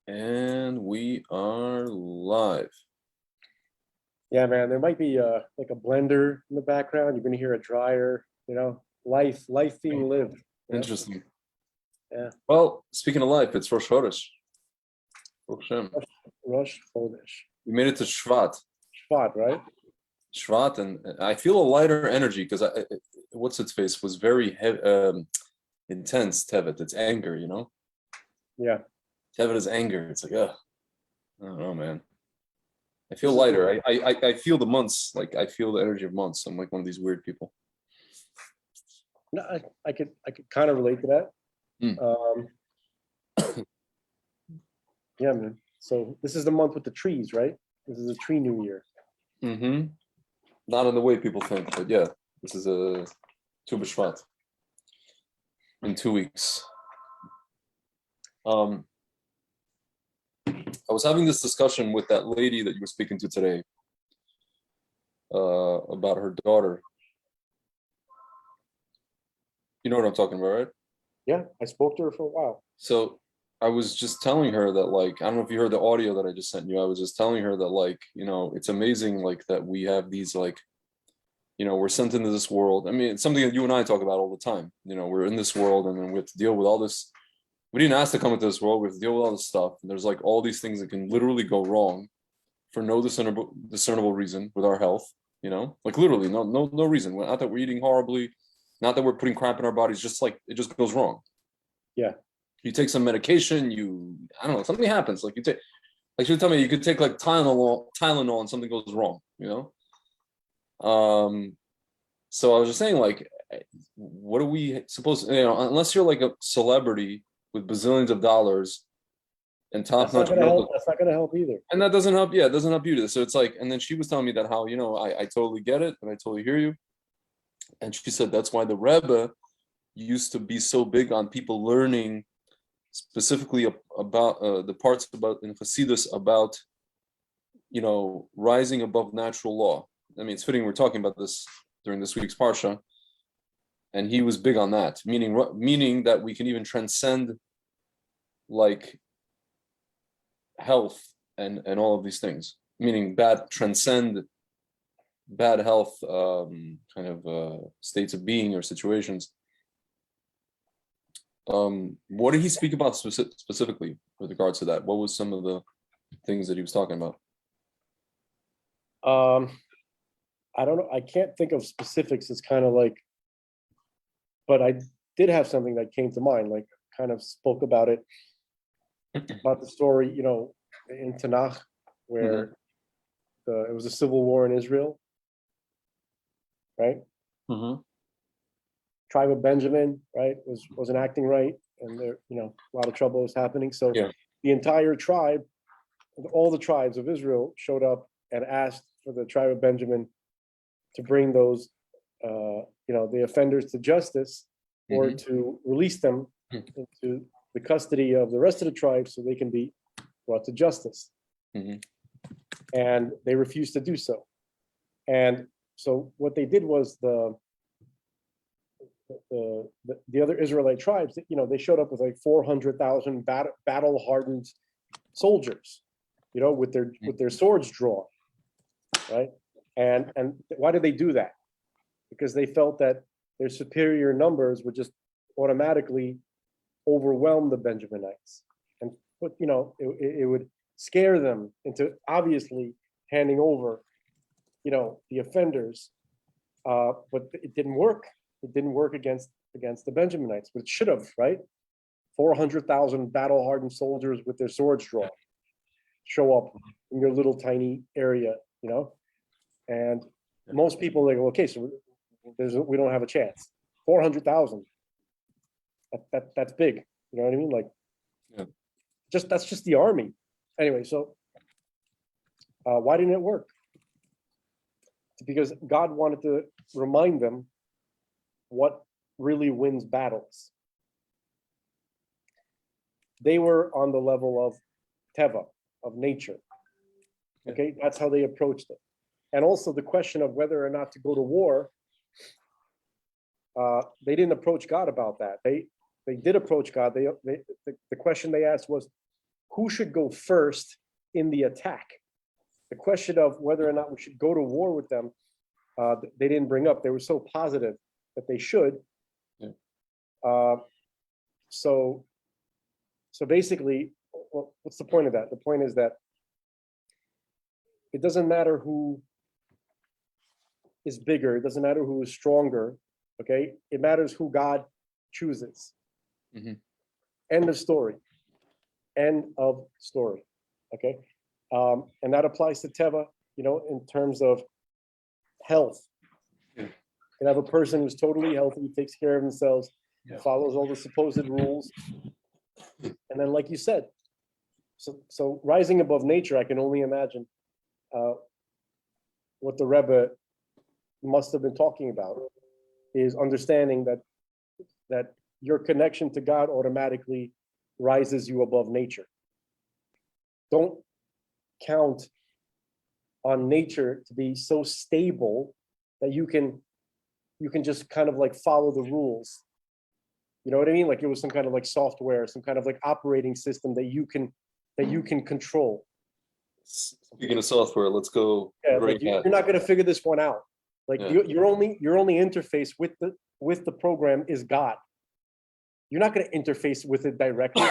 And we are live. Yeah, man, there might be like a blender in the background. You're gonna hear a dryer, life being lived, you know? Interesting. Yeah. Well, speaking of life, it's Rosh Chodesh. Baruch Hashem. Rosh Chodesh. We made it to Shvat. Shvat, right? Shvat, and I feel a lighter energy because what's its face was very intense. Tevet, it's anger, Yeah. Tevet is anger. It's like, ugh, I don't know, man. I feel This is lighter. I feel the months, like I feel the energy of months. I'm like one of these weird people. no, I could kind of relate to that. Hmm. Yeah, man. So this is the month with the trees, right? This is a tree new year. Mm-hmm. Not in the way people think, but yeah, this is a Tu B'Shvat in 2 weeks. I was having this discussion with that lady that you were speaking to today about her daughter. You know what I'm talking about, right? Yeah, I spoke to her for a while. So I was just telling her that, like, I don't know if you heard the audio that I just sent you. I was just telling her that, like, it's amazing, like, that we have these, like, we're sent into this world. I mean, it's something that you and I talk about all the time. We're in this world and then we have to deal with all this. We didn't ask to come into this world. We have to deal with all this stuff. And there's like all these things that can literally go wrong for no discernible reason with our health, like literally no reason. Not that we're eating horribly, not that we're putting crap in our bodies, just like it just goes wrong. Yeah. You take some medication, I don't know, something happens. Like like she would tell me you could take like Tylenol and something goes wrong, So I was just saying, like, what are we supposed to, unless you're like a celebrity with bazillions of dollars and top-notch That's not gonna help either. and that doesn't help. Yeah, it doesn't help you either. So it's like, and then she was telling me that how, I totally get it and I totally hear you. And she said that's why the Rebbe used to be so big on people learning specifically about the parts about in Hasidus about, rising above natural law. I mean, it's fitting we're talking about this during this week's Parsha. And he was big on that, meaning that we can even transcend like health and all of these things, meaning transcend bad health states of being or situations. What did he speak about specifically with regards to that? What was some of the things that he was talking about? I don't know. I can't think of specifics. It's kind of like, but I did have something that came to mind, like kind of spoke about it, about the story, in Tanakh, where it was a civil war in Israel, right? Mm-hmm. Tribe of Benjamin, right, wasn't acting right, and there, a lot of trouble was happening. So Yeah. the entire tribe, all the tribes of Israel showed up and asked for the tribe of Benjamin to bring those, the offenders to justice, or to release them into the custody of the rest of the tribe so they can be brought to justice. And they refused to do so. And so what they did was the other Israelite tribes, they showed up with like 400,000 battle-hardened soldiers, with their swords drawn, right? And why did they do that? Because they felt that their superior numbers would just automatically overwhelm the Benjaminites, and it would scare them into obviously handing over, the offenders. But it didn't work. It didn't work against the Benjaminites, but it should have, right? 400,000 battle-hardened soldiers with their swords drawn show up in your little tiny area, and most people they go, okay, so we don't have a chance. 400,000. That's big. You know what I mean? Like, yeah. That's just the army. Anyway, so why didn't it work? Because God wanted to remind them what really wins battles. They were on the level of teva, of nature. Okay, that's how they approached it. And also the question of whether or not to go to war, they didn't approach God about that. They did approach God. The question they asked was, who should go first in the attack. The question of whether or not we should go to war with them, they didn't bring up. They were so positive that they should. Yeah. So basically, well, what's the point of that? The point is that it doesn't matter who is bigger. It doesn't matter who is stronger. Okay, it matters who God chooses. Mhm. End of story. End of story. Okay, and that applies to Teva. In terms of health. Yeah. You can have a person who's totally healthy, takes care of themselves, Yeah. follows all the supposed rules, and then, like you said, so rising above nature. I can only imagine what the Rebbe must have been talking about is understanding that your connection to God automatically rises you above nature. Don't count on nature to be so stable that you can just kind of like follow the rules. You know what I mean? Like it was some kind of like software, some kind of like operating system that you can control. Speaking of software, let's go. Yeah, like you're not going to figure this one out. Like Yeah. your only interface with the program is God. You're not going to interface with it directly.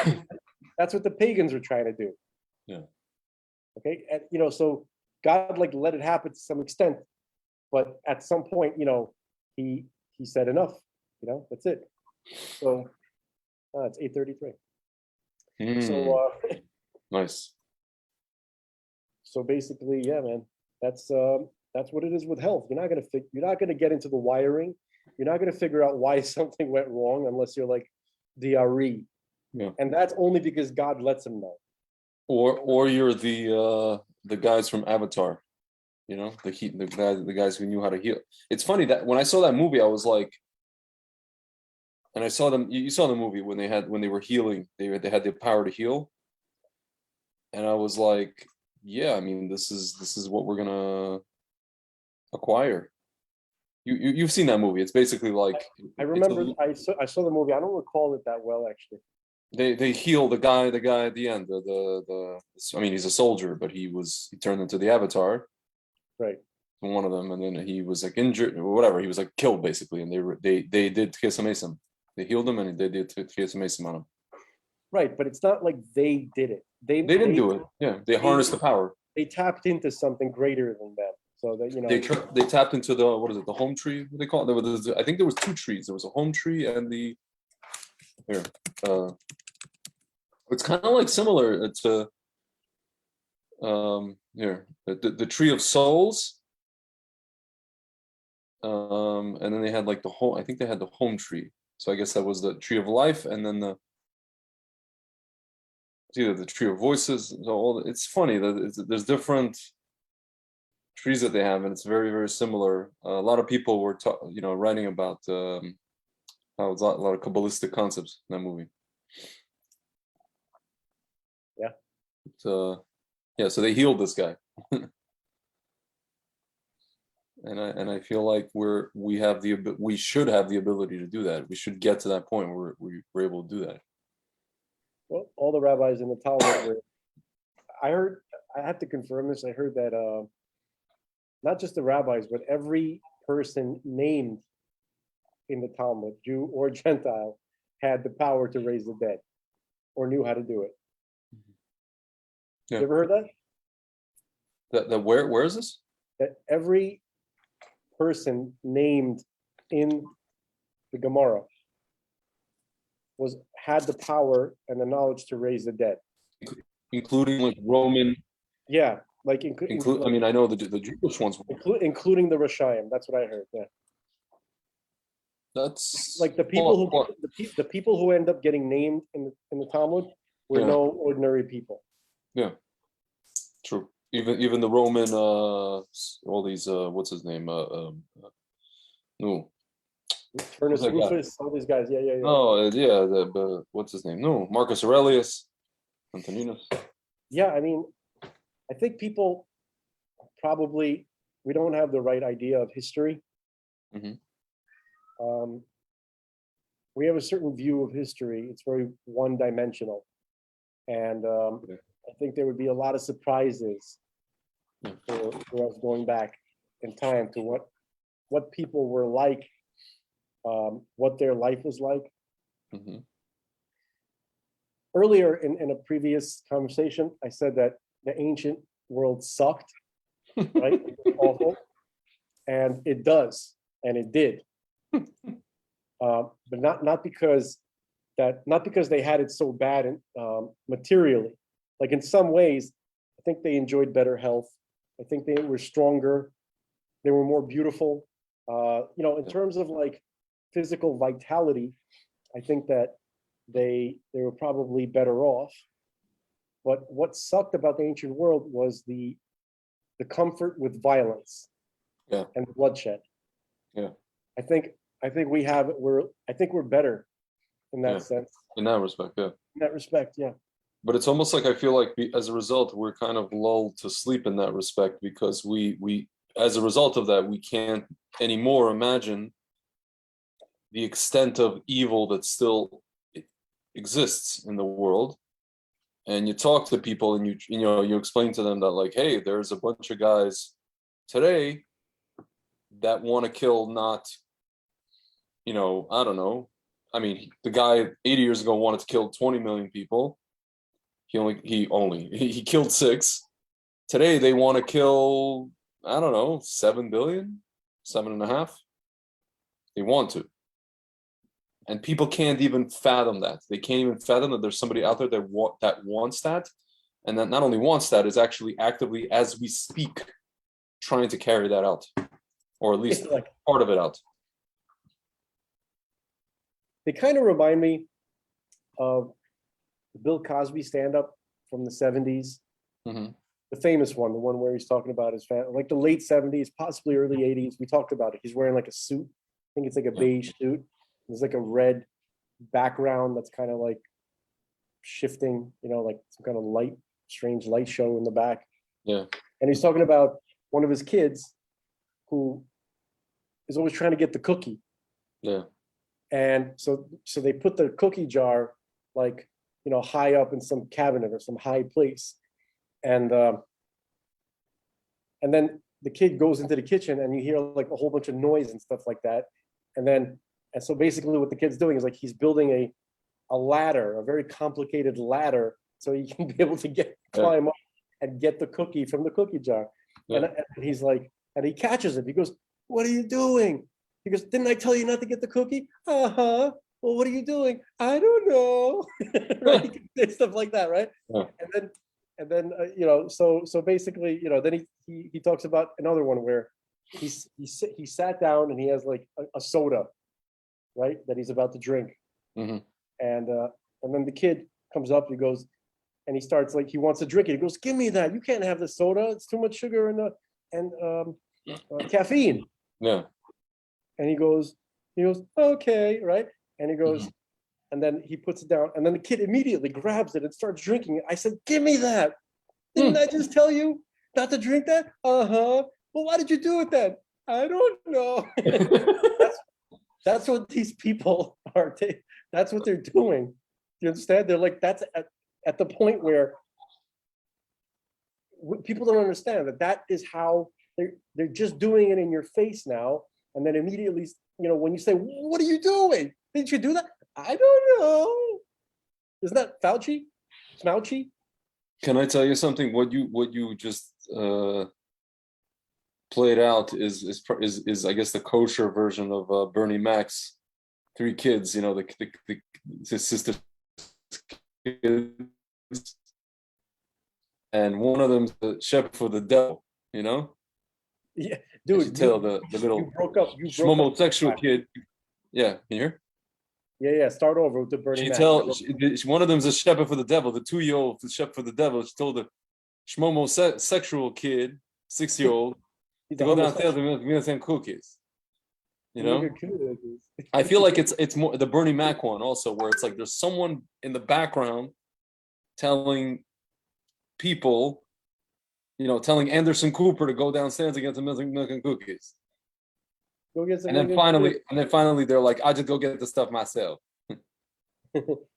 That's what the pagans were trying to do. Yeah. Okay, and so God like let it happen to some extent, but at some point, he said enough. That's it. So it's 8:33. So Nice. so basically, yeah, man, that's what it is with health. You're not gonna get into the wiring. You're not gonna figure out why something went wrong unless you're like the Ari. Yeah. And that's only because God lets him know. Or you're the guys from Avatar, the guys who knew how to heal. It's funny that when I saw that movie, I was like, and I saw them. You saw the movie when they were healing. They had the power to heal, and I was like, yeah, I mean, this is what we're gonna acquire. You've seen that movie. It's basically like I remember I saw the movie. I don't recall it that well actually. They heal the guy at the end. I mean, he's a soldier, but he turned into the Avatar. Right. One of them, and then he was like injured or whatever. He was like killed basically, and they did Tchias. They healed him, and they did Tchias on him. Right, but it's not like they did it. They didn't do it. Yeah, they harnessed the power. They tapped into something greater than them. So that they tapped into the what is it? The home tree? What do they call it? I think there was two trees. There was a home tree and the here. It's kind of like similar to here the tree of souls. And then they had like the home. I think they had the home tree. So I guess that was the tree of life, and then it's either the tree of voices. So it's funny that there's different trees that they have, and it's very very similar. A lot of people were writing about how it's a lot of Kabbalistic concepts in that movie. Yeah. Yeah. So they healed this guy. And I feel like we should have the ability to do that. We should get to that point where we're able to do that. Well, all the rabbis in the Talmud were. I have to confirm this. I heard that not just the rabbis, but every person named in the Talmud, Jew or Gentile, had the power to raise the dead, or knew how to do it. Yeah. You ever heard that? That where is this? That every person named in the Gemara had the power and the knowledge to raise the dead, including like Roman. Yeah, like I mean, I know the Jewish ones, including the Rashayim. That's what I heard. Yeah, that's like the people who end up getting named in the Talmud were no ordinary people. Yeah, true. Even the Roman, all these, what's his name? No. Turnus Rufus, all these guys. Yeah. Oh, yeah. What's his name? No, Marcus Aurelius, Antoninus. Yeah, I mean, I think people probably we don't have the right idea of history. Mm-hmm. We have a certain view of history. It's very one-dimensional. And Yeah. I think there would be a lot of surprises Yeah. for us going back in time to what people were like, what their life was like. Mhm. Earlier in a previous conversation, I said that the ancient world sucked, right? It was awful, and it does, and it did, but not because they had it so bad and materially. Like in some ways, I think they enjoyed better health. I think they were stronger. They were more beautiful. In Yeah. terms of like physical vitality, I think that they were probably better off. But what sucked about the ancient world was the comfort with violence Yeah. and bloodshed. Yeah. I think I think we have I think we're better in that Yeah. sense, In that respect, yeah. in that respect. Yeah. But it's almost like I feel like as a result, we're kind of lulled to sleep in that respect because we as a result of that, we can't anymore imagine the extent of evil that still exists in the world. And you talk to people and you explain to them that like, hey, there's a bunch of guys today that want to kill not, I don't know. I mean, the guy 80 years ago wanted to kill 20 million people. He killed 6. Today they want to kill, I don't know, 7 billion, 7.5. They want to. And people can't even fathom that. They can't even fathom that there's somebody out there that wants that. And that not only wants that, is actually actively, as we speak, trying to carry that out. Or at least Like part of it out. they kind of remind me of the Bill Cosby stand-up from the 70s, Mhm. the famous one, the one where he's talking about his family, like the late 70s, possibly early 80s. We talked about it. He's wearing like a suit. I think it's like a Yeah. beige suit. There's like a red background that's kind of like shifting, like some kind of light, strange light show in the back. Yeah. And he's talking about one of his kids who is always trying to get the cookie. Yeah. And so they put the cookie jar like, high up in some cabinet or some high place. And then the kid goes into the kitchen and you hear like a whole bunch of noise and stuff like that. And so basically what the kid's doing is like he's building a ladder, a very complicated ladder, so he can be able to climb up and get the cookie from the cookie jar. Yeah. And he's like, and he catches it. He goes, "What are you doing?" He goes, "Didn't I tell you not to get the cookie?" Uh-huh. Well, what are you doing? I don't know. Right? Stuff like that, right? Yeah. And then so basically, then he talks about another one where he sat down and he has like a soda, right, that he's about to drink. Mm-hmm. And then the kid comes up, he goes, and he starts like he wants to drink it. He goes, "Give me that! You can't have the soda. It's too much sugar and caffeine." Yeah. And he goes, "Okay, right?" And he goes, Mm-hmm. and then he puts it down, and then the kid immediately grabs it and starts drinking it. I said, "Give me that! Didn't I just tell you not to drink that?" Uh-huh. Well, why did you do it then? I don't know. That's what these people are. That's what they're doing. You understand? They're like, that's at the point where people don't understand that is how they're just doing it in your face now. And then immediately, when you say, "What are you doing? Didn't you do that?" I don't know. Isn't that Fauci? Smouchy? Can I tell you something? What you just played out is I guess the kosher version of Bernie Mac's 3 kids. His sister's kids, and one of them's the shepherd for the devil. Yeah, As you dude. tell the You little broke up. You broke up. homosexual kid. Yeah, can you hear? Yeah. Start over with the Bernie She Mac. tell one of them's a shepherd for the devil. The 2-year-old the shepherd for the devil. She told the sexual kid, 6-year-old, He's to a go downstairs homosexual. and make some cookies. Look at cute. I feel like it's more the Bernie Mac one also, where it's like there's someone in the background telling people, telling Anderson Cooper to go downstairs and get some milk and cookies. Go get some. And then finally they're like, "I just go get the stuff myself."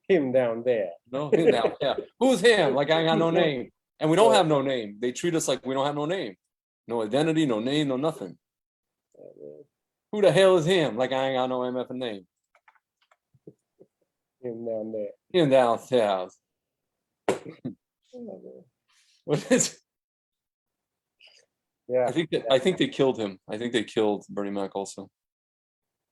Him down there. No, him now. Yeah. Who's him? Like I ain't got no name. And we don't have no name. They treat us like we don't have no name. No identity, no name, no nothing. Who the hell is him? Like I ain't got no MF name. Him down there. Him downstairs. What is? Yeah. I think they killed him. I think they killed Bernie Mac also.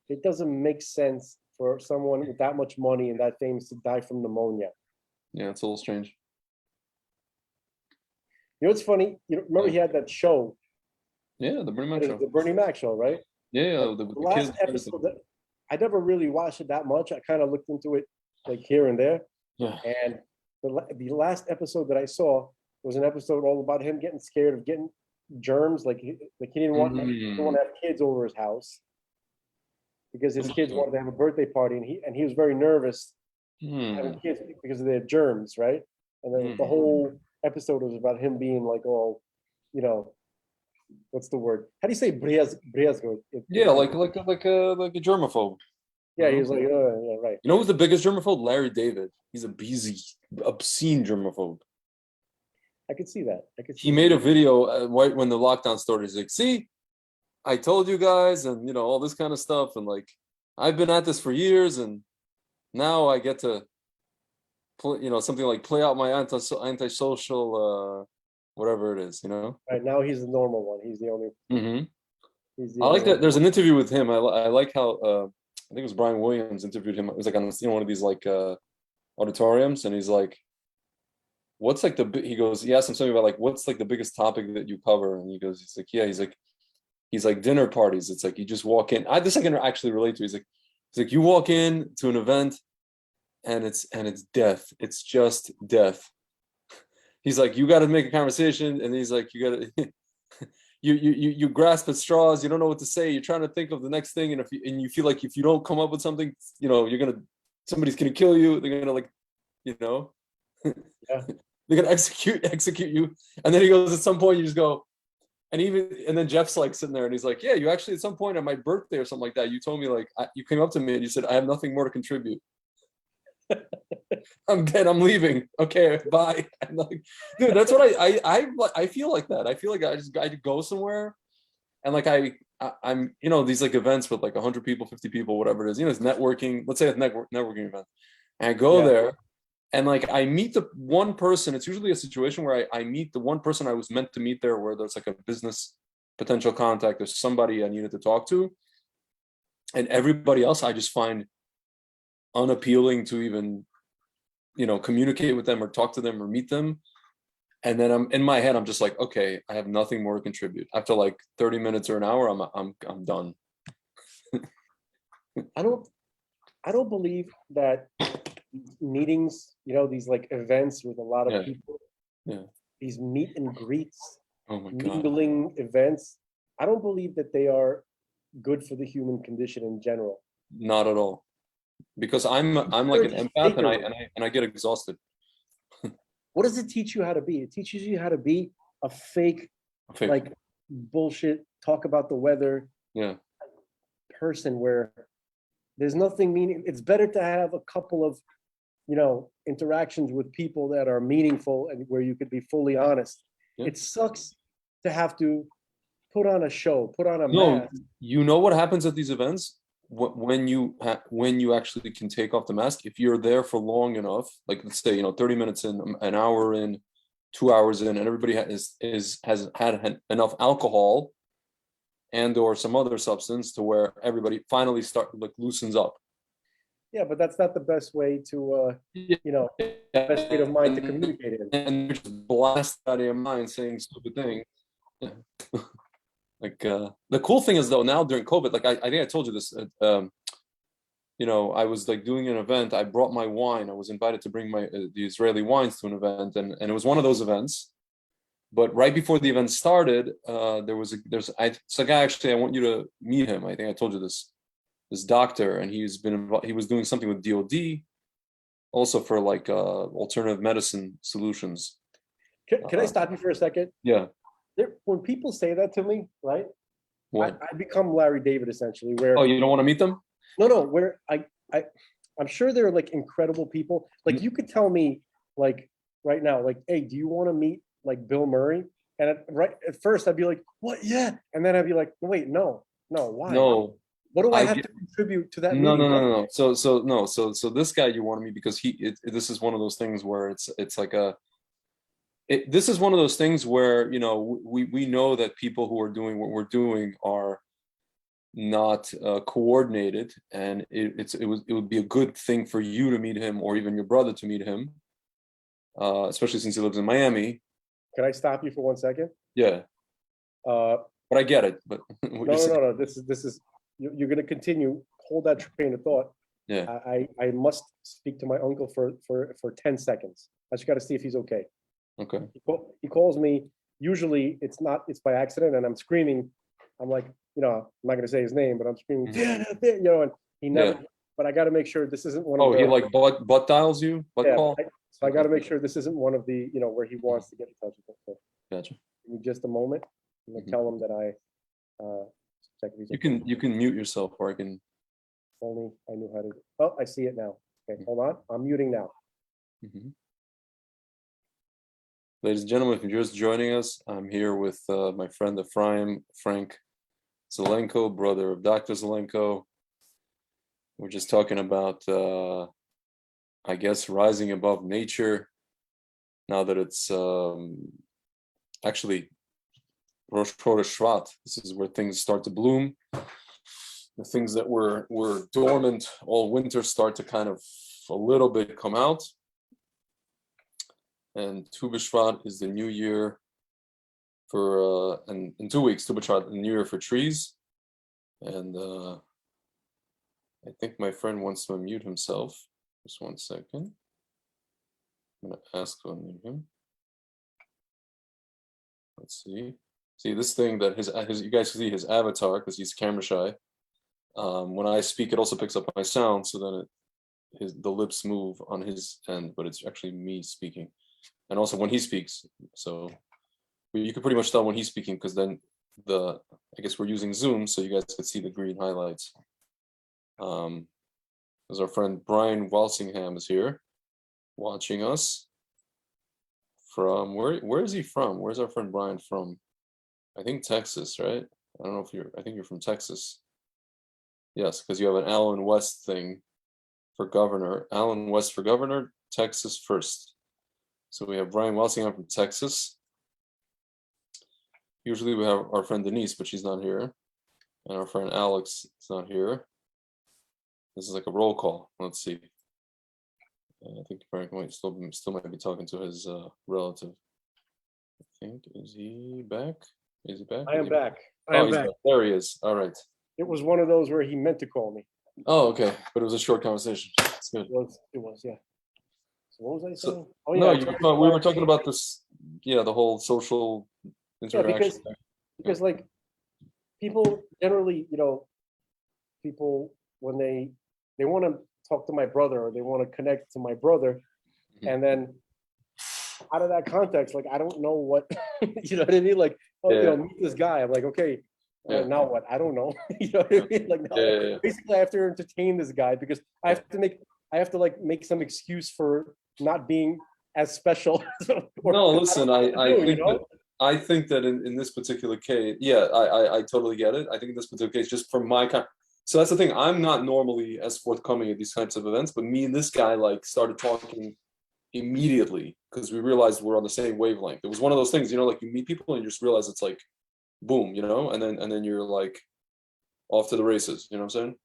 It doesn't make sense for someone with that much money and that famous to die from pneumonia. Yeah, it's a little strange. You know what's funny? You know, remember he had that show, Yeah, the Bernie Mac show. the Bernie Mac show, right? Yeah, the last episode that I never really watched it that much. I kind of looked into it like here and there. Yeah. And the last episode that I saw was an episode all about him getting scared of getting germs. Like he didn't want, he didn't want to have kids over his house because his kids wanted to have a birthday party, and he was very nervous having kids because of their germs, right? And then the whole episode was about him being like all, you know, what's the word? How do you say briasgo? Yeah, like a germaphobe. Yeah, he was like, yeah, right. You know who's the biggest germaphobe? Larry David. He's a busy, obscene germaphobe. I could see that. He made a video right when the lockdown started. He's like, "See, I told you guys, and you know all this kind of stuff, and like I've been at this for years, and now I get to, you know, something like play out my antisocial, whatever it is, you know." Right now, he's the normal one. He's the only. I like that. There's an interview with him. I like how I think it was Brian Williams interviewed him. It was like on one of these like auditoriums, and he's like, "What's like he goes, he asked him something about like what's like the biggest topic that you cover?" And he goes, he's like, "Yeah." He's like dinner parties. It's like you just walk in. This I can actually relate to. He's like you walk in to an event, and it's death. It's just death. He's like, you got to make a conversation, and he's like, you got to. You grasp at straws. You don't know what to say. You're trying to think of the next thing, and you feel like if you don't come up with something, you know, somebody's gonna kill you. They're gonna like, you know, yeah. They're gonna execute you. And then he goes, at some point you just go, and then Jeff's like sitting there, and he's like, yeah, you actually at some point on my birthday or something like that, you told me like you came up to me and you said I have nothing more to contribute. I'm dead. I'm leaving. Okay, bye. I'm like, dude, that's what I feel like that. I feel like I go somewhere, and like I'm you know these like events with like 100 people, 50 people, whatever it is. You know, it's networking. Let's say it's networking event, and I go there, and like I meet the one person. It's usually a situation where I meet the one person I was meant to meet there, where there's like a business potential contact. There's somebody I needed to talk to, and everybody else I just find unappealing to even, you know, communicate with them or talk to them or meet them. And then I'm in my head, I'm just like, okay, I have nothing more to contribute. After like 30 minutes or an hour, I'm done. I don't believe that meetings, you know, these like events with a lot of people, these meet and greets, mingling events, I don't believe that they are good for the human condition in general. Not at all. Because I'm like an empath, and I get exhausted. What does it teach you how to be? It teaches you how to be a fake. Like bullshit, talk about the weather person where there's nothing meaning. It's better to have a couple of, you know, interactions with people that are meaningful and where you could be fully honest. It sucks to have to put on a show, put on a mask. You know what happens at these events? When you actually can take off the mask, if you're there for long enough, like let's say, you know, 30 minutes in, an hour in, 2 hours in, and everybody has had enough alcohol and or some other substance to where everybody finally loosens up. Yeah, but that's not the best way to you know, best state of mind to communicate in. And you just blast out of your mind saying stupid things. Like the cool thing is though, now during COVID, like I think I told you this, you know, I was like doing an event. I brought my wine. I was invited to bring my the Israeli wines to an event, and it was one of those events. But right before the event started, it's a guy, actually, I want you to meet him. I think I told you this doctor, and he was doing something with DOD, also for like alternative medicine solutions. Can I stop you for a second? Yeah. When people say that to me, right? What? I become Larry David essentially. Where you don't want to meet them? No. Where I'm sure they're like incredible people. Like you could tell me like right now, like, hey, do you want to meet like Bill Murray? And at first I'd be like, what? Yeah. And then I'd be like, wait, no, why? No, What do I I have get to contribute to that no, meeting? no, no, no, no. So no, so this guy you want to meet because this is one of those things where it's like this is one of those things where we know that people who are doing what we're doing are not coordinated, and it would be a good thing for you to meet him or even your brother to meet him, especially since he lives in Miami. Can I stop you for 1 second? Yeah, Uh, but I get it. But what no, you're no, saying, no, no. This is you're going to continue. Hold that train of thought. yeah, I must speak to my uncle for 10 seconds. I just got to see if he's okay. okay, He calls me. Usually it's by accident, and I'm screaming. I'm like, I'm not going to say his name, but I'm screaming, and he never. yeah. But I got to make sure this isn't one of Oh, he the. like butt dials you, butt Yeah, call. so I got Okay, to make sure this isn't one of the, where he wants to get in touch with him. So gotcha. give me just a moment. I'm gonna tell him that check if he's okay. You can mute yourself, or I can. If only I knew how to. Oh, I see it now. Okay, hold on. I'm muting now. Mhm. Ladies and gentlemen, if you're just joining us, I'm here with my friend Ephraim Frank Zelenko, brother of Dr. Zelenko. We're just talking about, I guess, rising above nature. Now that it's actually Rosh Chodesh Shvat, this is where things start to bloom. The things that were dormant all winter start to kind of a little bit come out. And Tu B'Shvat is the new year for, and in 2 weeks, Tu B'Shvat, the new year for trees. And I think my friend wants to unmute himself. Just 1 second. I'm going to ask to unmute him. Let's see. See this thing that his you guys can see his avatar because he's camera shy. When I speak, it also picks up my sound, so then the lips move on his end, but it's actually me speaking. And also when he speaks, so you can pretty much tell when he's speaking because then I guess we're using Zoom, so you guys could see the green highlights. As our friend Brian Walsingham is here, watching us from where is he from? Where's our friend Brian from? I think Texas, right? I don't know if I think you're from Texas. Yes, because you have an Allen West thing for governor. Allen West for governor, Texas first. So we have Brian Walsingham from Texas. Usually we have our friend Denise, but she's not here. And our friend Alex is not here. This is like a roll call. Let's see. I think Frank might still might be talking to his relative. I think, is he back? Is he back? I am back. Oh, he's back. There he is. All right. It was one of those where he meant to call me. Oh, okay. But it was a short conversation. It's good. It was, yeah. So what was I saying? No, we were talking about this, the whole social interaction. Yeah, because like people generally, people when they want to talk to my brother or they want to connect to my brother, and then out of that context, like I don't know what you know what I mean? Like, meet this guy. I'm like, okay, now what? I don't know. You know what I mean? Like basically I have to entertain this guy because I have to like make some excuse for not being as special. No, listen, I think that in this particular case, I totally get it. I think in this particular case, just from my kind, so that's the thing. I'm not normally as forthcoming at these types of events, but me and this guy like started talking immediately because we realized we're on the same wavelength. It was one of those things, like you meet people and you just realize it's like, boom, and then you're like off to the races. You know what I'm saying?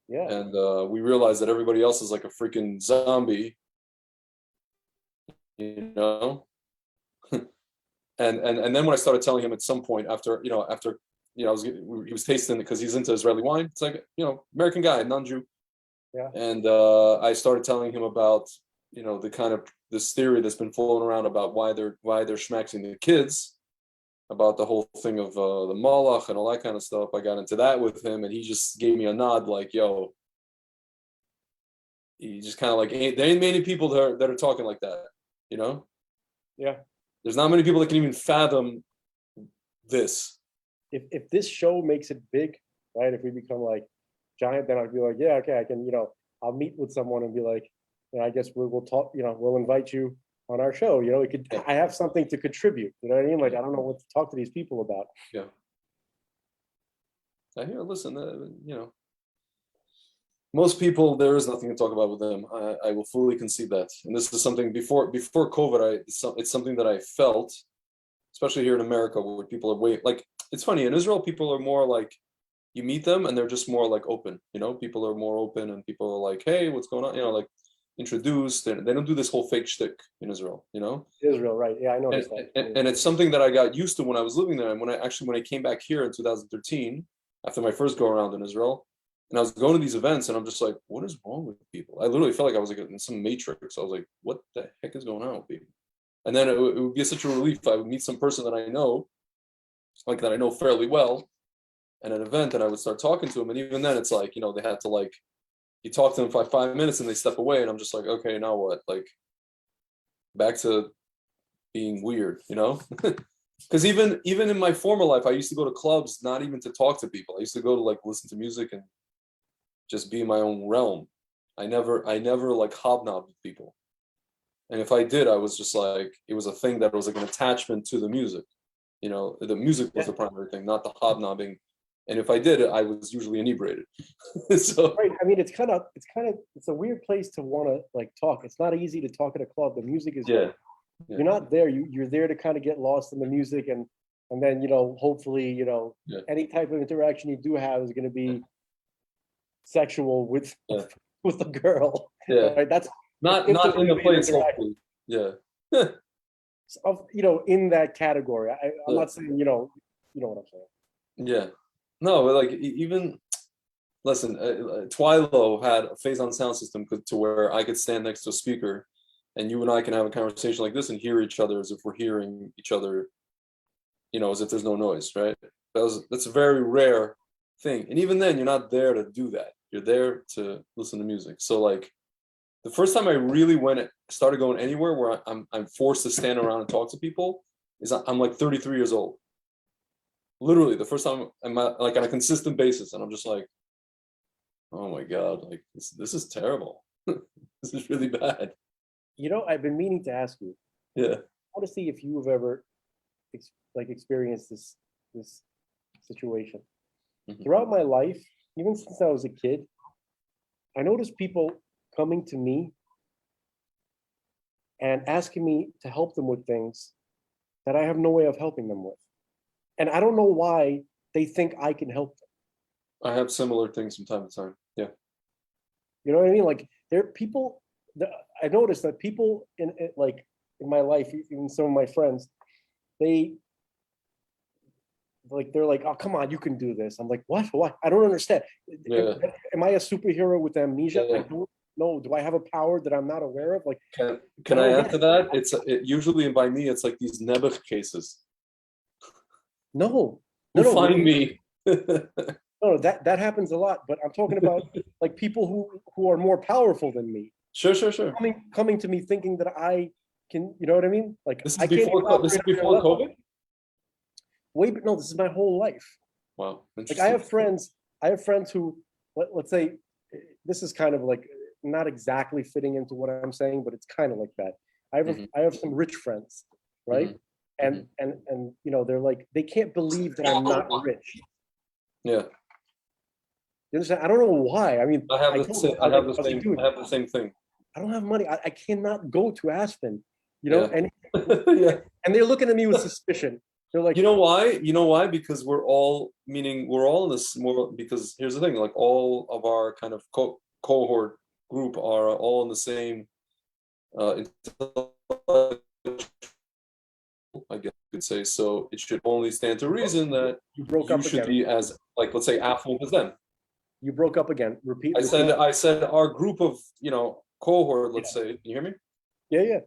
Yeah. And we realized that everybody else is like a freaking zombie. And then when I started telling him at some point after he was tasting it because he's into Israeli wine. It's like, American guy, non-Jew. Yeah. And I started telling him about, the kind of this theory that's been floating around about why they're schmaxing the kids, about the whole thing of the Malach and all that kind of stuff. I got into that with him, and he just gave me a nod, like, "Yo." He just kind of like, there ain't many people that are talking like that, Yeah. There's not many people that can even fathom this. If this show makes it big, right? If we become like giant, then I'd be like, yeah, okay, I can, I'll meet with someone and be like, I guess we'll talk, we'll invite you on our show. I have something to contribute. You know what I mean? Like, I don't know what to talk to these people about. Yeah. I hear, listen, most people, there is nothing to talk about with them. I will fully concede that. And this is something before COVID, it's something that I felt, especially here in America, where people are like, it's funny, in Israel, people are more like, you meet them and they're just more like open, people are more open and people are like, hey, what's going on? Like introduced, they don't do this whole fake shtick in Israel, Israel, right? Yeah, I noticed and, that. and it's something that I got used to when I was living there. And when I came back here in 2013, after my first go around in Israel, and I was going to these events and I'm just like, what is wrong with people? I literally felt like I was like in some matrix. I was like, what the heck is going on with people? And then it would be such a relief. I would meet some person that I know, like that I know fairly well, at an event, and I would start talking to them. And even then it's like, they had to like, you talk to them for 5 minutes and they step away. And I'm just like, okay, now what? Like back to being weird, Because even in my former life, I used to go to clubs, not even to talk to people. I used to go to like listen to music and just be in my own realm. I never like hobnobbed with people. And if I did, I was just like, it was a thing that was like an attachment to the music. The music was the primary thing, not the hobnobbing. And if I did it, I was usually inebriated. So right. I mean, it's a weird place to want to like talk. It's not easy to talk at a club. The music is yeah. You're not there. You're there to kind of get lost in the music, and then hopefully any type of interaction you do have is going to be sexual with with the girl. Yeah, right? That's not in the place. Hopefully, yeah. In that category. I'm not saying you know what I'm saying. Yeah, no, but like even listen, Twilo had a phase on sound system to where I could stand next to a speaker and you and I can have a conversation like this and hear each other as if we're hearing each other, as if there's no noise, right? That's a very rare thing. And even then, you're not there to do that. You're there to listen to music. So like the first time I really started going anywhere where I'm forced to stand around and talk to people is I'm like 33 years old. Literally the first time I'm like on a consistent basis. And I'm just like, oh my God, like this is terrible. This is really bad. I've been meaning to ask you. Yeah. I want to see if you've ever experienced this situation. Mm-hmm. Throughout my life, even since I was a kid, I noticed people coming to me and asking me to help them with things that I have no way of helping them with. And I don't know why they think I can help them. I have similar things from time to time. Yeah. You know what I mean? Like there are people I noticed that people in my life, even some of my friends, they're like, oh, come on, you can do this. I'm like, what? I don't understand. Yeah. Am I a superhero with amnesia? Yeah. I don't know. Do I have a power that I'm not aware of? Like, can I add to that? It's usually, and by me, it's like these Nebuch cases. No. Find me. No, that happens a lot. But I'm talking about like people who are more powerful than me. Sure. Coming to me thinking that I can, you know what I mean? Like this is before COVID? Wait, no, this is my whole life. Wow. Like I have friends who, let's say, this is kind of like not exactly fitting into what I'm saying, but it's kind of like that. I have some rich friends, right? Mm-hmm. And they're like, they can't believe that I'm not rich. Yeah. You understand? I don't know why. I mean, I have the same thing. I don't have money. I cannot go to Aspen, and yeah. And they're looking at me with suspicion. They're like, you know why? Because we're all in this more, because here's the thing, like all of our kind of cohort group are all in the same I guess you could say. So it should only stand to reason that you should be as, like, let's say, affluent as them. You broke up again. Repeat. I said our group of, cohort, let's say, can you hear me? Yeah.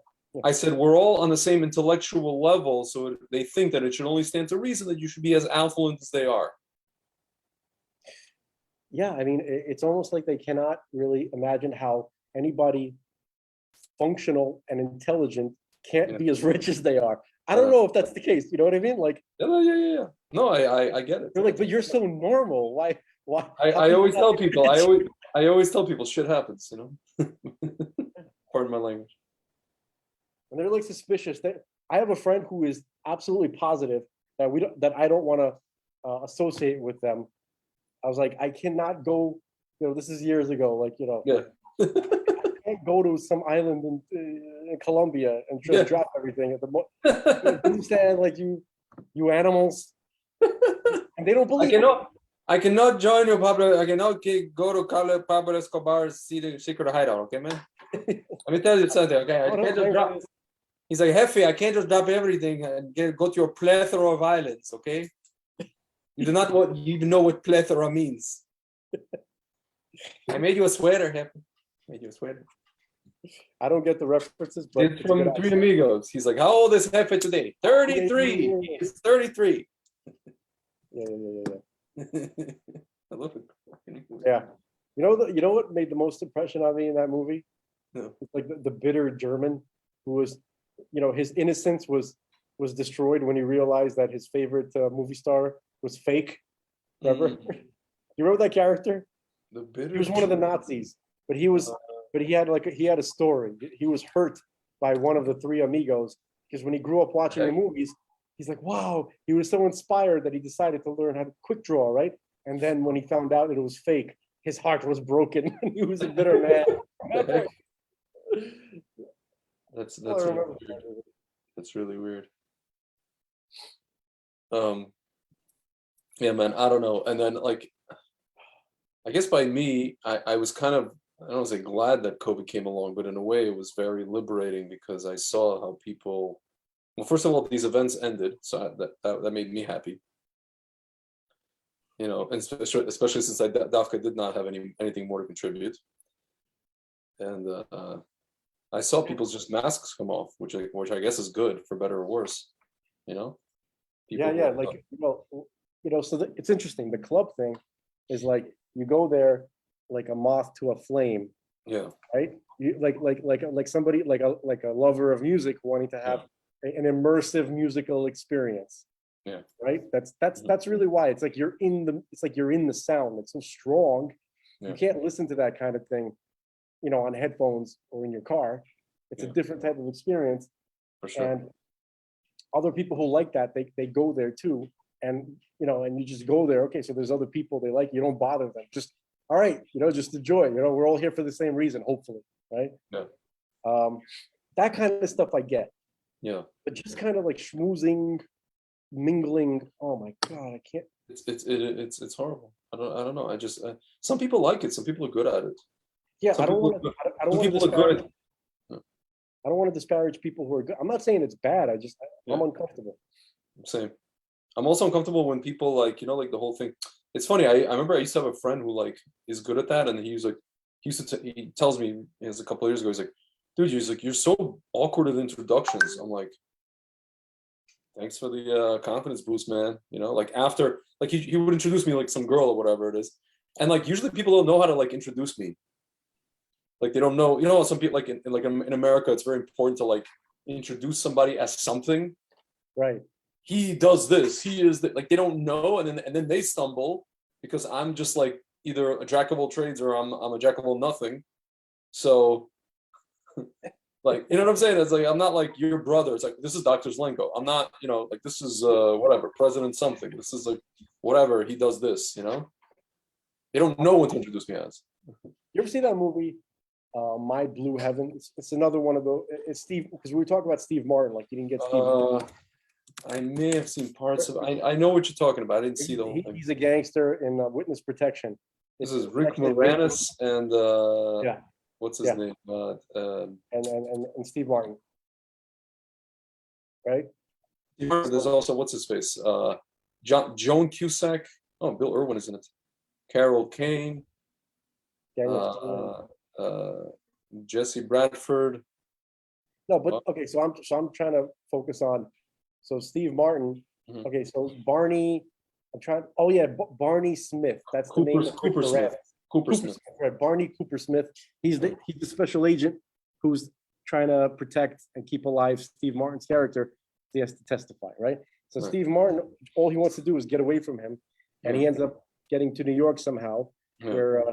I said we're all on the same intellectual level, so they think that it should only stand to reason that you should be as affluent as they are. Yeah, I mean, it's almost like they cannot really imagine how anybody functional and intelligent can't be as rich as they are. I don't know if that's the case. You know what I mean? Like, yeah. No, I get it. They're like, but you're so normal. Why? I always tell people. I always tell people shit happens, Pardon my language. And they're like suspicious. I have a friend who is absolutely positive that I don't want to associate with them. I was like, I cannot go. This is years ago. Like, Yeah. I can't go to some island in Colombia and just Yeah. drop everything at the. You understand, like you animals, and they don't believe. I cannot join you, Pablo. I cannot go to Pablo Escobar's secret hideout. Okay, man. Let me tell you something. Okay, I can't just drop. He's like, Hefe, I can't just drop everything and go to your plethora of islands. Okay. You do not even know what plethora means. I made you a sweater, Hefe. Made you a sweater. I don't get the references, but it's from Three Amigos. He's like, how old is Hefe today? 33. Yeah. He's 33. Yeah. I love it. Yeah. You know what made the most impression on me in that movie? No. It's like the bitter German who was, his innocence was destroyed when he realized that his favorite movie star was fake. Remember? You remember that character? The bitter. He was one of the Nazis, but he had a story. He was hurt by one of the Three Amigos because when he grew up watching the movies, he's like, wow, he was so inspired that he decided to learn how to quick draw, right? And then when he found out that it was fake, his heart was broken and he was a bitter man. That's really weird. Yeah, man, I don't know. And then I guess by me, I was kind of, I don't want to say glad that COVID came along, but in a way it was very liberating because I saw how people, well, first of all, these events ended, so that made me happy. And especially since Dafka did not have anything more to contribute. And I saw people's just masks come off, which I guess is good for better or worse. People so it's interesting. The club thing is like you go there like a moth to a flame. Yeah. Right. You like somebody like a lover of music wanting to have an immersive musical experience. Yeah. Right. That's really why it's like you're in the sound. It's so strong. Yeah. You can't listen to that kind of thing, on headphones or in your car. It's a different type of experience. For sure. And other people who like that, they go there too. And, and you just go there. Okay. So there's other people they like, you don't bother them. Just, all right. Just enjoy, we're all here for the same reason, hopefully. Right. Yeah. That kind of stuff I get. Yeah. But just kind of like schmoozing, mingling. Oh my God. I can't. It's horrible. I don't know. I just, some people like it. Some people are good at it. Yeah. I don't want to disparage people who are good. I'm not saying it's bad. I'm uncomfortable. Same. I'm also uncomfortable when people like the whole thing. It's funny. I remember I used to have a friend who is good at that, and he tells me a couple of years ago. He's like, dude, you're so awkward at introductions. I'm like, thanks for the confidence boost, man. After he would introduce me like some girl or whatever it is, and usually people don't know how to introduce me. They don't know. Some people in America, it's very important to introduce somebody as something. Right. He does this. He is that. They don't know, and then they stumble because I'm just either a jack of all trades or I'm a jack of all nothing. So, you know what I'm saying? It's I'm not like your brother. It's this is Dr. Zlenko. I'm not, this is whatever, President something. This is whatever. He does this. They don't know what to introduce me as. You ever see that movie? My Blue Heaven. It's another one of those. It's Steve, because we were talking about Steve Martin. You didn't get Steve. I may have seen parts of. I know what you're talking about. I didn't see the whole thing. He's a gangster in Witness Protection. This is Rick Moranis and what's his name? And Steve Martin. Right. There's also what's his face? Joan Cusack. Oh, Bill Irwin is in it. Carol Kane. Jesse Bradford. No, but okay. So I'm trying to focus on. So Steve Martin. Mm-hmm. Okay, so Barney. I'm trying. Oh yeah, Barney Smith. That's the name of Cooper Smith. Cooper Smith. Right, Barney Cooper Smith. He's the special agent who's trying to protect and keep alive Steve Martin's character. He has to testify, right? So right. Steve Martin, all he wants to do is get away from him, and he ends up getting to New York somehow, where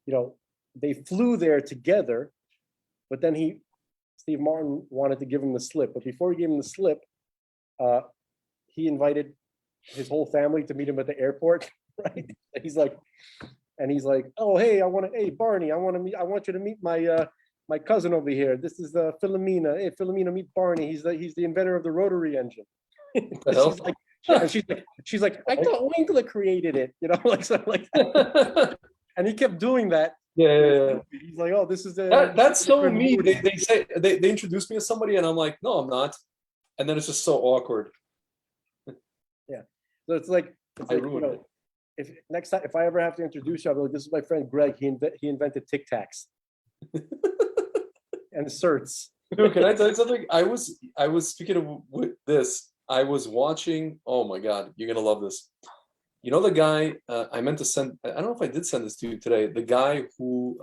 they flew there together, but then Steve Martin wanted to give him the slip. But before he gave him the slip, he invited his whole family to meet him at the airport, right? And he's like, oh, hey, hey, Barney, I want you to meet my cousin over here. This is Philomena. Hey, Philomena, meet Barney. He's the inventor of the rotary engine. She's like, and she's like, I thought Winkler created it, like something like that. And he kept doing that. Yeah. He's like, oh, this is that's so me. They say they introduce me as somebody, and I'm like, no, I'm not. And then it's just so awkward. Yeah. So it's like if next time if I ever have to introduce you, I'll be like, this is my friend Greg. He invented Tic Tacs and certs. Dude, can I tell you something? I was speaking of this. I was watching. Oh my God, you're gonna love this. You know the guy I meant to send. I don't know if I did send this to you today. The guy who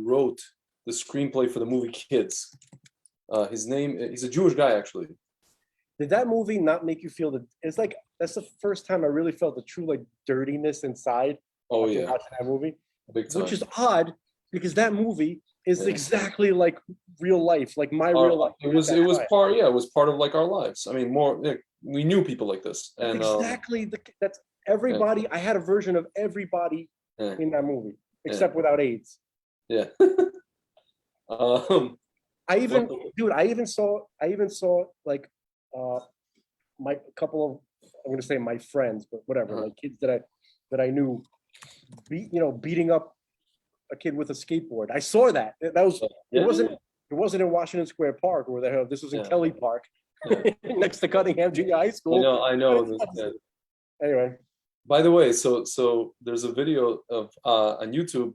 wrote the screenplay for the movie Kids. His name. He's a Jewish guy, actually. Did that movie not make you feel that? It's like that's the first time I really felt the true like dirtiness inside. Oh yeah, watching that movie, big time. Which is odd because that movie is exactly like real life, like real life. It was part of like our lives. I mean, more we knew people like this, and exactly that's everybody. Yeah. I had a version of everybody in that movie except without AIDS. Yeah. I even saw like my couple of, I'm going to say my friends, but whatever, like kids that I knew, beating up a kid with a skateboard. I saw that. That was it wasn't in Washington Square Park or where this was in Kelly Park, next to Cunningham Junior High School. I know. Anyway. By the way, so there's a video of on YouTube.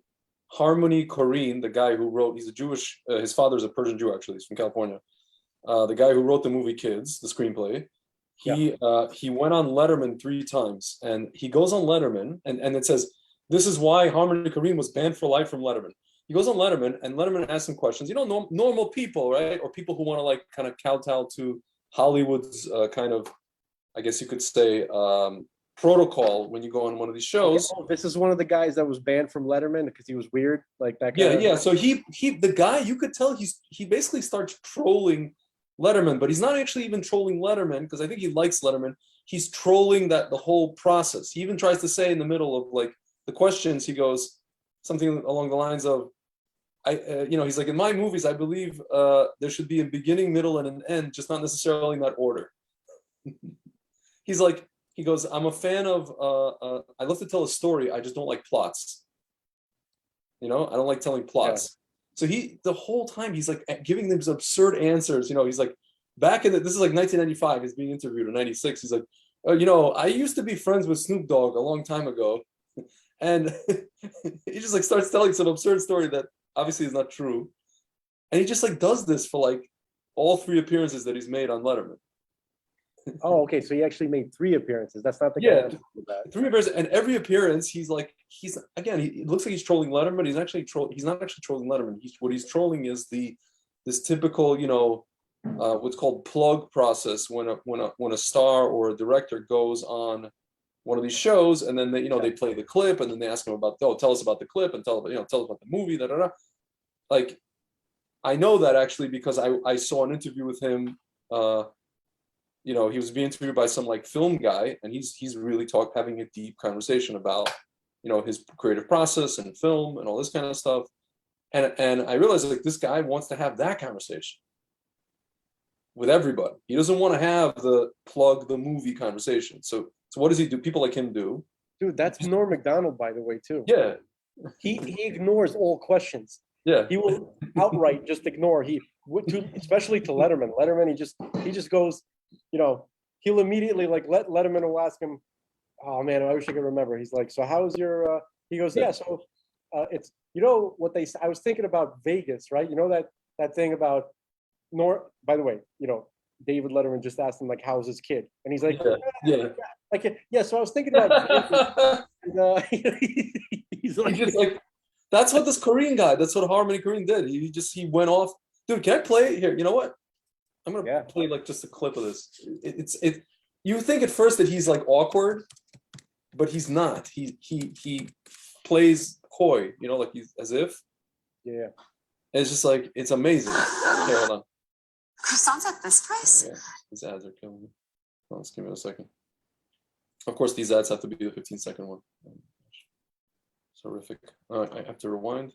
Harmony Korine, the guy who wrote, he's a Jewish. His father's a Persian Jew, actually. He's from California. The guy who wrote the movie Kids, the screenplay, he went on Letterman 3 times, and he goes on Letterman, and it says, this is why Harmony Korine was banned for life from Letterman. He goes on Letterman, and Letterman asks him questions, normal people, right? Or people who want to like kind of kowtow to Hollywood's kind of, I guess you could say, protocol when you go on one of these shows. Oh, this is one of the guys that was banned from Letterman because he was weird, like that guy. Yeah. So the guy, you could tell he basically starts trolling Letterman, but he's not actually even trolling Letterman because I think he likes Letterman. He's trolling the whole process. He even tries to say in the middle of like the questions, he goes something along the lines of, he's like, in my movies, I believe there should be a beginning, middle, and an end, just not necessarily in that order. He's like, he goes, I'm a fan of, I love to tell a story. I just don't like plots. I don't like telling plots. Yeah. So the whole time he's like giving these absurd answers. He's like, this is like 1995. He's being interviewed in 96. He's like, I used to be friends with Snoop Dogg a long time ago. And he just like starts telling some absurd story that obviously is not true. And he just like does this for like all 3 appearances that he's made on Letterman. Oh, okay. So he actually made 3 appearances. That's not the guy. 3 appearances, and every appearance, he looks like he's trolling Letterman. He's not actually trolling Letterman. What he's trolling is this typical, what's called plug process when a star or a director goes on one of these shows, and then they play the clip, and then they ask him about, tell us about the clip, and tell us about the movie. Like, I know that actually because I saw an interview with him. He was being interviewed by some like film guy, and he's really having a deep conversation about, his creative process and film and all this kind of stuff. And I realized like this guy wants to have that conversation with everybody. He doesn't want to have the plug the movie conversation. So what does he do? People like him do. Dude, that's Norm Macdonald, by the way, too. Yeah. He ignores all questions. Yeah. He will outright just ignore. Especially to Letterman. Letterman, he just goes, he'll immediately like let Letterman will ask him, oh man, I wish I could remember. He's like, so how's your, he goes, yeah, so it's, what I was thinking about Vegas, right? That thing about by the way, David Letterman just asked him like, how's his kid? And he's like, yeah. So I was thinking about Vegas. And, he's like, that's what this Korean guy, that's what Harmony Korine did. He went off. Dude, can I play it here? You know what? I'm gonna play like just a clip of this. You think at first that he's like awkward, but he's not. He plays coy, like he's as if. Yeah. It's just like it's amazing. Okay, hold on. Croissants at this price? Yeah, these ads are killing me. Let's give me a second. Of course, these ads have to be the 15-second one. Oh, horrific. I have to rewind.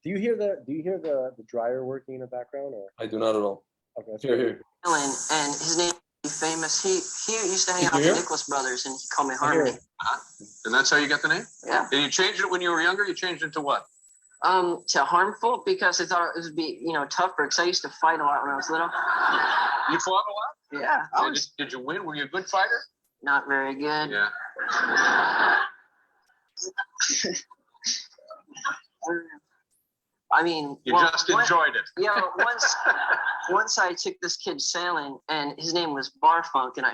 Do you hear the dryer working in the background, or? I do not at all. Okay, that's Here. And his name is famous. He used to hang out with the Nicholas brothers, and he called me I hear Harmony. it. And that's how you got the name? Yeah. Did you change it when you were younger? You changed it to what? To harmful because I thought it would be tougher because I used to fight a lot when I was little. You fought a lot? Yeah, I was Did you win? Were you a good fighter? not very good. Yeah. I mean, You just enjoyed it. Yeah, but once I took this kid sailing, and his name was Barfunk, and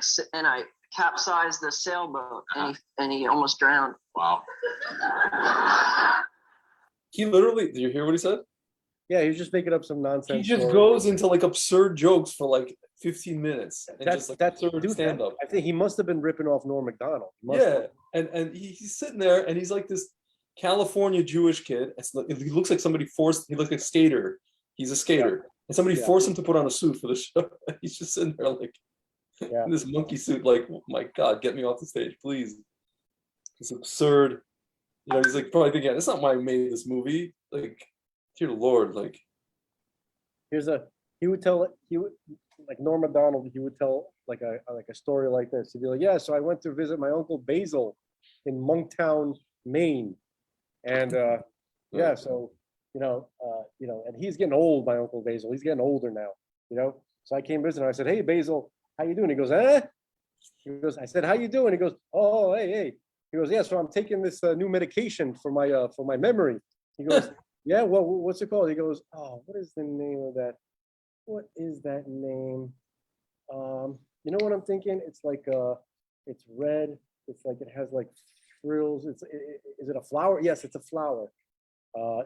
I capsized the sailboat, and he almost drowned. Wow. He literally, did you hear what he said? Yeah, he was just making up some nonsense. He just story. goes into like absurd jokes for like 15 minutes. And That's just like absurd dude, stand up. I think he must have been ripping off Norm Macdonald. He must Yeah. have. And he's sitting there and he's like this California Jewish kid. He looks like somebody he looks like a skater. He's a skater. And somebody forced him to put on a suit for the show. He's just sitting there like in this monkey suit, like, oh my God, get me off the stage, please. It's absurd. He's like probably thinking, that's not why I made this movie. Like, dear Lord, like. He would like Norm Macdonald, he would tell like a story like this. He'd be like, yeah, so I went to visit my uncle Basil in Monktown, Maine. And yeah, so and he's getting old, my uncle Basil. He's getting older now, So I came visit him. I said, hey Basil, how you doing? He goes, eh? He goes, I said, how you doing? He goes, oh, hey. He goes, yeah, so I'm taking this new medication for my memory. He goes, yeah, well, what's it called? He goes, oh, what is the name of that? What is that name? You know what I'm thinking? It's like it's red. It's like it has like frills. Is it a flower? Yes, it's a flower.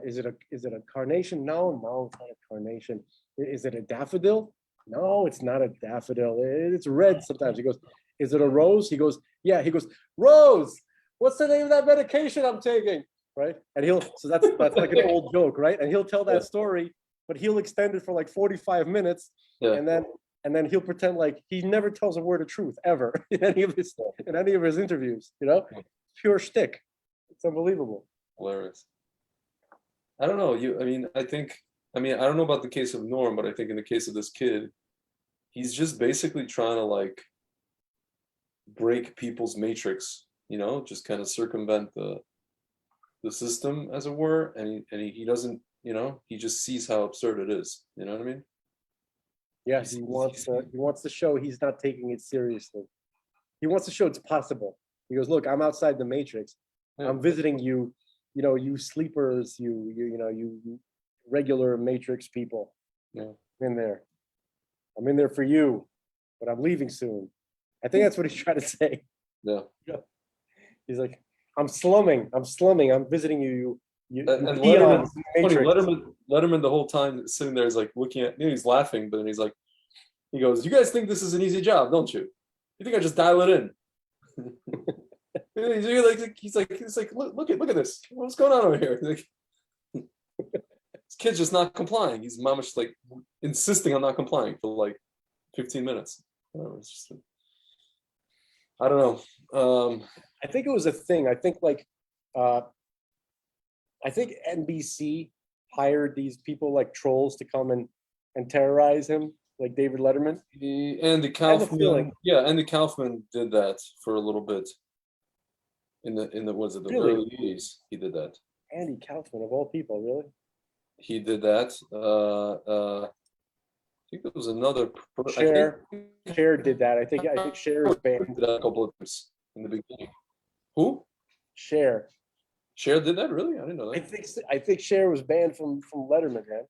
Is it a carnation? No, it's not a carnation. Is it a daffodil? No, it's not a daffodil. It's red sometimes. He goes, is it a rose? He goes, yeah. He goes, Rose. What's the name of that medication I'm taking? Right? And so that's like an old joke, right? And he'll tell that story, but he'll extend it for like 45 minutes, and then he'll pretend like he never tells a word of truth ever in any of his interviews. Pure shtick. It's unbelievable. Hilarious. I don't know. I don't know about the case of Norm, but I think in the case of this kid, he's just basically trying to like break people's matrix, just kind of circumvent the system, as it were, and he doesn't, he just sees how absurd it is. You know what I mean? Yes, he wants to show he's not taking it seriously. He wants to show it's possible. He goes, look, I'm outside the matrix. Yeah. I'm visiting you, you sleepers, you regular matrix people. Yeah. I'm in there for you, but I'm leaving soon. I think that's what he's trying to say. Yeah. He's like, I'm slumming. I'm visiting you. You And peons in the Letterman the whole time sitting there is like looking at, he's laughing, but then he goes, you guys think this is an easy job, don't you? You think I just dial it in? he's like, look at this. What's going on over here? Like, this kid's just not complying. He's mamish like insisting on not complying for like 15 minutes. It's just, I don't know. I think it was a thing. I think NBC hired these people like trolls to come and terrorize him, like David Letterman. Andy Kaufman. Yeah, Andy Kaufman did that for a little bit. In the Really? early 80s, he did that. Andy Kaufman of all people, really? He did that. I think there was another. Cher did that. I think Cher was banned. Did that a couple of times in the beginning. Who? Cher did that? Really? I didn't know that. I think Cher was banned from Letterman, man.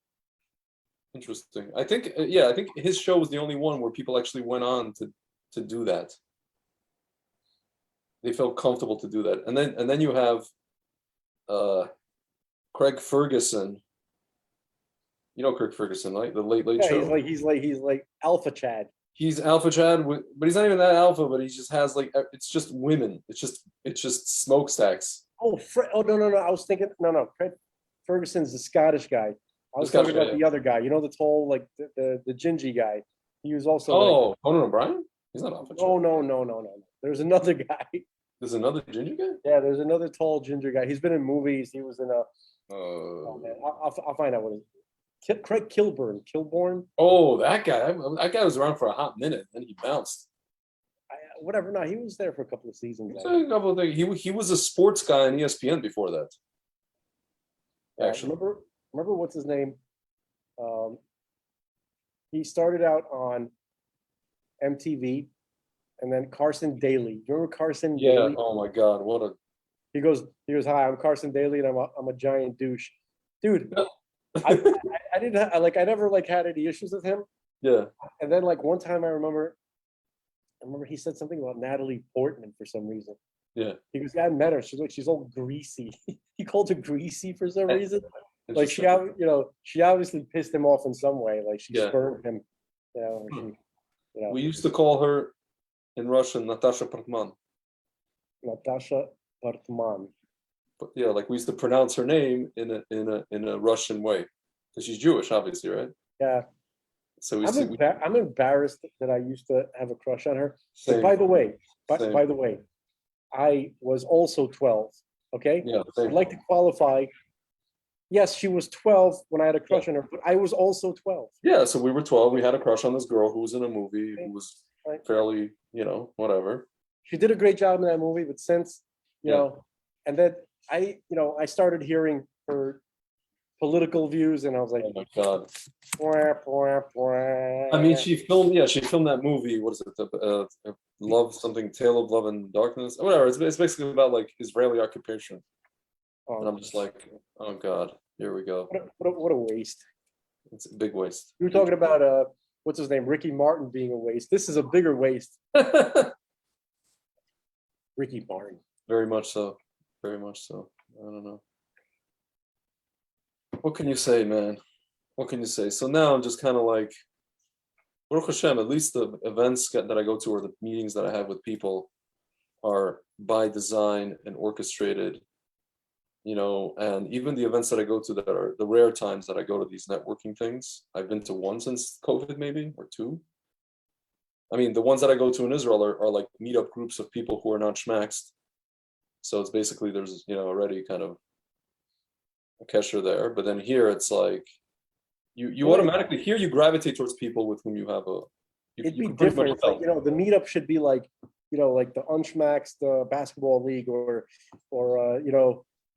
Interesting. I think I think his show was the only one where people actually went on to do that. They felt comfortable to do that. And then you have Craig Ferguson. You know Craig Ferguson, right? The Late Late Show. He's like Alpha Chad. He's Alpha Chad, but he's not even that alpha. But he just has like, it's just women. It's just smokestacks. Oh, no. I was thinking, no. Fred Ferguson's the Scottish guy. I was Scottish talking about guy, the other guy. You know, the tall, like the gingy guy. He was also like, Oh, Conan O'Brien? He's not off the oh show. no. There's another guy. There's another ginger guy? Yeah, there's another tall ginger guy. He's been in movies. He was in a. Oh Uh, man, I'll find out what it is. Craig Kilborn. oh, that guy. That guy was around for a hot minute, then he bounced. Whatever. No, he was there for a couple of seasons. A couple of things. He was a sports guy on ESPN before that. Actually, Remember what's his name? Um, he started out on MTV, and then Carson Daly. You remember Carson yeah. Daly? Oh my God, what a He goes, hi, I'm Carson Daly, and I'm a giant douche, dude. I didn't I never like had any issues with him. yeah. And then like one time I remember he said something about Natalie Portman for some reason. Yeah. He goes, yeah, I met her. She's like, she's all greasy. He called her greasy for some reason. Like she obviously pissed him off in some way. Like she spurned him. We used to call her in Russian Natasha Portman. Natasha Portman. But yeah, like we used to pronounce her name in a Russian way because she's Jewish, obviously, right? Yeah. So I'm embarrassed that I used to have a crush on her. Same. But by the way, Same. I was also 12. Okay. Yeah. I'd like to qualify. Yes, she was 12 when I had a crush on her, but I was also 12. Yeah. So we were 12. We had a crush on this girl who was in a movie who was Right. fairly, whatever. She did a great job in that movie, but since, and then I started hearing her political views, and I was like, Oh my God. "Wah, wah, wah." I mean, she filmed that movie. What is it? Love something, Tale of Love and Darkness, whatever. It's basically about like Israeli occupation, and I'm just like, oh God, here we go. What a waste. It's a big waste. You were talking about what's his name, Ricky Martin being a waste. This is a bigger waste. Ricky Martin. Very much so. Very much so. I don't know. What can you say, man? What can you say? So now I'm just kind of like, Baruch Hashem, at least the events that I go to or the meetings that I have with people are by design and orchestrated, and even the events that I go to that are the rare times that I go to these networking things. I've been to one since COVID, maybe, or two. I mean, the ones that I go to in Israel are like meetup groups of people who are not schmaxed. So it's basically, there's, already kind of a kesher there. But then here it's like, you automatically, here you gravitate towards people with whom you have it'd be different. It's like, the meetup should be like, like the unschmaxed basketball league or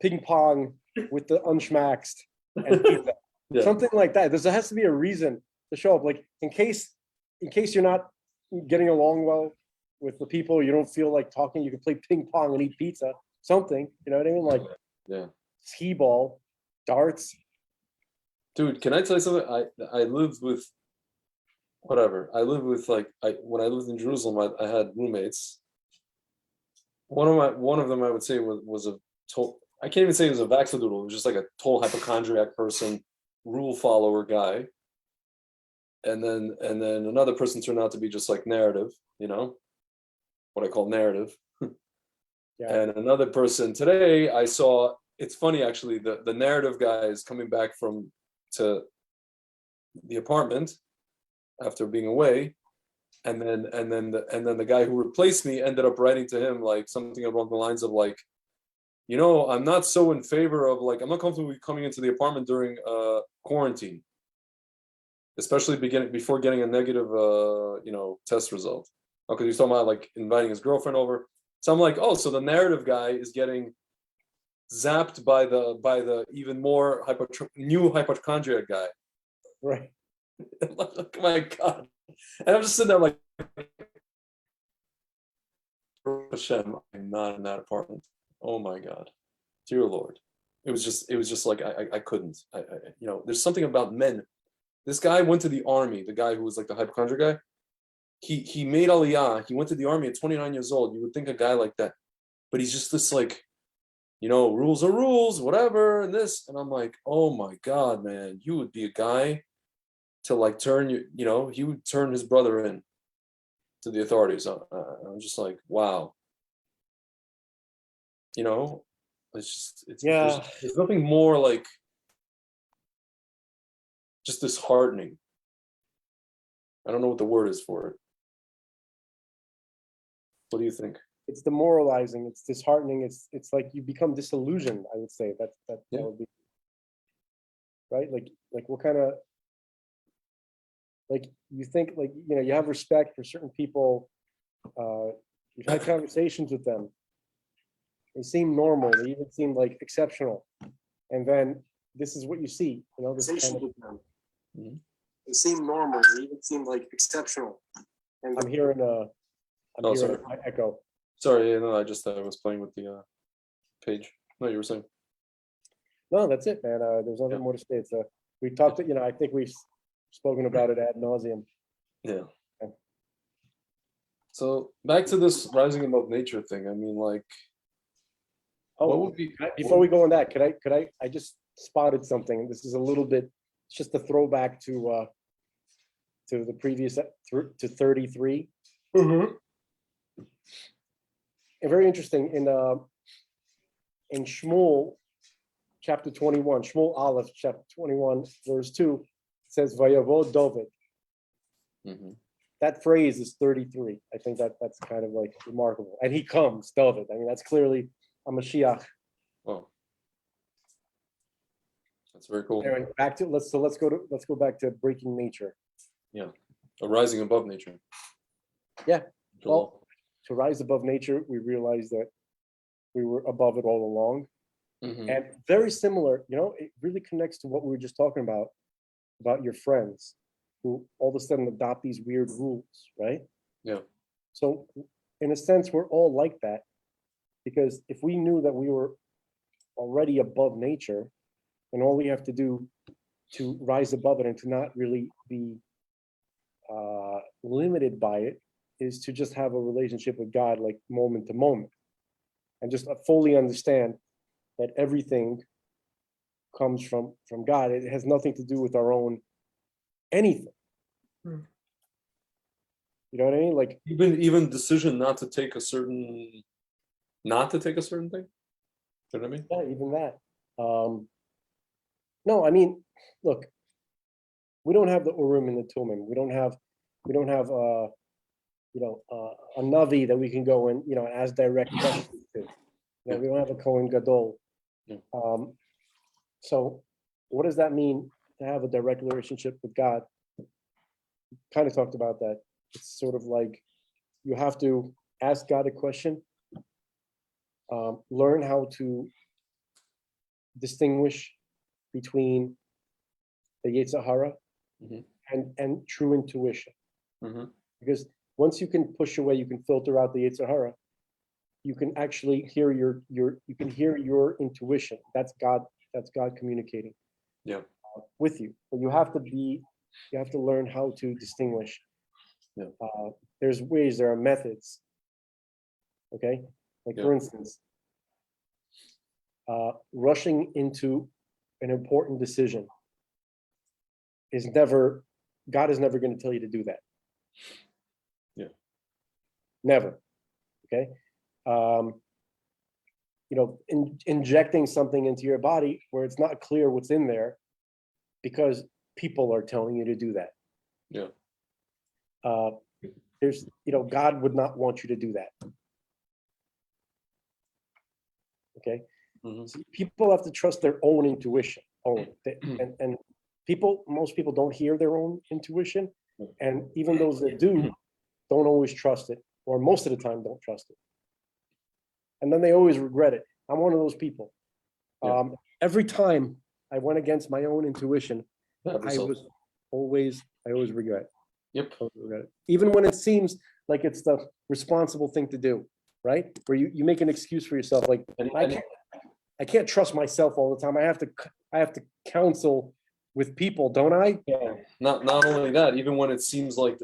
ping pong with the unschmaxed and pizza. Yeah. Something like that. There has to be a reason to show up. Like in case you're not getting along well with the people, you don't feel like talking, you can play ping pong and eat pizza. Something, you know what I mean? Like skee ball, darts. Dude, can I tell you something? I lived with whatever. I lived with when I lived in Jerusalem, I had roommates. One of them I would say was a total, I can't even say he was a vaxadoodle. It was just like a total hypochondriac person, rule follower guy. And then another person turned out to be just like narrative, what I call narrative. Yeah. And another person today I saw, it's funny actually, the narrative guy is coming back to the apartment after being away. And then the guy who replaced me ended up writing to him like something along the lines of like, I'm not so in favor of I'm not comfortable with coming into the apartment during quarantine, especially before getting a negative test result. Okay, he's talking about like inviting his girlfriend over. So I'm like, oh, so the narrative guy is getting zapped by the even more new hypochondriac guy. Right. Like, my God. And I'm just sitting there like, Hashem, I'm not in that apartment. Oh my God, dear Lord. It was just like, I couldn't, there's something about men. This guy went to the army, the guy who was like the hypochondriac guy. He made Aliyah. He went to the army at 29 years old. You would think a guy like that, but he's just this like, rules are rules, whatever, and this. And I'm like, oh my God, man, you would be a guy to like turn he would turn his brother in to the authorities. I'm just like, wow. It's just Yeah. there's nothing more like just disheartening. I don't know what the word is for it. What do you think? It's demoralizing. It's disheartening. It's like you become disillusioned. I would say that Yeah. would be right. Like what kind of like you think like you have respect for certain people. You've had conversations with them. They seem normal. They even seem like exceptional. And then this is what you see. This kind of. Mhm. They seem normal. They even seem like exceptional. And I'm hearing sorry. my echo. Sorry, yeah, no, I just was playing with the page. No, you were saying. No, that's it, man. There's nothing Yeah. more to say. It's we talked. I think we've spoken about it ad nauseum. Yeah. Okay. So back to this rising above nature thing. I mean, like, what would be Before we go on that, could I? I just spotted something. This is a little bit. It's just a throwback to the previous to 33. Mm-hmm. And very interesting in Shmuel chapter 21, Shmuel Aleph chapter 21 verse 2, it says Vayavo David. Mm-hmm. That phrase is 33. I think that's kind of like remarkable. And he comes, David. I mean, that's clearly a Mashiach. Oh, that's very cool. Anyway, let's go back to breaking nature. Yeah, a rising above nature. Yeah. Well, to rise above nature, we realized that we were above it all along. Mm-hmm. And very similar, it really connects to what we were just talking about your friends who all of a sudden adopt these weird rules, right? Yeah. So in a sense, we're all like that, because if we knew that we were already above nature, and all we have to do to rise above it and to not really be limited by it is to just have a relationship with God, like moment to moment, and just fully understand that everything comes from God. It has nothing to do with our own anything. You know what I mean? Like even decision not to take a certain thing. You know what I mean? yeah, even that. No, I mean, look, we don't have the Urim and the Tumim. We don't have a Navi that we can go and ask direct questions to. We don't have a Kohen Gadol. Yeah. So what does that mean to have a direct relationship with God? Kind of talked about that. It's sort of like you have to ask God a question, learn how to distinguish between the Yetzer Hara Mhm. and true intuition. Mm-hmm. Because once you can push away, you can filter out the Yetzer Hara, you can actually hear your intuition. That's God communicating with you. But you have to learn how to distinguish. Yeah. There's ways, there are methods. Okay, like for instance, rushing into an important decision God is never going to tell you to do that. Yeah. Never. Okay. Injecting something into your body where it's not clear what's in there because people are telling you to do that. Yeah. God would not want you to do that. Okay. Mm-hmm. So people have to trust their own intuition. And most people don't hear their own intuition. And even those that do, don't always trust it, or most of the time don't trust it. And then they always regret it. I'm one of those people. Yeah. Every time I went against my own intuition, I always regret it. Yep. Regret it. Even when it seems like it's the responsible thing to do, right? Where you make an excuse for yourself, like I can't trust myself all the time. I have to counsel with people, don't I? Yeah. Not only that, even when it seems like,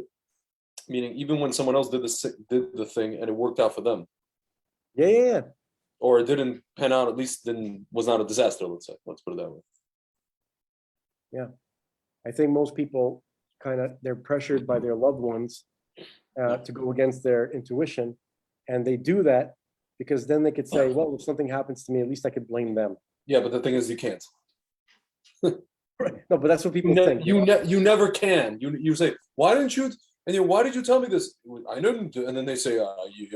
meaning even when someone else did the thing and it worked out for them. Yeah. Or it didn't pan out, at least was not a disaster, let's say. Let's put it that way. Yeah. I think most people they're pressured by their loved ones to go against their intuition. And they do that because then they could say, well, if something happens to me, at least I could blame them. Yeah, but the thing is, you can't. No, but that's what people think. You never can. You say, why didn't you? And you, why did you tell me this? I didn't. And then they say,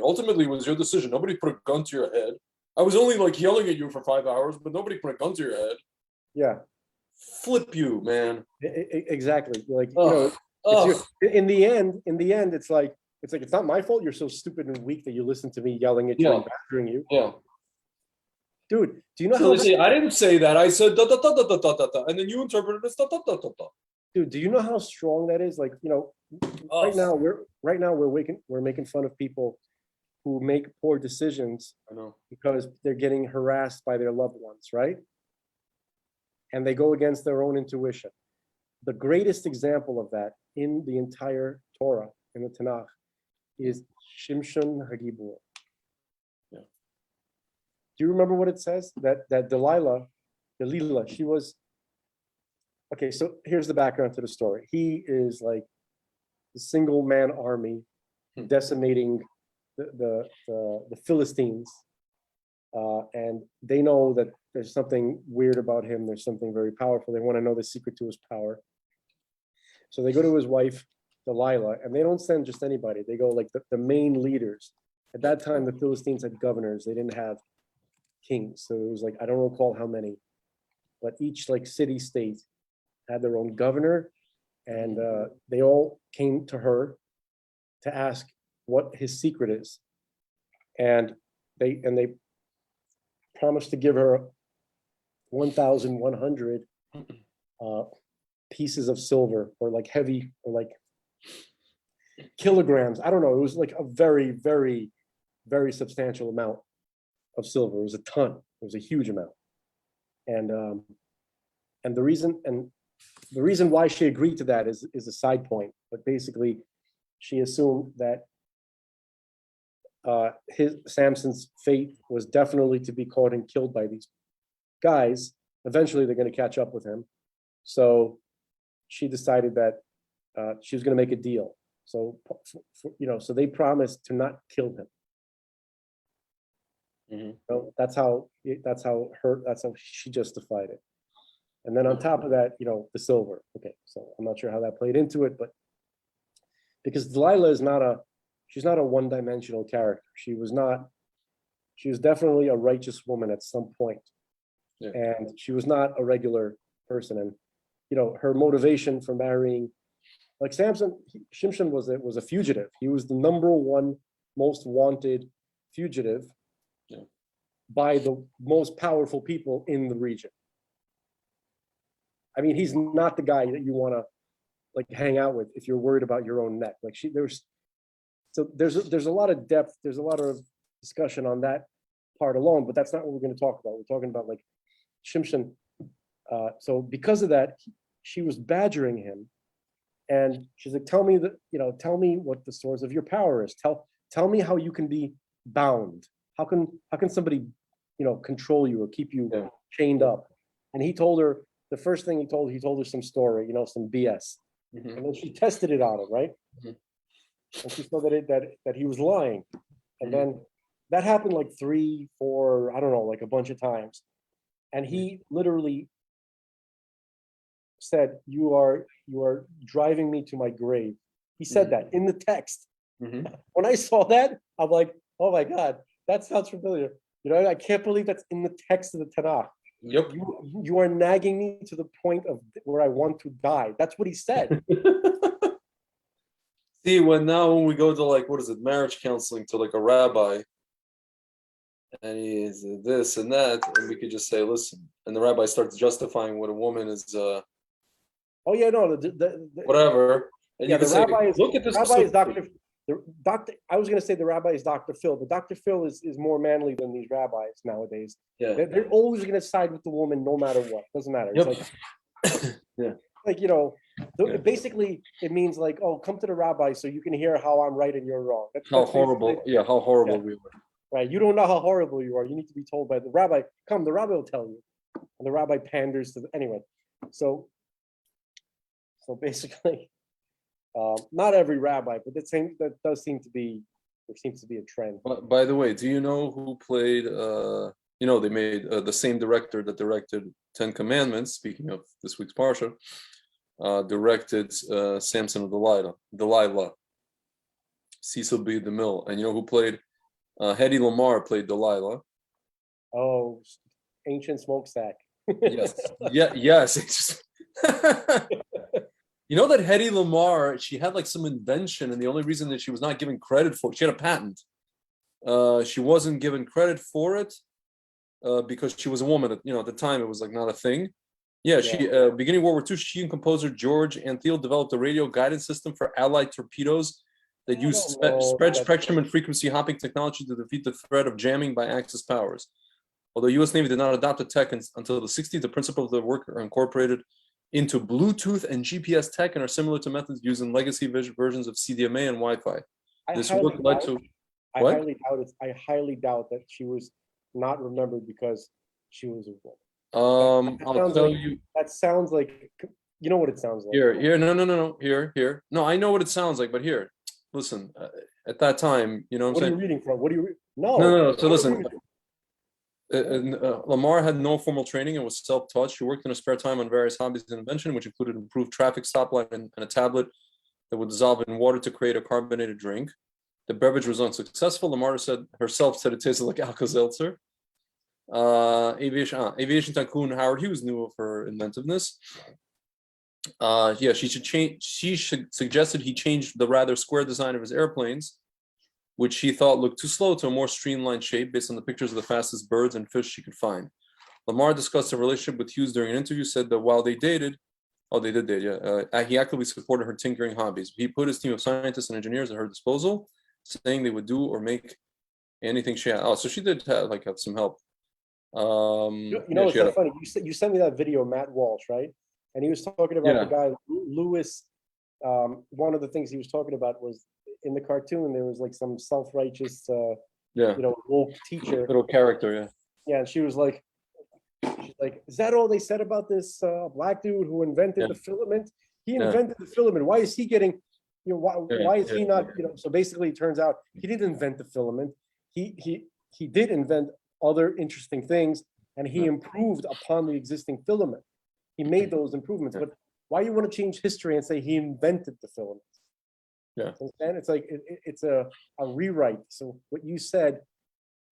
ultimately, it was your decision. Nobody put a gun to your head. I was only like yelling at you for 5 hours, but nobody put a gun to your head. Yeah. Flip you, man. Exactly. Like, Ugh. in the end, it's like it's not my fault. You're so stupid and weak that you listen to me yelling at you and badgering you. Yeah. Dude, do you know So how? they say, I didn't say that. I said da da da da da da da, and then you interpreted it as da da da da da. Dude, do you know how strong that is? Like, right now we're making fun of people who make poor decisions. I know. Because they're getting harassed by their loved ones, right? And they go against their own intuition. The greatest example of that in the entire Torah, in the Tanakh, is Shimshon Hagibur. Yeah. Do you remember what it says? That Delilah, she was. Okay, so here's the background to the story. He is like the single man army decimating the Philistines, and they know that there's something weird about him. There's something very powerful. They want to know the secret to his power. So they go to his wife, Delilah, and they don't send just anybody. They go like the main leaders. At that time, the Philistines had governors. They didn't have kings. So it was like, I don't recall how many, but each like city state had their own governor, and they all came to her to ask what his secret is, and they promised to give her 1,100 pieces of silver, or like heavy, or like kilograms. I don't know. It was like a very, very, very substantial amount of silver. It was a ton. It was a huge amount, and the reason why she agreed to that is a side point, but basically, she assumed that Samson's fate was definitely to be caught and killed by these guys. Eventually, they're going to catch up with him. So she decided that she was going to make a deal. So, so they promised to not kill him. Mm-hmm. So that's how she justified it. And then on top of that, the silver. Okay, so I'm not sure how that played into it, but because Delilah is she's not a one-dimensional character. She was definitely a righteous woman at some point. Yeah. And she was not a regular person. And her motivation for marrying, like Samson, Shimshon was a fugitive. He was the number one most wanted fugitive by the most powerful people in the region. I mean, he's not the guy that you want to like hang out with if you're worried about your own neck. Like there's a lot of depth. There's a lot of discussion on that part alone, but that's not what we're going to talk about. We're talking about like Shimshon. So because of that, she was badgering him, and she's like, "Tell me what the source of your power is. Tell me how you can be bound. How can somebody, control you or keep you chained up?" And he told her the first thing he told her some story, some BS, and then she tested it on him, right? And she saw that he was lying, and then that happened like 3, 4, I don't know, like a bunch of times, and he literally said, "You are driving me to my grave." He said that in the text. When I saw that, I'm like, "Oh my God, that sounds familiar." I can't believe that's in the text of the Tanakh. Yep. You are nagging me to the point of where I want to die. That's what he said. See, when we go to like, what is it, marriage counseling to like a rabbi, and he's this and that, and we could just say, listen, and the rabbi starts justifying what a woman is. Oh yeah, no, whatever. And you can say, look at this. Rabbi is Doctor. I was going to say the rabbi is Dr. Phil, but Dr. Phil is more manly than these rabbis nowadays. Yeah. They're always going to side with the woman no matter what. Doesn't matter. Yep. It's like, yeah. Like, basically it means like, oh, come to the rabbi so you can hear how I'm right and you're wrong. How horrible. Yeah, how horrible we were. Right. You don't know how horrible you are. You need to be told by the rabbi. Come, the rabbi will tell you. And the rabbi panders to anyway. So basically, not every rabbi, but that does seem to be There seems to be a trend. By the way, do you know who played? They made the same director that directed Ten Commandments. Speaking of this week's parsha, directed Samson of Delilah, Cecil B. DeMille, and you know who played? Hedy Lamarr played Delilah. Oh, ancient smokestack. Yes, yes. You know that Hedy Lamarr, she had like some invention, and the only reason that she was not given credit for, she had a patent. She wasn't given credit for it because she was a woman. At the time, it was like not a thing. Yeah, she beginning World War II, she and composer George Antheil developed a radio guidance system for Allied torpedoes that used spread spectrum and frequency hopping technology to defeat the threat of jamming by Axis powers. Although U.S. Navy did not adopt the tech until the 60s, the principles of the work are incorporated into Bluetooth and GPS tech and are similar to methods used in legacy versions of CDMA and Wi-Fi. This work led to what? I highly doubt that she was not remembered because she was a woman. I'll tell you. That sounds like, you know what it sounds like. Here, no. Here. No, I know what it sounds like, but here, listen. At that time, you know what I'm saying? What are you reading from? What are you reading? No. No. So listen. Lamarr had no formal training and was self-taught. She worked in her spare time on various hobbies and invention, which included improved traffic stoplight and a tablet that would dissolve in water to create a carbonated drink. The beverage was unsuccessful. Lamarr herself said it tasted like Alka-Seltzer. Aviation tycoon Howard Hughes knew of her inventiveness. She suggested he change the rather square design of his airplanes, which she thought looked too slow, to a more streamlined shape based on the pictures of the fastest birds and fish she could find. Lamarr discussed her relationship with Hughes during an interview, said that while they dated, they did date, he actively supported her tinkering hobbies. He put his team of scientists and engineers at her disposal, saying they would do or make anything she had. Oh, so she did have some help. It's so funny. You sent me that video, Matt Walsh, right? And he was talking about the guy, Lewis. One of the things he was talking about was, in the cartoon, there was like some self-righteous, woke teacher. Little character, Yeah, and she's like, is that all they said about this black dude who invented the filament? He invented the filament. Why is he getting, why is he not, So basically, it turns out he didn't invent the filament. He did invent other interesting things, and he improved upon the existing filament. He made those improvements. But why you want to change history and say he invented the filament? Yeah, and it's like it's a rewrite. So what you said.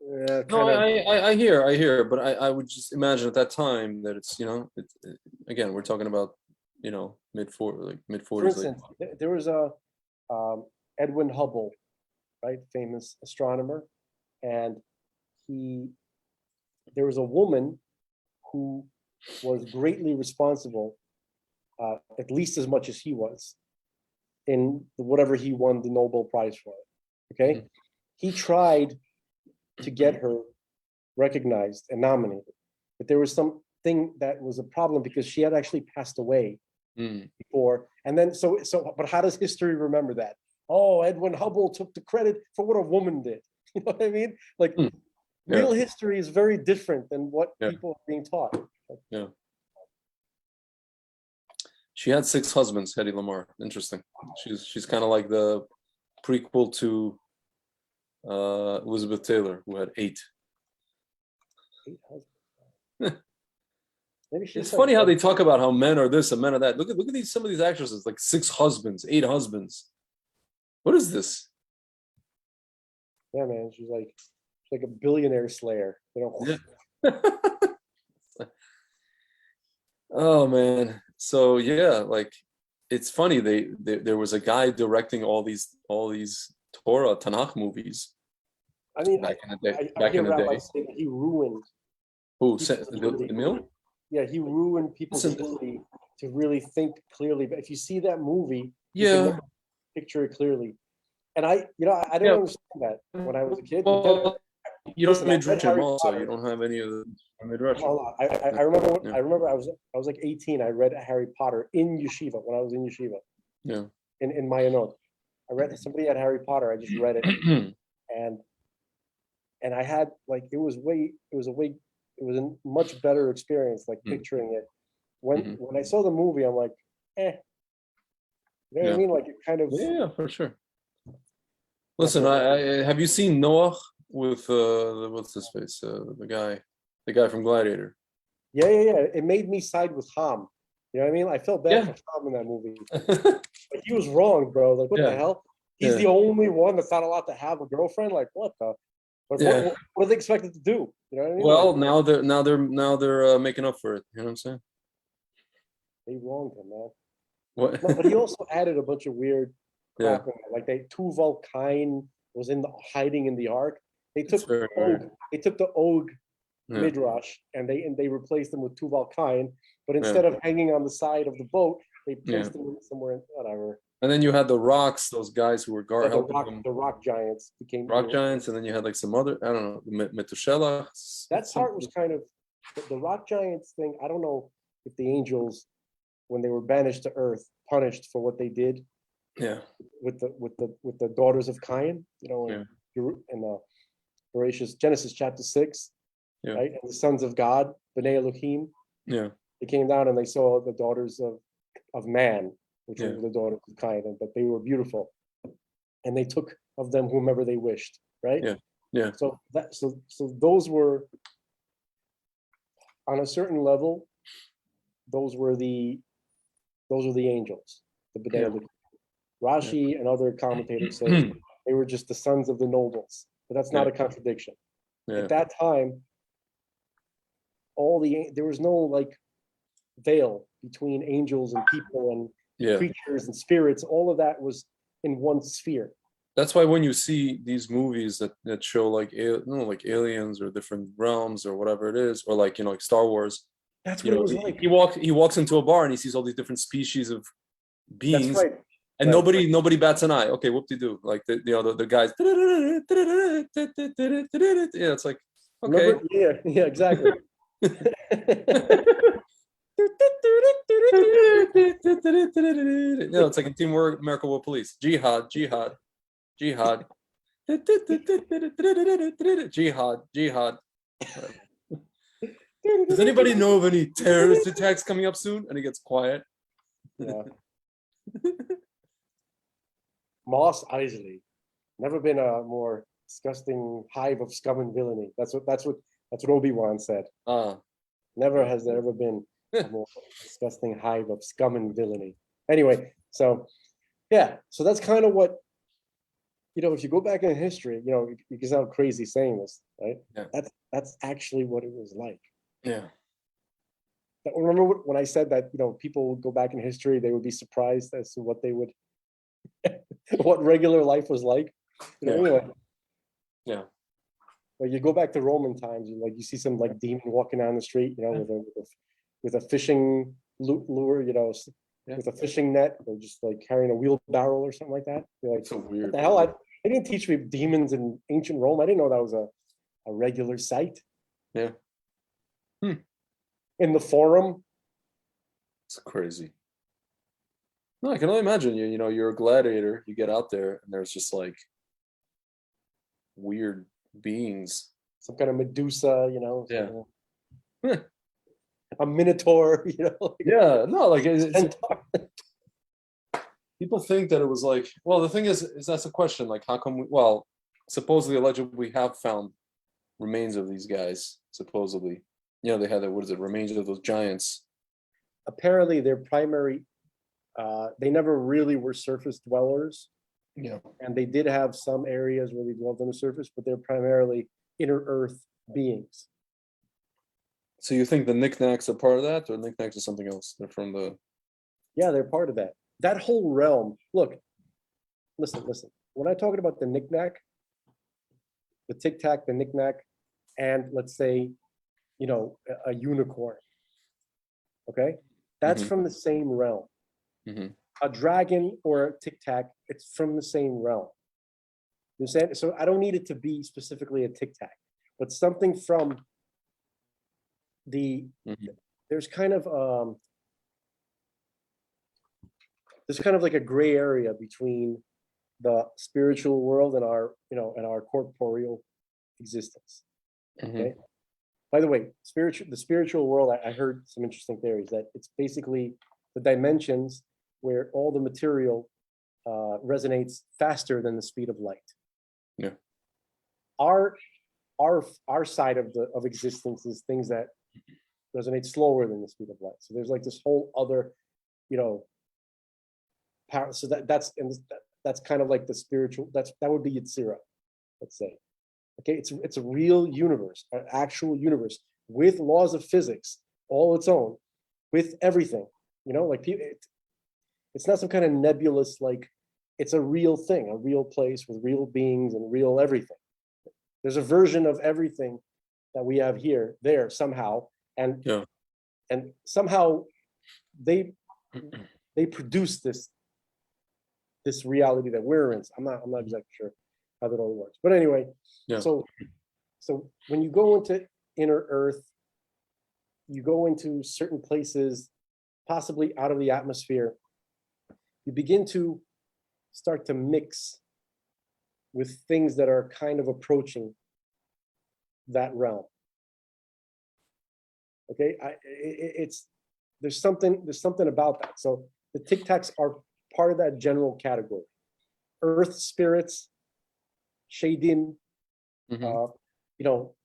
I hear, but I would just imagine at that time that it's again, we're talking about mid 40s. For instance, there was a Edwin Hubble, right, famous astronomer, and there was a woman who was greatly responsible, at least as much as he was, in whatever he won the Nobel Prize for. Okay, he tried to get her recognized and nominated, but there was something that was a problem because she had actually passed away before. And then but how does history remember that? Oh, Edwin Hubble took the credit for what a woman did. You know what I mean? Like real history is very different than what people are being taught. Yeah. She had 6 husbands, Hedy Lamarr. Interesting. She's kind of like the prequel to Elizabeth Taylor, who had 8. 8 husbands. Maybe it's funny how they talk about how men are this and men are that. Look at some of these actresses, like 6 husbands, 8 husbands. What is this? Yeah, man, she's like a billionaire slayer. Oh man. So it's funny. There was a guy directing all these Tanakh movies. I mean, back in the day. He ruined. Who? The Mill? Yeah, he ruined people's ability to really think clearly. But if you see that movie, you can picture it clearly. And I didn't understand that when I was a kid. Well, you don't have Midrashim also. You don't have any of the Midrashim. I remember I was like 18. I read Harry Potter in yeshiva when I was in yeshiva. Yeah. In Mayanot. I read somebody had Harry Potter. I just read it, and I had it was a much better experience, picturing it. When I saw the movie, I'm like, You know what I mean? Like it kind of. Yeah, for sure. Listen, I have you seen Noah with what's his face? The guy from Gladiator. Yeah, yeah, yeah. It made me side with Ham. You know what I mean? I felt bad Yeah. for Ham in that movie. Like he was wrong, bro. Like what the Yeah. hell? He's Yeah. the only one that's not allowed to have a girlfriend. Like what the? Like Yeah. what are they expected to do? You know what I mean? Well, Like now they're making up for it. You know what I'm saying? they wronged him, man. What? No, but he also added a bunch of weird Yeah. crap in there. Like Tuval Cain was in the hiding in the ark. They It's took very weird. the Og Yeah. midrash and they replaced them with Tuval Cain, but Yeah. instead of hanging on the side of the boat, they Yeah. placed them somewhere in whatever. And then you had the rocks, those guys who were Yeah, helping them, the rock giants became rock giants, and then you had like some other, I don't know, Metushela. that part was kind of the rock giants thing. I don't know if the angels, when they were banished to earth, punished for what they did Yeah. with the daughters of Cain, you know, Yeah. in Horatius Genesis chapter 6, Yeah. right? And the sons of God, B'nai Elohim, Yeah. they came down and they saw the daughters of man, which Yeah. were the daughters of Cain, but they were beautiful, and they took of them whomever they wished, right? Yeah. Yeah. So those were on a certain level, those were the angels, the B'nai Yeah. Elohim. Rashi and other commentators say they were just the sons of the nobles, but that's not Yeah. a contradiction. Yeah. At that time, there was no like veil between angels and people and Yeah. creatures and spirits. All of that was in one sphere. That's why when you see these movies that show like like aliens or different realms or whatever it is, or like like Star Wars, That's what it was like. he walks into a bar and he sees all these different species of That's beings, right. and Right. nobody bats an eye. Okay, whoop de do. Like the guys. Yeah, it's like okay. Remember? Yeah, exactly. No, it's like in Teamwork America World Police. Jihad, jihad, jihad. Jihad, jihad. Does anybody know of any terrorist attacks coming up soon? And it gets quiet. Yeah. Moss Isley, never been a more disgusting hive of scum and villainy. That's what Obi-Wan said. Never has there ever been a more disgusting hive of scum and villainy. Anyway, so yeah, so that's kind of what, if you go back in history, you can sound crazy saying this, right? Yeah. That's actually what it was like. Yeah. Remember when I said that, people would go back in history, they would be surprised as to what they would, what regular life was like. Anyway. Yeah. Like you go back to Roman times, you see some like demon walking down the street, with a fishing lure, with a fishing net, or just like carrying a wheelbarrow or something like that. You're like, so weird. What the hell? They didn't teach me demons in ancient Rome. I didn't know that was a regular sight. Yeah. In the Forum. It's crazy. No, I can only imagine you're a gladiator, you get out there and there's just like weird beings. Some kind of Medusa, Yeah. A Minotaur, Yeah, no, like people think that it was like, well, the thing is that's a question. Like, how come supposedly, allegedly, we have found remains of these guys, supposedly. They had remains of those giants. Apparently, their primary, they never really were surface dwellers. Yeah. And they did have some areas where they dwelled on the surface, but they're primarily inner earth beings. So you think the knickknacks are part of that, or knickknacks are something else? They're from the... Yeah, they're part of that. That whole realm. Look, listen. When I'm talking about the knickknack, the tic tac, the knickknack, and let's say, a unicorn. Okay, that's from the same realm. A dragon or a tic tac, it's from the same realm. You understand? So I don't need it to be specifically a tic tac, but something from there's kind of like a gray area between the spiritual world and our corporeal existence. Okay. By the way, the spiritual world, I heard some interesting theories that it's basically the dimensions where all the material resonates faster than the speed of light. Yeah. Our our side of existence is things that resonate slower than the speed of light. So there's like this whole other, you know, power. So that's kind of like the spiritual. That would be Yetzirah, let's say. Okay, it's a real universe, an actual universe with laws of physics all its own, with everything. You know, like it's not some kind of nebulous, like, it's a real thing, a real place with real beings and real everything. There's a version of everything that we have here, there somehow, and Yeah. and somehow they produce this reality that we're in. I'm not exactly sure how that all works, but anyway, Yeah. so when you go into inner Earth, you go into certain places, possibly out of the atmosphere. You begin to start to mix with things that are kind of approaching that realm. Okay, it's there's something about that. So the Tic Tacs are part of that general category. Earth spirits, Shadim, Mhm. you know,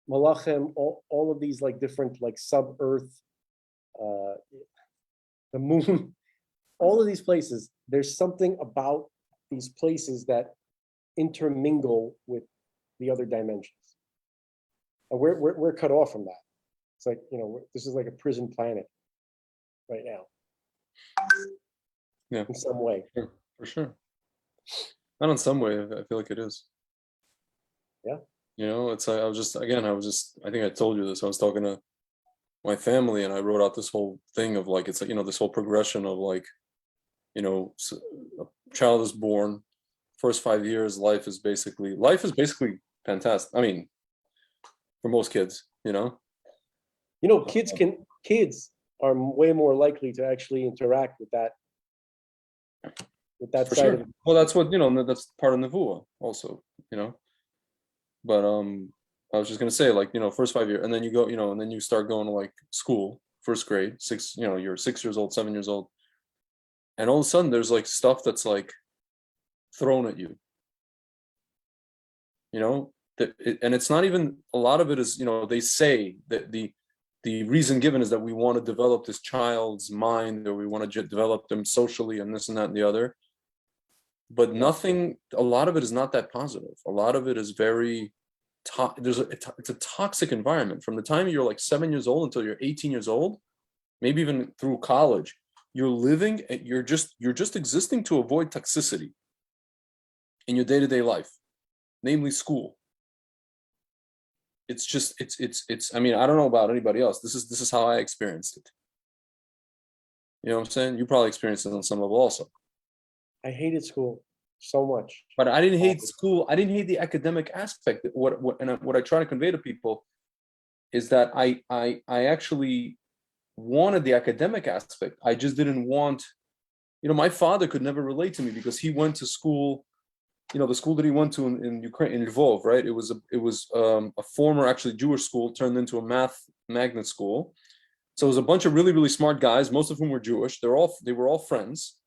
Malachim, all of these like different like sub-Earth, the moon, all of these places. There's something about these places that intermingle with the other dimensions, and we're cut off from that. It's like, you know, this is like a prison planet right now. Yeah. In some way. Sure. For sure. Not in some way. I feel like it is. Yeah. You know, it's I think I told you this. I was talking to my family and I wrote out this whole thing of like, it's like, you know, this whole progression of like, you know, a child is born, first 5 years, life is basically fantastic. I mean, for most kids, you know. You know, kids are way more likely to actually interact with that For side sure. of it. Well, that's what, you know, that's part of Nevuah also, you know. But I was just gonna say, like, you know, first 5 years, and then you go, you know, and then you start going to like school, first grade, you know, you're 6 years old, 7 years old, and all of a sudden there's like stuff that's like thrown at you, you know, and it's not even, a lot of it is, you know, they say that the reason given is that we want to develop this child's mind, or we want to develop them socially and this and that and the other, but nothing, a lot of it is not that positive. A lot of it is very it's a toxic environment from the time you're like 7 years old until you're 18 years old, maybe even through college. You're living and you're just existing to avoid toxicity in your day-to-day life, namely school. It's just it's I mean, I don't know about anybody else. This is how I experienced it. You know what I'm saying? You probably experienced it on some level also. I hated school so much. But I didn't hate school. I didn't hate the academic aspect. What I try to convey to people is that I actually wanted the academic aspect. I just didn't want, you know, my father could never relate to me because he went to school, you know, the school that he went to in Ukraine, in Lvov, right? It was a former actually Jewish school turned into a math magnet school. So it was a bunch of really, really smart guys, most of whom were Jewish. They were all friends.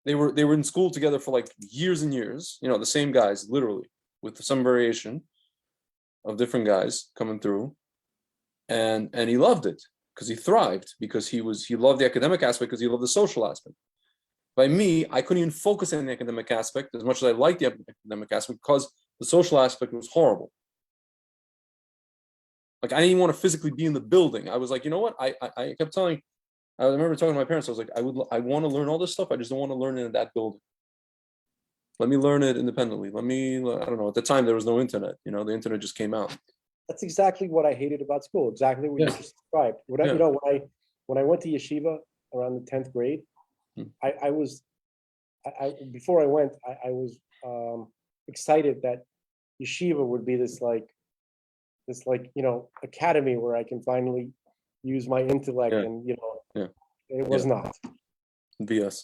They were in school together for like years and years, you know, the same guys, literally, with some variation of different guys coming through. And he loved it because he thrived, because he loved the academic aspect, because he loved the social aspect. By me, I couldn't even focus on the academic aspect as much as I liked the academic aspect, because the social aspect was horrible. Like, I didn't even want to physically be in the building. I was like, you know what? I kept telling, I remember talking to my parents, I was like, I want to learn all this stuff. I just don't want to learn it in that building. Let me learn it independently. I don't know. At the time, there was no internet. You know, the internet just came out. That's exactly what I hated about school. Exactly what you just described. Yeah. You know, when I went to yeshiva around the 10th grade, I was before I went, I was excited that yeshiva would be this like, you know, academy where I can finally use my intellect, and, you know, it was not. BS.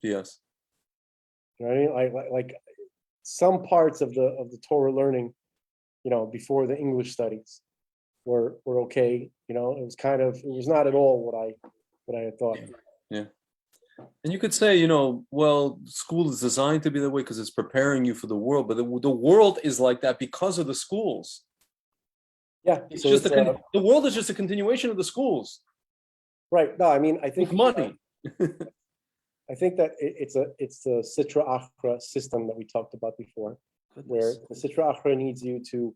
BS. You know what I mean? Like some parts of the Torah learning, you know, before the English studies were okay. You know, it was not at all what I had thought. Yeah. And you could say, you know, well, school is designed to be that way because it's preparing you for the world, but the world is like that because of the schools. Yeah, It's so just it's the world is just a continuation of the schools right. No, I mean, I think with money. I think that it's the Sitra Achra system that we talked about before, where the Sitra Achra needs you to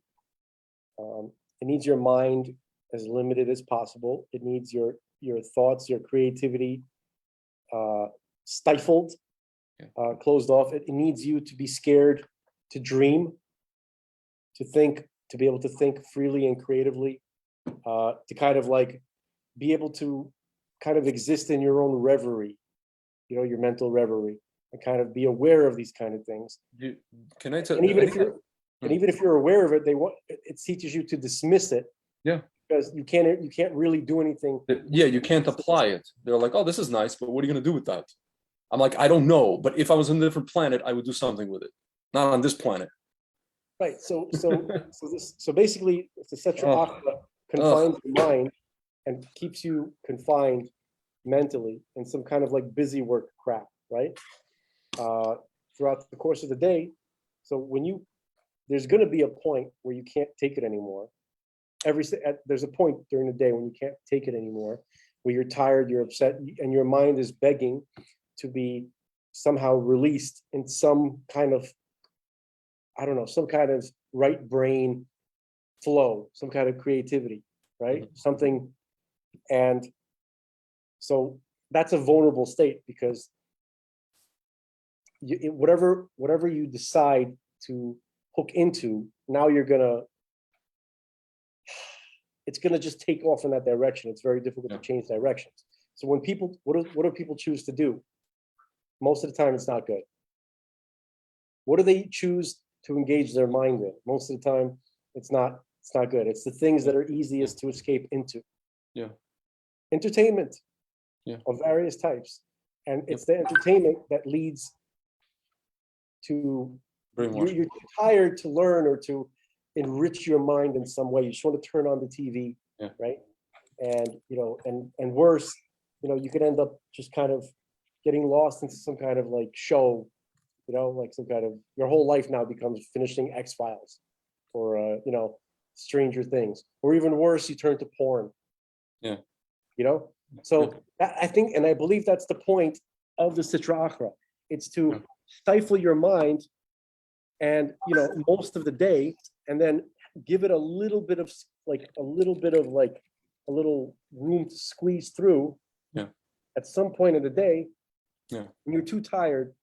it needs your mind as limited as possible. It needs your thoughts, your creativity stifled, closed off. It needs you to be scared to dream, to think, to be able to think freely and creatively, to kind of like be able to kind of exist in your own reverie, you know, your mental reverie, and kind of be aware of these kind of things. Can I tell? And even if you're aware of it, it teaches you to dismiss it. Yeah. Because you can't really do anything. Yeah, you can't apply it. They're like, oh, this is nice, but what are you going to do with that? I'm like, I don't know. But if I was on a different planet, I would do something with it. Not on this planet. Right. So basically, the Setra Achra confines your mind and keeps you confined mentally in some kind of like busy work crap, right? Throughout the course of the day. So there's going to be a point where you can't take it anymore. There's a point during the day when you can't take it anymore, where you're tired, you're upset, and your mind is begging to be somehow released in some kind of, I don't know, some kind of right brain flow, some kind of creativity, right? Mm-hmm. Something. And so that's a vulnerable state because whatever you decide to hook into, now it's gonna just take off in that direction. It's very difficult to change directions. So when people, what do people choose to do? Most of the time, it's not good. What do they choose to engage their mind in? Most of the time, it's not good. It's the things that are easiest to escape into. Yeah. Entertainment of various types. And it's the entertainment that leads to you're too tired to learn or to enrich your mind in some way. You just want to turn on the TV, right? And and worse, you could end up just kind of getting lost into some kind of like show, like some kind of, your whole life now becomes finishing X-Files or Stranger Things, or even worse, you turn to porn. Yeah. So I think, and I believe that's the point of the Sitra Achra. It's to stifle your mind and most of the day, and then give it a little bit of a little room to squeeze through at some point in the day when you're too tired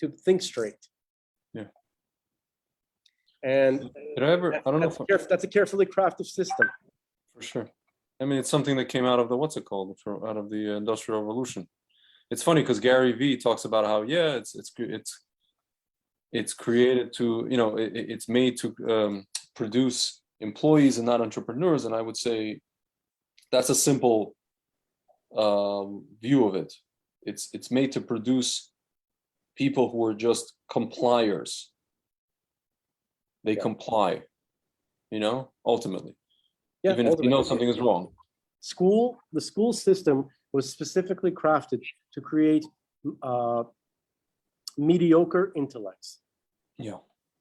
to think straight. And that's a carefully crafted system. For sure. I mean, it's something that came out of the out of the Industrial Revolution. It's funny because Gary Vee talks about how it's created to it's made to produce employees and not entrepreneurs, and I would say that's a simple view of it. It's made to produce people who are just compliers. They comply, ultimately. Even if you know something is wrong. The school system was specifically crafted to create mediocre intellects. Yeah.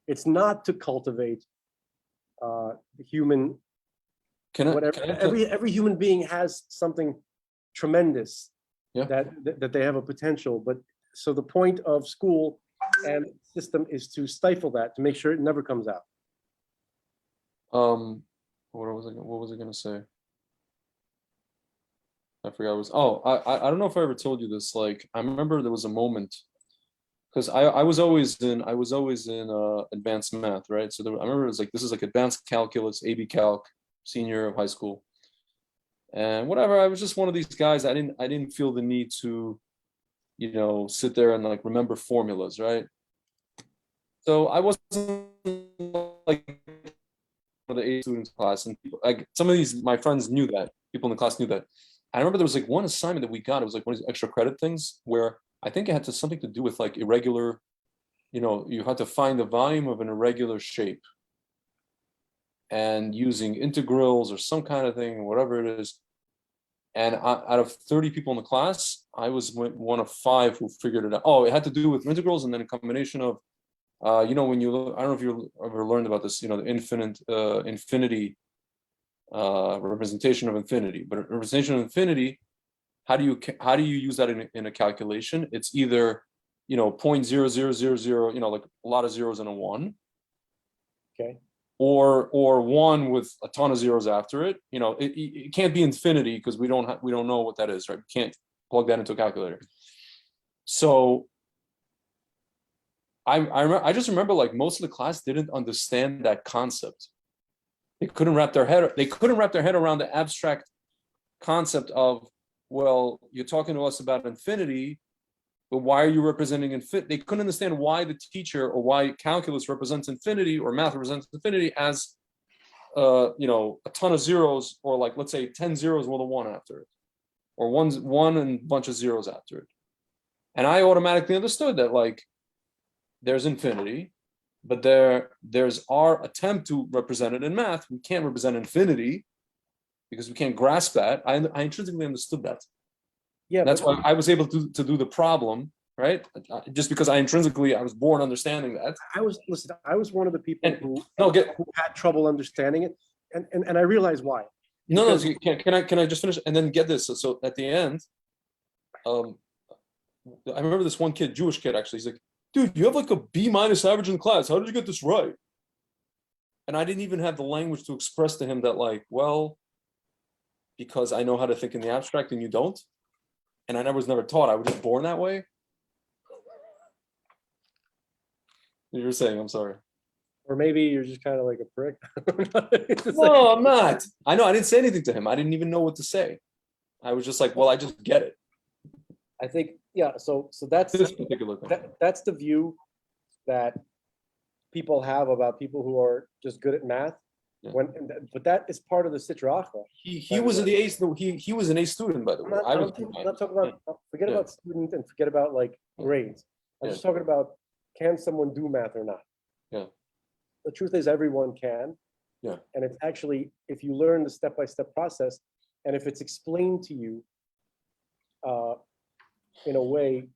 It's not to cultivate the human. Every human being has something tremendous that they have a potential, but so the point of school and system is to stifle that, to make sure it never comes out. What was I going to say? I forgot. I don't know if I ever told you this. Like, I remember there was a moment because I was always in advanced math, right? So I remember it was like, this is like advanced calculus, AB Calc, senior of high school, and whatever. I was just one of these guys. I didn't feel the need to, sit there and like remember formulas, right? So I wasn't like the A students class, and people, like some of these my friends knew that, people in the class knew that. I remember there was like one assignment that we got. It was like one of these extra credit things where I think it had something to do with like irregular, you had to find the volume of an irregular shape and using integrals or some kind of thing, whatever it is. And out of 30 people in the class, I was one of 5 who figured it out. Oh, it had to do with integrals, and then a combination of, you know, when you, I don't know if you ever learned about this, you know, the infinity representation of infinity. But representation of infinity, how do you use that in a calculation? It's either, you know, 0.0000, you know, like a lot of zeros and a 1. Okay. Or 1 with a ton of zeros after it. You know, it can't be infinity because we don't know what that is, right? We can't plug that into a calculator. So I just remember, like, most of the class didn't understand that concept. They couldn't wrap their head around the abstract concept of, well, you're talking to us about infinity, but why are you representing infinity? They couldn't understand why the teacher, or why calculus represents infinity, or math represents infinity as, you know, a ton of zeros, or like, let's say 10 zeros with a 1 after it, or one and a bunch of zeros after it. And I automatically understood that, like, there's infinity, but there's our attempt to represent it in math. We can't represent infinity because we can't grasp that. I intrinsically understood that. Yeah, that's why I was able to do the problem, right? Just because I was born understanding that. I was one of the people who had trouble understanding it, and I realized why. No, can I just finish and then get this? So at the end, I remember this one kid, Jewish kid, actually. He's like, dude, you have like a B- average in class. How did you get this right? And I didn't even have the language to express to him that, like, well, because I know how to think in the abstract and you don't. And I was never taught. I was just born that way. You were saying, I'm sorry. Or maybe you're just kind of like a prick. No, I'm not. I know, I didn't say anything to him. I didn't even know what to say. I was just like, well, I just get it. I think, yeah, so that's This particular thing. that's the view that people have about people who are just good at math. Yeah. But that is part of the Sitra Achra. He was an A. He was an A student, by the way. I'm not talking about, forget about student and forget about like grades. I'm just talking about, can someone do math or not? Yeah. The truth is, everyone can. Yeah. And it's actually, if you learn the step-by-step process, and if it's explained to you in a way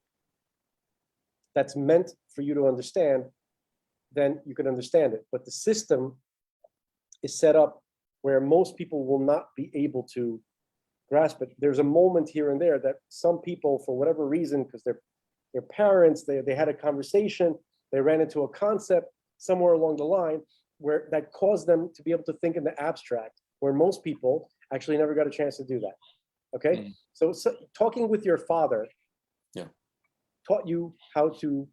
that's meant for you to understand, then you can understand it. But the system is set up where most people will not be able to grasp it. There's a moment here and there that some people, for whatever reason, because their parents, they had a conversation, they ran into a concept somewhere along the line where that caused them to be able to think in the abstract, where most people actually never got a chance to do that. Okay. So talking with your father taught you how to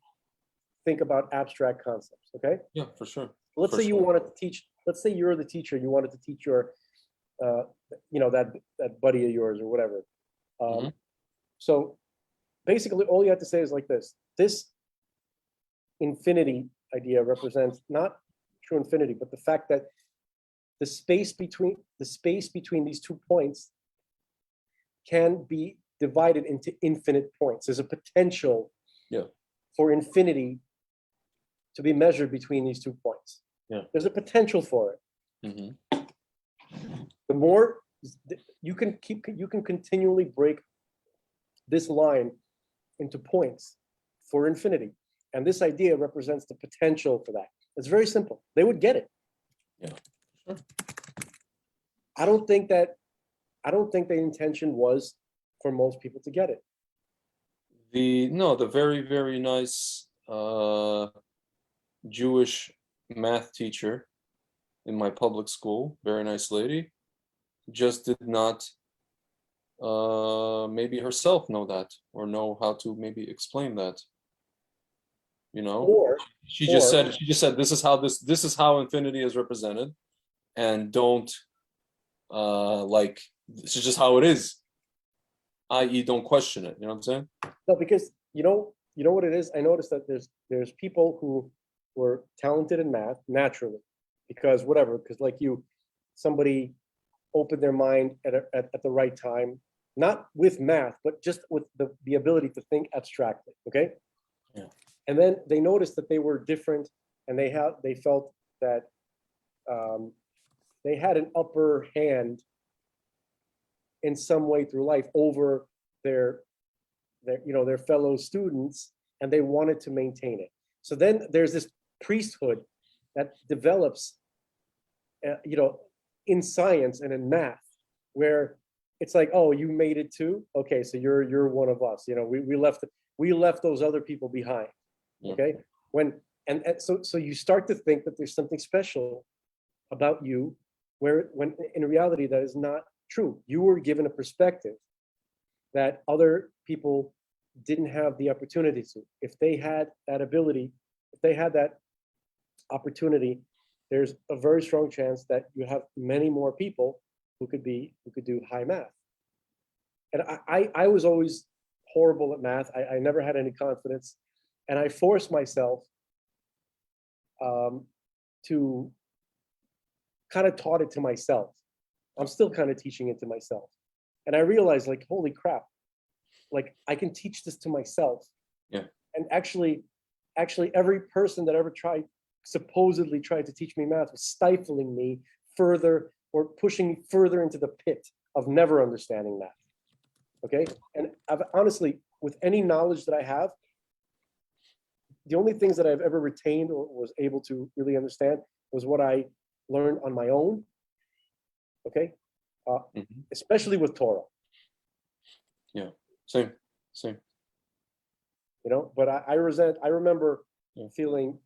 think about abstract concepts. Okay. Yeah, for sure. Let's say you wanted to teach, let's say you're the teacher, you wanted to teach your, you know, that buddy of yours or whatever. So basically all you have to say is like this infinity idea represents not true infinity, but the fact that the space between these 2 points can be divided into infinite points. There's a potential for infinity to be measured between these 2 points. Yeah. There's a potential for it. The more you can continually break this line into points for infinity. And this idea represents the potential for that. It's very simple. They would get it. Yeah. Sure. I don't think the intention was for most people to get it. The very, very nice Jewish math teacher in my public school, very nice lady, just did not maybe herself know that, or know how to maybe explain that. You know, Or she just said this is how infinity is represented, and don't like, this is just how it is, i.e. don't question it. You know what I'm saying? No, because you know what it is. I noticed that there's people who were talented in math naturally, because like you, somebody opened their mind at the right time, not with math, but just with the ability to think abstractly. Okay. Yeah. And then they noticed that they were different, and they felt that they had an upper hand in some way through life over their their fellow students, and they wanted to maintain it. So then there's this priesthood that develops, in science and in math, where it's like, oh, you made it too. Okay, so you're one of us. We left those other people behind. Okay, so you start to think that there's something special about you, when in reality that is not true. You were given a perspective that other people didn't have the opportunity to. If they had that ability, if they had that opportunity, there's a very strong chance that you have many more people who could do high math. And I was always horrible at math. I never had any confidence, and I forced myself to kind of taught it to myself. I'm still kind of teaching it to myself, and I realized, like, holy crap, like I can teach this to myself. Yeah. And actually, every person that ever supposedly tried to teach me math was stifling me further, or pushing me further into the pit of never understanding math. Okay. And I've honestly, with any knowledge that I have, the only things that I've ever retained or was able to really understand was what I learned on my own. Okay. Especially with Torah. Yeah. Same. But I remember feeling,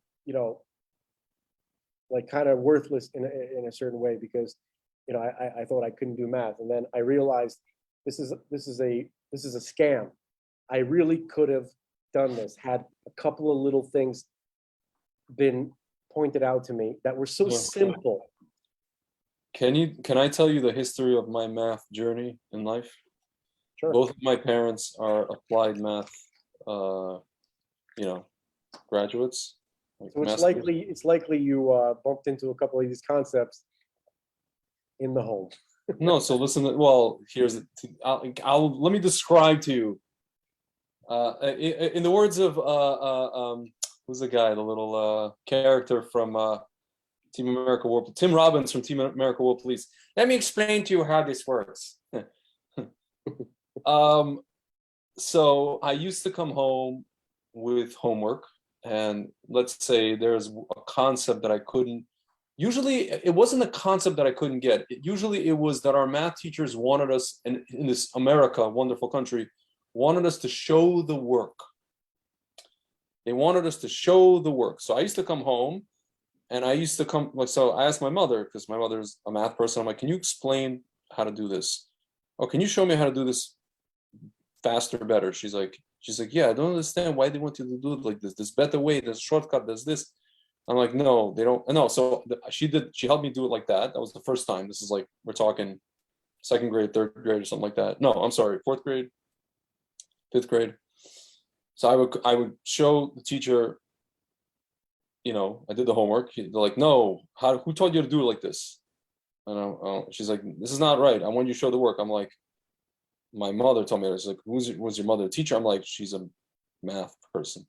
like kind of worthless in a certain way, because, I thought I couldn't do math. And then I realized this is a scam. I really could have done this had a couple of little things been pointed out to me that were so simple. Can I tell you the history of my math journey in life? Sure. Both of my parents are applied math, graduates. So it's likely you bumped into a couple of these concepts in the home. No, so listen. Well, let me describe to you. In the words of who's the guy, the little character from Team America War, Tim Robbins from Team America War Police. Let me explain to you how this works. So I used to come home with homework, and let's say there's a concept that I couldn't. Usually, it wasn't a concept that I couldn't get. Usually, it was that our math teachers wanted us, in this America, wonderful country, wanted us to show the work. They wanted us to show the work. So I used to come home, and so I asked my mother, because my mother's a math person. I'm like, can you explain how to do this? Oh, can you show me how to do this faster, better? She's like, yeah, I don't understand why they want you to do it like this. There's better way, there's shortcut, there's this. I'm like, no, they don't. No, so she helped me do it like that. That was the first time. This is like, we're talking second grade, third grade, or something like that. No, I'm sorry, fourth grade, fifth grade. So I would show the teacher, I did the homework. They're like, no, who told you to do it like this? And she's like, this is not right. I want you to show the work. I'm like, my mother told me. She's like, was your mother a teacher? I'm like, she's a math person.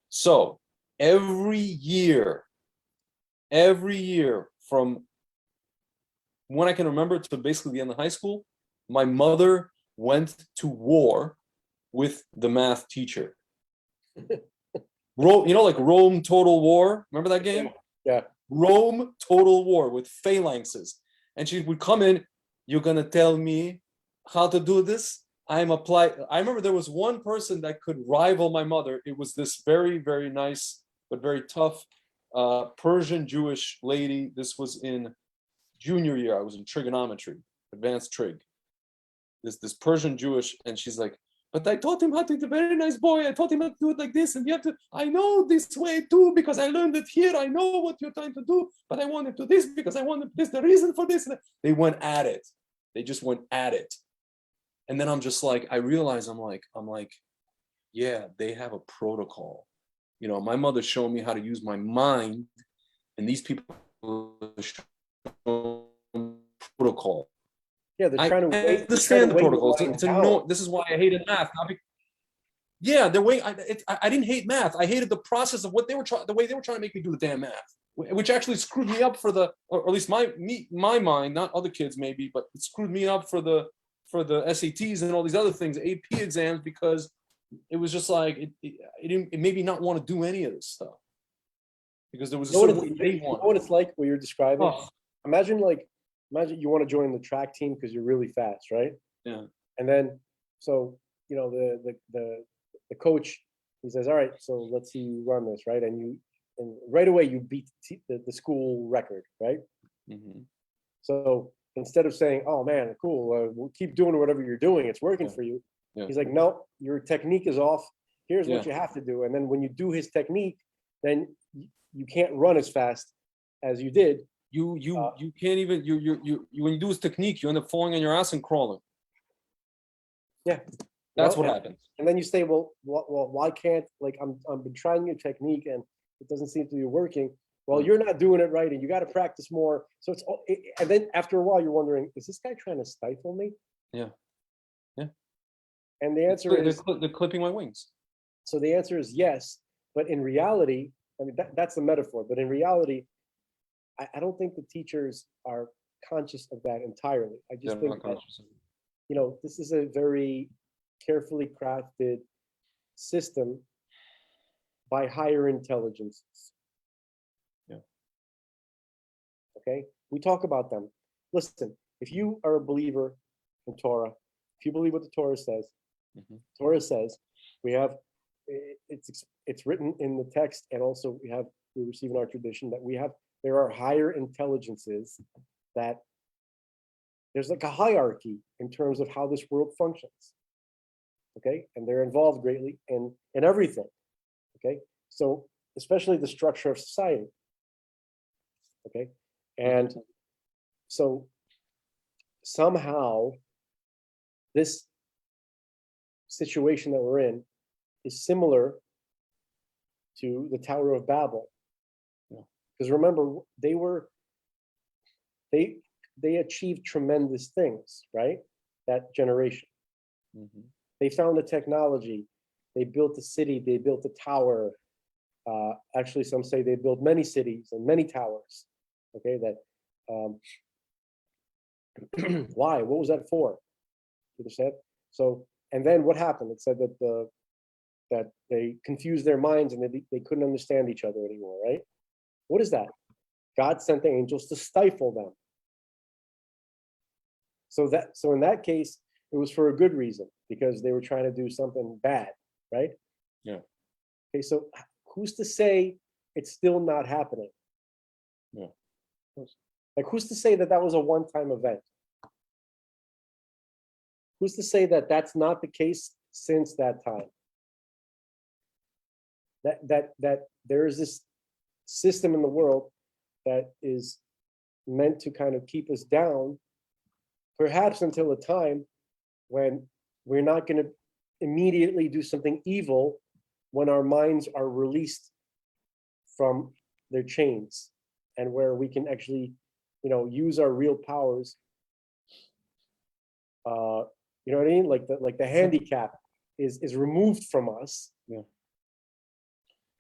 So every year from when I can remember to basically the end of high school, my mother went to war with the math teacher. Like Rome Total War. Remember that game? Yeah. Rome Total War with phalanxes. And she would come in, you're going to tell me how to do this? I remember there was one person that could rival my mother. It was this very, very nice, but very tough Persian Jewish lady. This was in junior year. I was in trigonometry, advanced trig. This Persian Jewish, and she's like, but I taught him how to do, very nice boy. I taught him how to do it like this. And you have to, I know this way too, because I learned it here. I know what you're trying to do, but I want to do this because I want this, the reason for this. They went at it. They just went at it. And then I'm just like, I realize I'm like, yeah, they have a protocol. My mother showed me how to use my mind, and these people show protocol. Yeah, they're trying to I understand the protocol. This is why I hated math. Yeah, I didn't hate math. I hated the process of what the way they were trying to make me do the damn math, which actually screwed me up or at least my mind, not other kids maybe, but it screwed me up for for the SATs and all these other things, AP exams, because it was just like it made me not want to do any of this stuff because there was a certain way they know what it's like what you're describing? Oh, Imagine you want to join the track team because you're really fast, right? yeah, And then so the coach, he says, all right, so let's see you run this, right? And right away you beat the school record, right? hmm So instead of saying, oh man, cool, we'll keep doing whatever you're doing, it's working for you. Yeah. He's like, no, your technique is off. Here's what Yeah. you have to do. And then when you do his technique, then you can't run as fast as you did. you can't even you when you do this technique, you end up falling on your ass and crawling. Yeah. That's Well, what happens. And then you say, well, why can't, like, I've been trying your technique and it doesn't seem to be working. Well, you're not doing it right and you got to practice more. So and then after a while, you're wondering, is this guy trying to stifle me? Yeah. Yeah. And the answer is, They're clipping my wings. so the answer is yes. But in reality, I mean, that's the metaphor. But in reality, I don't think the teachers are conscious of that entirely. I just They're think not that, conscious of it. this is a very carefully crafted system by higher intelligences. Yeah. Okay, we talk about them. Listen, if you are a believer in Torah, if you believe what the Torah says, Mhm. Torah says we have it's written in the text, and also we receive in our tradition that there are higher intelligences, that there's like a hierarchy in terms of how this world functions. Okay, and they're involved greatly in everything. Okay, so especially the structure of society. Okay, and so somehow this situation that we're in is similar to the Tower of Babel. Because remember, they achieved tremendous things, right? That generation. Mhm. They found the technology. They built a city. They built a tower. Actually, some say they built many cities and many towers. Okay, that why? What was that for? It said. So, and then what happened? It said that they confused their minds and they couldn't understand each other anymore, right? What is that? God sent the angels to stifle them. So in that case, it was for a good reason, because they were trying to do something bad, right? Yeah. Okay, so who's to say it's still not happening? Yeah. Like, who's to say that was a one-time event? Who's to say that that's not the case since that time? That there is this system in the world that is meant to kind of keep us down, perhaps until a time when we're not going to immediately do something evil, when our minds are released from their chains, and where we can actually, use our real powers. You know what I mean? Like the handicap is removed from us. Yeah.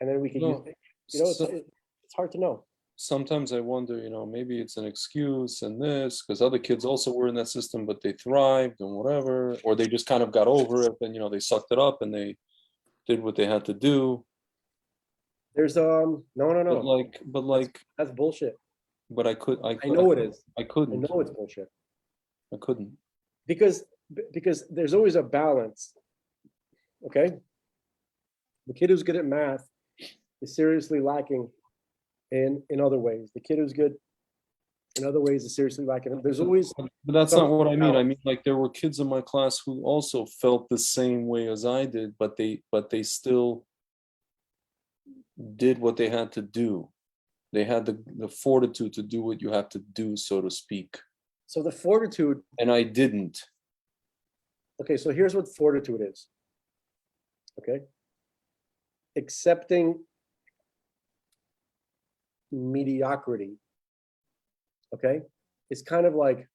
And then we can use it. It's hard to know. Sometimes I wonder, maybe it's an excuse and this, because other kids also were in that system, but they thrived and whatever, or they just kind of got over it and, they sucked it up and they did what they had to do. There's no. But like that's bullshit. But I know it is. I couldn't. I know it's bullshit. I couldn't. Because there's always a balance. Okay? The kid who's good at math is seriously lacking in other ways. The kid who's good in other ways is seriously lacking. There's always. But that's not what I mean. I mean, like, there were kids in my class who also felt the same way as I did, but they still did what they had to do. They had the fortitude to do what you have to do, so to speak. So the fortitude. And I didn't. Okay, so here's what fortitude is. Okay? Accepting mediocrity. Okay? It's kind of like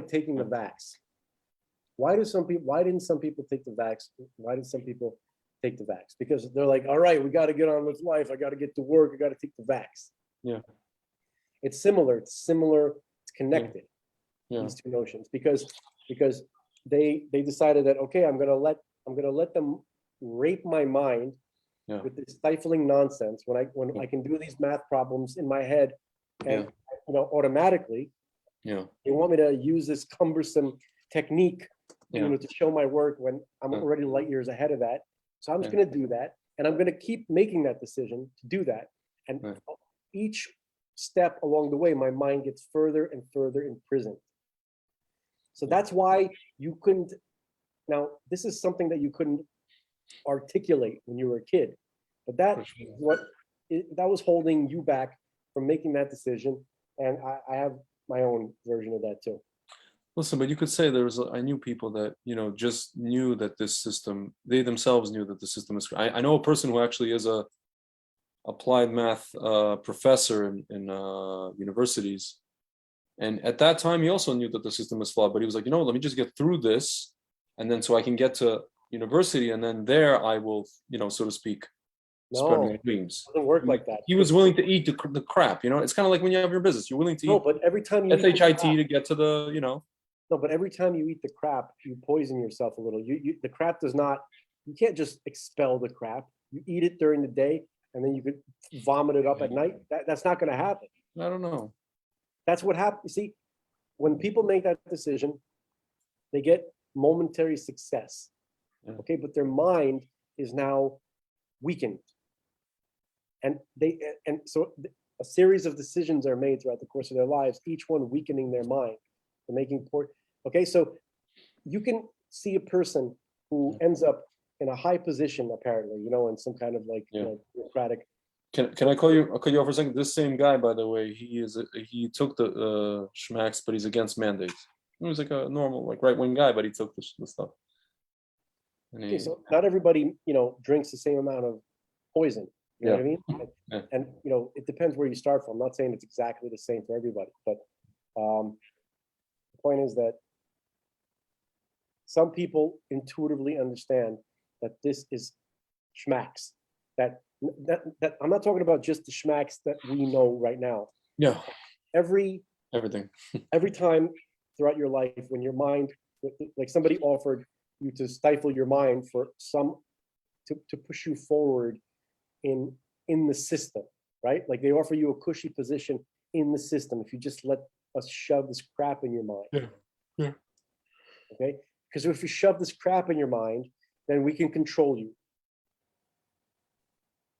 taking the vax. Why didn't some people take the vax? Why did some people take the vax? Because they're like, all right, we got to get on with life. I got to get to work. I got to take the vax. Yeah. It's similar. It's connected. Yeah. these two notions, because they decided that, okay, I'm gonna let them rape my mind Yeah. with this stifling nonsense when I can do these math problems in my head, and automatically Yeah. they want me to use this cumbersome technique, Yeah. to show my work when I'm Yeah. already light years ahead of that. So I'm just Yeah. going to do that, and I'm going to keep making that decision to do that. And Right. each step along the way, my mind gets further and further imprisoned. So that's why you couldn't. Now, this is something that you couldn't articulate when you were a kid, but For sure. that was holding you back from making that decision. And I have my own version of that too. Listen, but you could say I knew people that, just knew that this system, they themselves knew that the system is, I know a person who actually is a applied math professor in universities. And at that time, he also knew that the system was flawed, but he was like, let me just get through this. And then so I can get to university. And then there I will, so to speak, spread No, my wings. it doesn't work like that. He was willing to eat the crap, It's kind of like when you have your business, you're willing to No, eat but every time you eat the SHIT crap, to get to the, no, but every time you eat the crap, you poison yourself a little. The crap does not. You can't just expel the crap. You eat it during the day, and then you could vomit it up at night. That's not going to happen. I don't know. That's what happens. See, when people make that decision, they get momentary success. Yeah. Okay, but their mind is now weakened, and so a series of decisions are made throughout the course of their lives, each one weakening their mind and making poor. Okay, so you can see a person who ends up in a high position, apparently, in some kind of bureaucratic. Can I call you? I'll call you off for a second. This same guy, by the way, he took the schmacks, but he's against mandates. He was like a normal, right wing guy, but he took the stuff. And Okay, so not everybody, drinks the same amount of poison. You know what I mean? Yeah. And it depends where you start from. I'm not saying it's exactly the same for everybody, but the point is that some people intuitively understand that this is schmacks. That I'm not talking about just the schmacks that we know right now. Yeah. Everything. Every time throughout your life, when your mind, like somebody offered you to stifle your mind to push you forward in the system, right? Like they offer you a cushy position in the system if you just let us shove this crap in your mind. Yeah. Okay? Because if you shove this crap in your mind, then we can control you.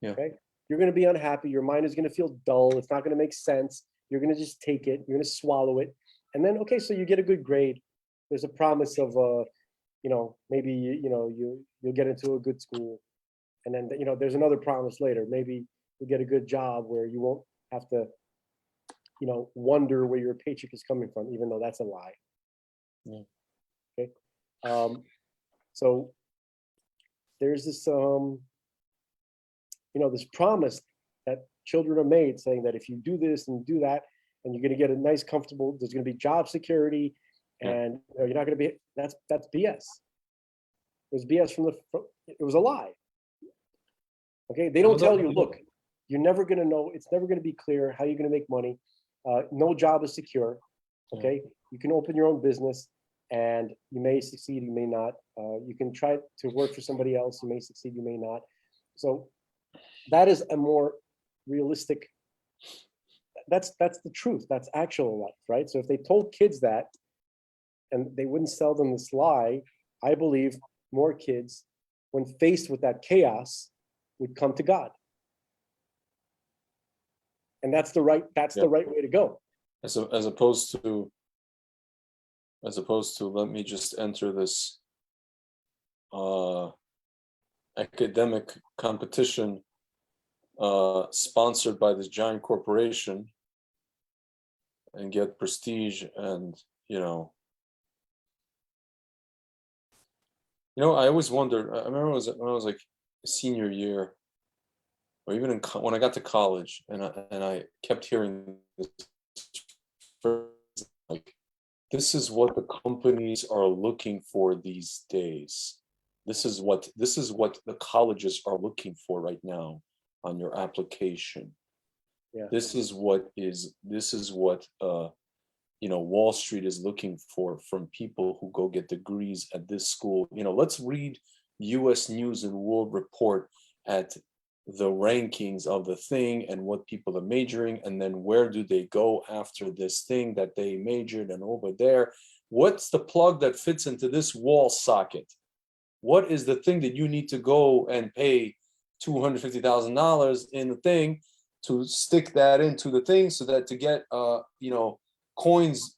Yeah. Okay? You're going to be unhappy. Your mind is going to feel dull. It's not going to make sense. You're going to just take it. You're going to swallow it. And then, okay, so you get a good grade. There's a promise of, maybe, you'll get into a good school. And then, there's another promise later. Maybe you'll get a good job where you won't have to, wonder where your paycheck is coming from, even though that's a lie. Yeah. Okay. So there's this, this promise that children are made saying that if you do this and do that, and you're going to get a nice, comfortable, there's going to be job security, and you're not going to be, that's BS. It was BS it was a lie. Okay. They don't tell you, look, you're never going to know, it's never going to be clear how you're going to make money. No job is secure. Okay. You can open your own business and you may succeed, you may not. You can try to work for somebody else. You may succeed, you may not. So that is a more realistic, that's the truth. That's actual life, right? So if they told kids that and they wouldn't sell them this lie, I believe more kids, when faced with that chaos, would come to God. And that's the right way to go. As opposed to let me just enter this academic competition sponsored by this giant corporation and get prestige and I always wondered. I remember when I was like senior year, or even when I got to college, and I kept hearing this phrase, like, this is what the companies are looking for these days. This is what the colleges are looking for right now on your application. Yeah. This is what Wall Street is looking for from people who go get degrees at this school. Let's read US News and World Report at the rankings of the thing and what people are majoring, and then where do they go after this thing that they majored, and over there, what's the plug that fits into this wall socket? What is the thing that you need to go and pay $250,000 in the thing to stick that into the thing so that to get coins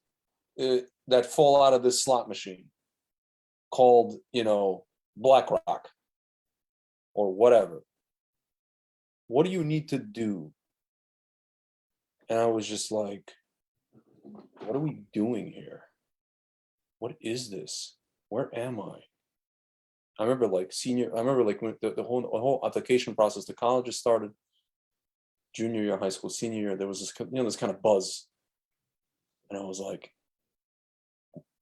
that fall out of this slot machine called BlackRock or whatever. What do you need to do? And I was just like, what are we doing here? What is this? Where am I? I remember when the whole application process, the colleges started, junior year, high school, senior year, there was this, this kind of buzz. And I was like,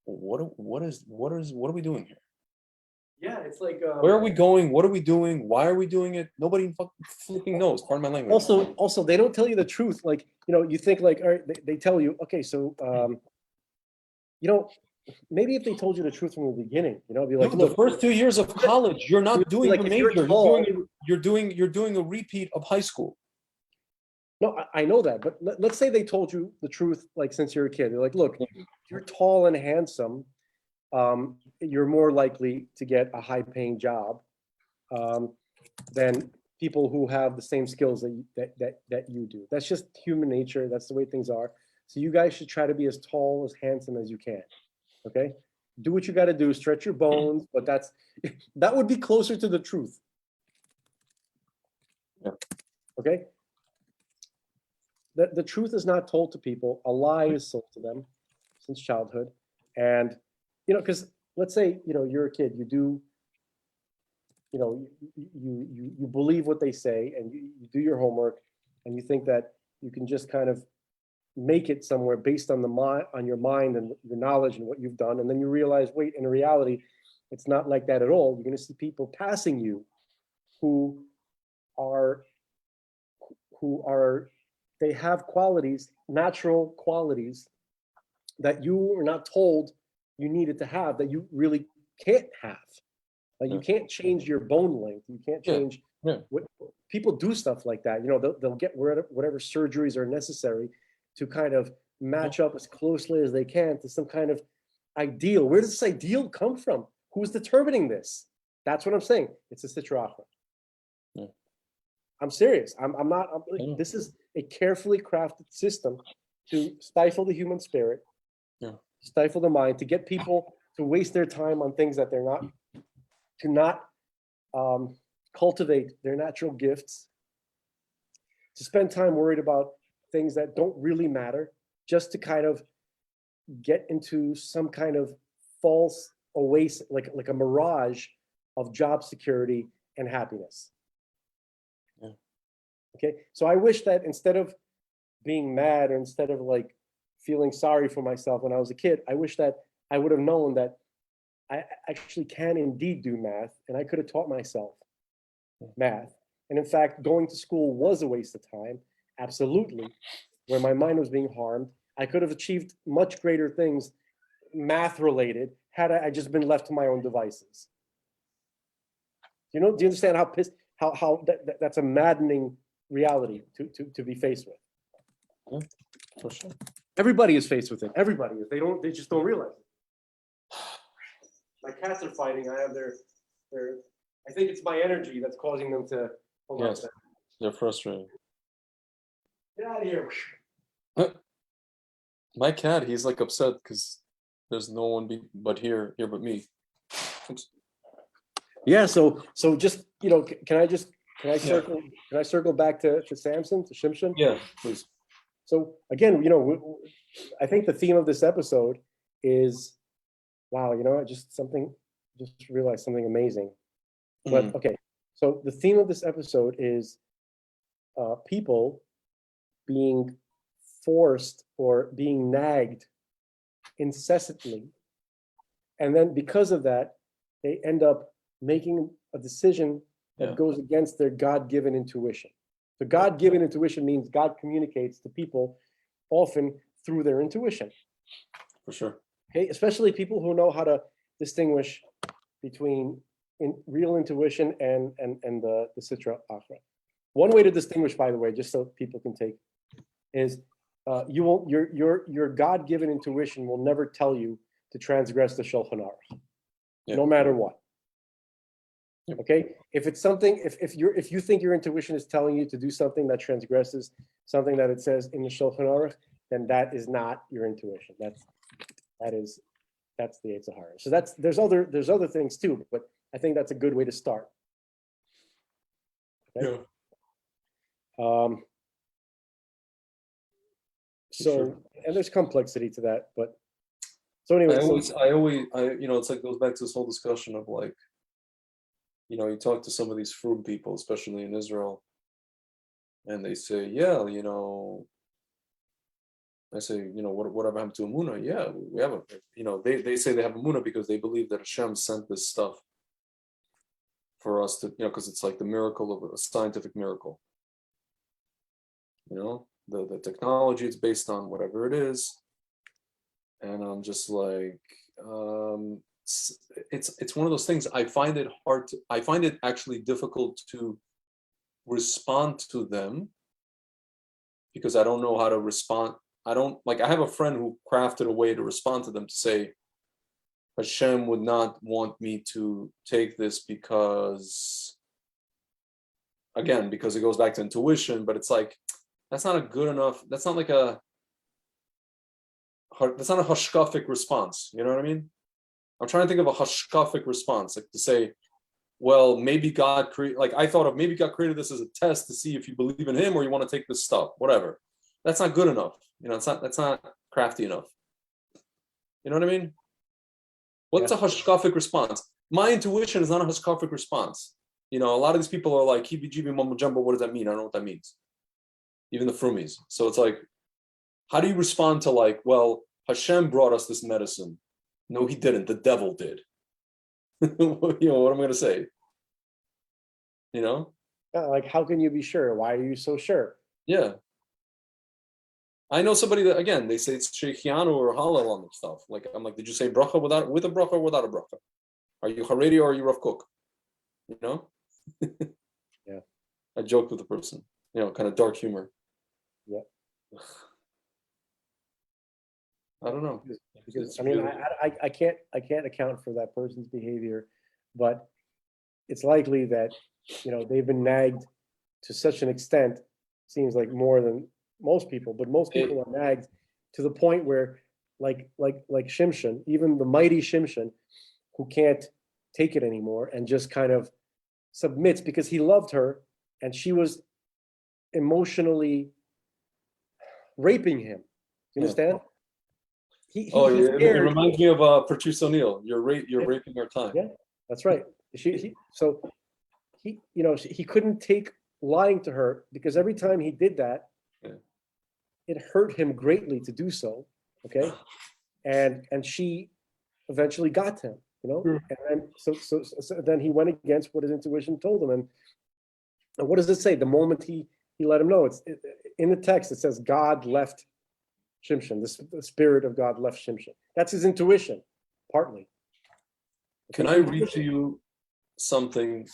what are we doing here? Yeah, it's like where are we going? What are we doing? Why are we doing it? Nobody fucking knows. Pardon my language. Also, they don't tell you the truth. Like, you think like, all right, they tell you, okay, so maybe if they told you the truth from the beginning, be like, look, the first 2 years of college, you're not doing like, the if major. You're doing a repeat of high school. No, I know that, but let's say they told you the truth, like since you're a kid. They're like, look, if you're tall and handsome, you're more likely to get a high-paying job than people who have the same skills that you do. That's just human nature. That's the way things are. So you guys should try to be as tall, as handsome as you can. Okay, do what you got to do. Stretch your bones, but that would be closer to the truth. Yeah. Okay. The truth is not told to people. A lie is sold to them since childhood. And, because let's say, you're a kid, you do, you believe what they say, and you do your homework, and you think that you can just kind of make it somewhere based on on your mind and your knowledge and what you've done. And then you realize, wait, in reality, it's not like that at all. You're going to see people passing you who are they have qualities, natural qualities that you were not told you needed to have, that you really can't have. Like, you can't change your bone length. You can't change what people do, stuff like that. They'll get whatever surgeries are necessary to kind of match up as closely as they can to some kind of ideal. Where does this ideal come from? Who's determining this? That's what I'm saying. It's a Sitra Achra. I'm serious. This is a carefully crafted system to stifle the human spirit, stifle the mind, to get people to waste their time on things that to not cultivate their natural gifts, to spend time worried about things that don't really matter, just to kind of get into some kind of false oasis, like a mirage of job security and happiness. Okay, so I wish that instead of being mad, or instead of like feeling sorry for myself when I was a kid, I wish that I would have known that I actually can indeed do math, and I could have taught myself math. And in fact, going to school was a waste of time, absolutely, where my mind was being harmed. I could have achieved much greater things, math related, had I just been left to my own devices. Do you understand how that's a maddening reality to be faced with? Yeah, for sure. Everybody is faced with it. Everybody is. They just don't realize it. My cats are fighting. I have their I think it's my energy that's causing them to hold on. They're frustrated. Get out of here. My cat, he's like upset because there's no one but here but me. Oops. Yeah, so just, can I circle back to Samson, to Shimshon? Yeah, please. So again, I think the theme of this episode is, wow, I just realized something amazing. But okay, so the theme of this episode is people being forced or being nagged incessantly, and then because of that, they end up making a decision that goes against their God-given intuition. The God-given intuition means God communicates to people often through their intuition. For sure. Okay, especially people who know how to distinguish between real intuition and the Sitra Achra. One way to distinguish, by the way, just so people can take, is you won't your God-given intuition will never tell you to transgress the Shulchan Aruch, no matter what. Okay, if it's something, if you think your intuition is telling you to do something that transgresses something that it says in the Shulchan Aruch, then that is not your intuition. That's the Yetzer Hara. So there's other things too, but I think that's a good way to start. Okay? Yeah. So Sure. and there's complexity to that, but so anyway, it's like goes back to this whole discussion of like, you talk to some of these fruit people, especially in Israel, and they say, yeah, I say, whatever happened to Amuna? Yeah, we have they say they have Amuna because they believe that Hashem sent this stuff for us to, because it's like the miracle of a scientific miracle. The technology it's based on, whatever it is. And I'm just like, it's one of those things. I find it actually difficult to respond to them because I don't know how to respond. I have a friend who crafted a way to respond to them to say, Hashem would not want me to take this because it goes back to intuition, but it's like, that's not a good enough, that's not a hashkafic response. You know what I mean? I'm trying to think of a hashkafic response, like to say, well, maybe God maybe God created this as a test to see if you believe in him or you want to take this stuff, whatever. That's not good enough. That's not crafty enough. You know what I mean? What's a hashkafic response? My intuition is not a hashkafic response. A lot of these people are like, heebie-jeebie, mumbo-jumbo, what does that mean? I don't know what that means. Even the frumies. So it's like, how do you respond to like, well, Hashem brought us this medicine. No, he didn't. The devil did. What I'm going to say? Like, how can you be sure? Why are you so sure? Yeah. I know somebody that, again, they say it's Sheikhianu or Halal on this stuff. Like, I'm like, did you say bracha with a bracha or without a bracha? Are you Haredi or are you Rav Kook? Yeah. I joked with the person, kind of dark humor. Yeah. I don't know. Because I can't account for that person's behavior, but it's likely that they've been nagged to such an extent, seems like more than most people, but most people are nagged to the point where like Shimshon, even the mighty Shimshon, who can't take it anymore and just kind of submits because he loved her and she was emotionally raping him. You understand? He it reminds me of Patrice O'Neill. You're raping our time. Yeah, that's right. He couldn't take lying to her because every time he did that, it hurt him greatly to do so. Okay, and she eventually got him. And then so then he went against what his intuition told him. And what does it say? The moment he let him know, in the text it says God left Shimshon. The spirit of God left Shimshon. That's his intuition, partly. Can I read to you something?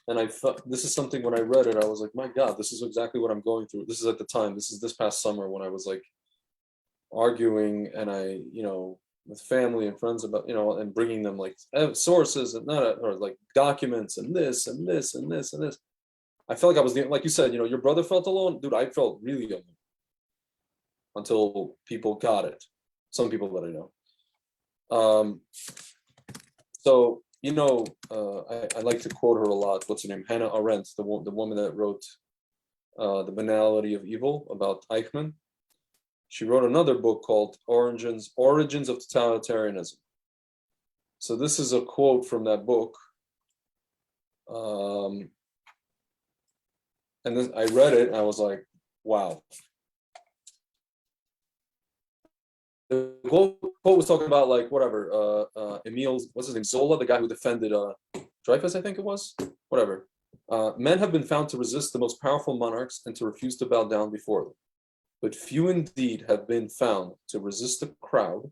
And I thought, this is something when I read it, I was like, my God, this is exactly what I'm going through. This is at the time. This is this past summer when I was like arguing and I, with family and friends about, and bringing them like sources and or like documents and this and this and this and this. I felt like I was, like you said, your brother felt alone. Dude, I felt really alone until people got it. Some people that I know. So, I like to quote her a lot. What's her name? Hannah Arendt, the woman that wrote The Banality of Evil about Eichmann. She wrote another book called Origins of Totalitarianism. So this is a quote from that book. And then I read it and I was like, wow. The quote was talking about like whatever, Emil's, what's his name, Zola, the guy who defended Dreyfus, I think it was, whatever. Men have been found to resist the most powerful monarchs and to refuse to bow down before them. but few indeed have been found to resist the crowd,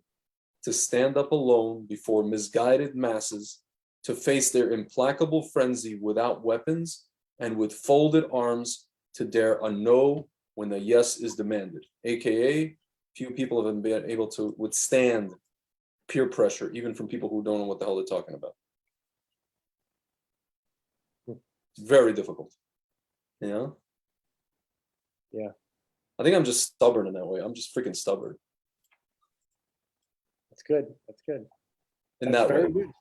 to stand up alone before misguided masses, to face their implacable frenzy without weapons and with folded arms, to dare a no when the yes is demanded. AKA, few people have been able to withstand peer pressure, even from people who don't know what the hell they're talking about. It's very difficult. You know? Yeah. I think I'm just stubborn in that way. I'm just freaking stubborn That's good. That's good. in That's that way. very good.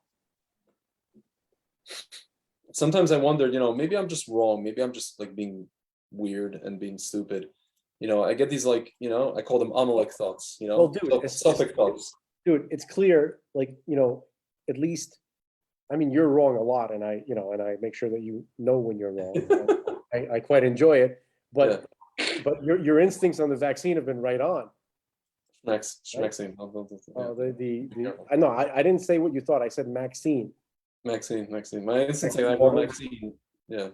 Sometimes I wonder, maybe I'm just wrong. Maybe I'm just like being weird and being stupid. I get these like, I call them Amalek thoughts, Well, dude, Suffolk thoughts. dude, it's clear, like, at least, I mean, you're wrong a lot, and I make sure that you know when you're wrong. I quite enjoy it, but your instincts on the vaccine have been right on. Maxine. I know I didn't say what you thought. I said Maxine. Maxine. My instincts say I Waters. Maxine. Yeah.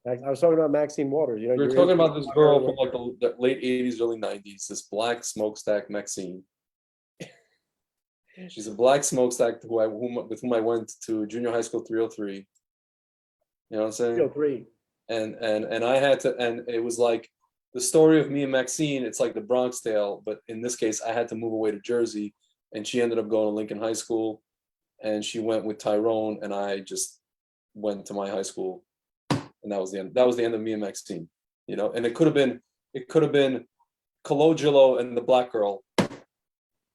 I was talking about Maxine Waters. We were talking about this girl from like the late 80s, early 90s, this black smokestack Maxine. She's a black smokestack with whom I went to junior high school 303. You know what I'm saying? 303. And I had to, and it was like the story of me and Maxine, it's like the Bronx Tale, but in this case, I had to move away to Jersey, and she ended up going to Lincoln High School, and she went with Tyrone, and I just went to my high school, and that was the end. That was the end of me and Maxine, and it could have been Cologilo and the black girl,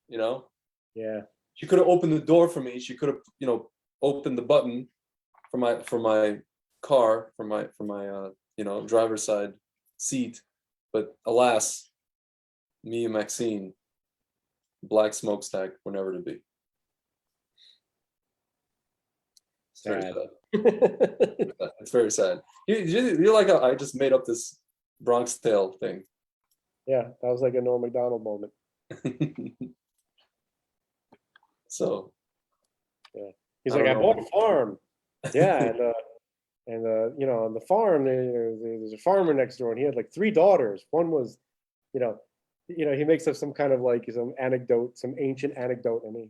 Yeah. She could have opened the door for me. She could have, opened the button for my car, for my driver's side seat. But alas, me and Maxine, black smokestack, were never to be. Sad. It's very sad. You like how I just made up this Bronx Tale thing? Yeah, that was like a Norm Macdonald moment. So, yeah, he's like, I bought a farm. Yeah, and on the farm there's a farmer next door, and he had like 3 daughters. One was, he makes up some kind of like some anecdote, some ancient anecdote, and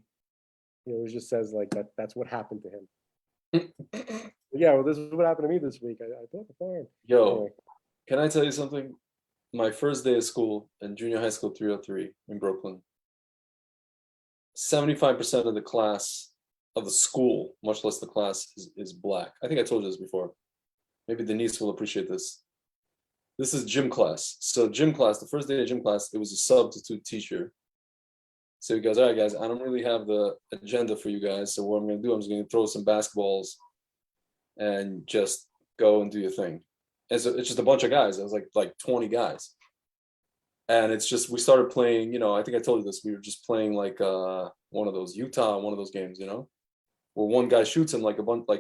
he just says like that's what happened to him. Yeah, well, this is what happened to me this week. I bought a farm. Yo, anyway. Can I tell you something? My first day of school in junior high school 303 in Brooklyn, 75% of the class of the school, much less the class, is black. I think I told you this before. Maybe Denise will appreciate this. This is gym class. So gym class, the first day of gym class, it was a substitute teacher. So he goes, all right, guys, I don't really have the agenda for you guys. So what I'm going to do, I'm just going to throw some basketballs and just go and do your thing. And so it's just a bunch of guys. It was like 20 guys. And it's just, we started playing, I think I told you this, we were just playing like one of those one of those games, where one guy shoots and like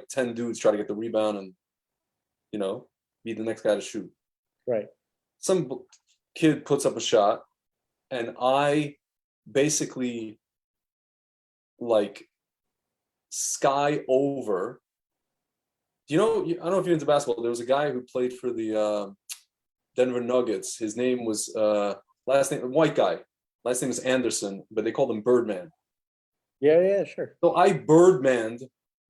10 dudes try to get the rebound and, be the next guy to shoot. Right. Some kid puts up a shot and I basically like sky over. I don't know if you're into basketball. There was a guy who played for the Denver Nuggets. His name was white guy. Last name is Anderson, but they called him Birdman. Yeah, sure. So I Birdmaned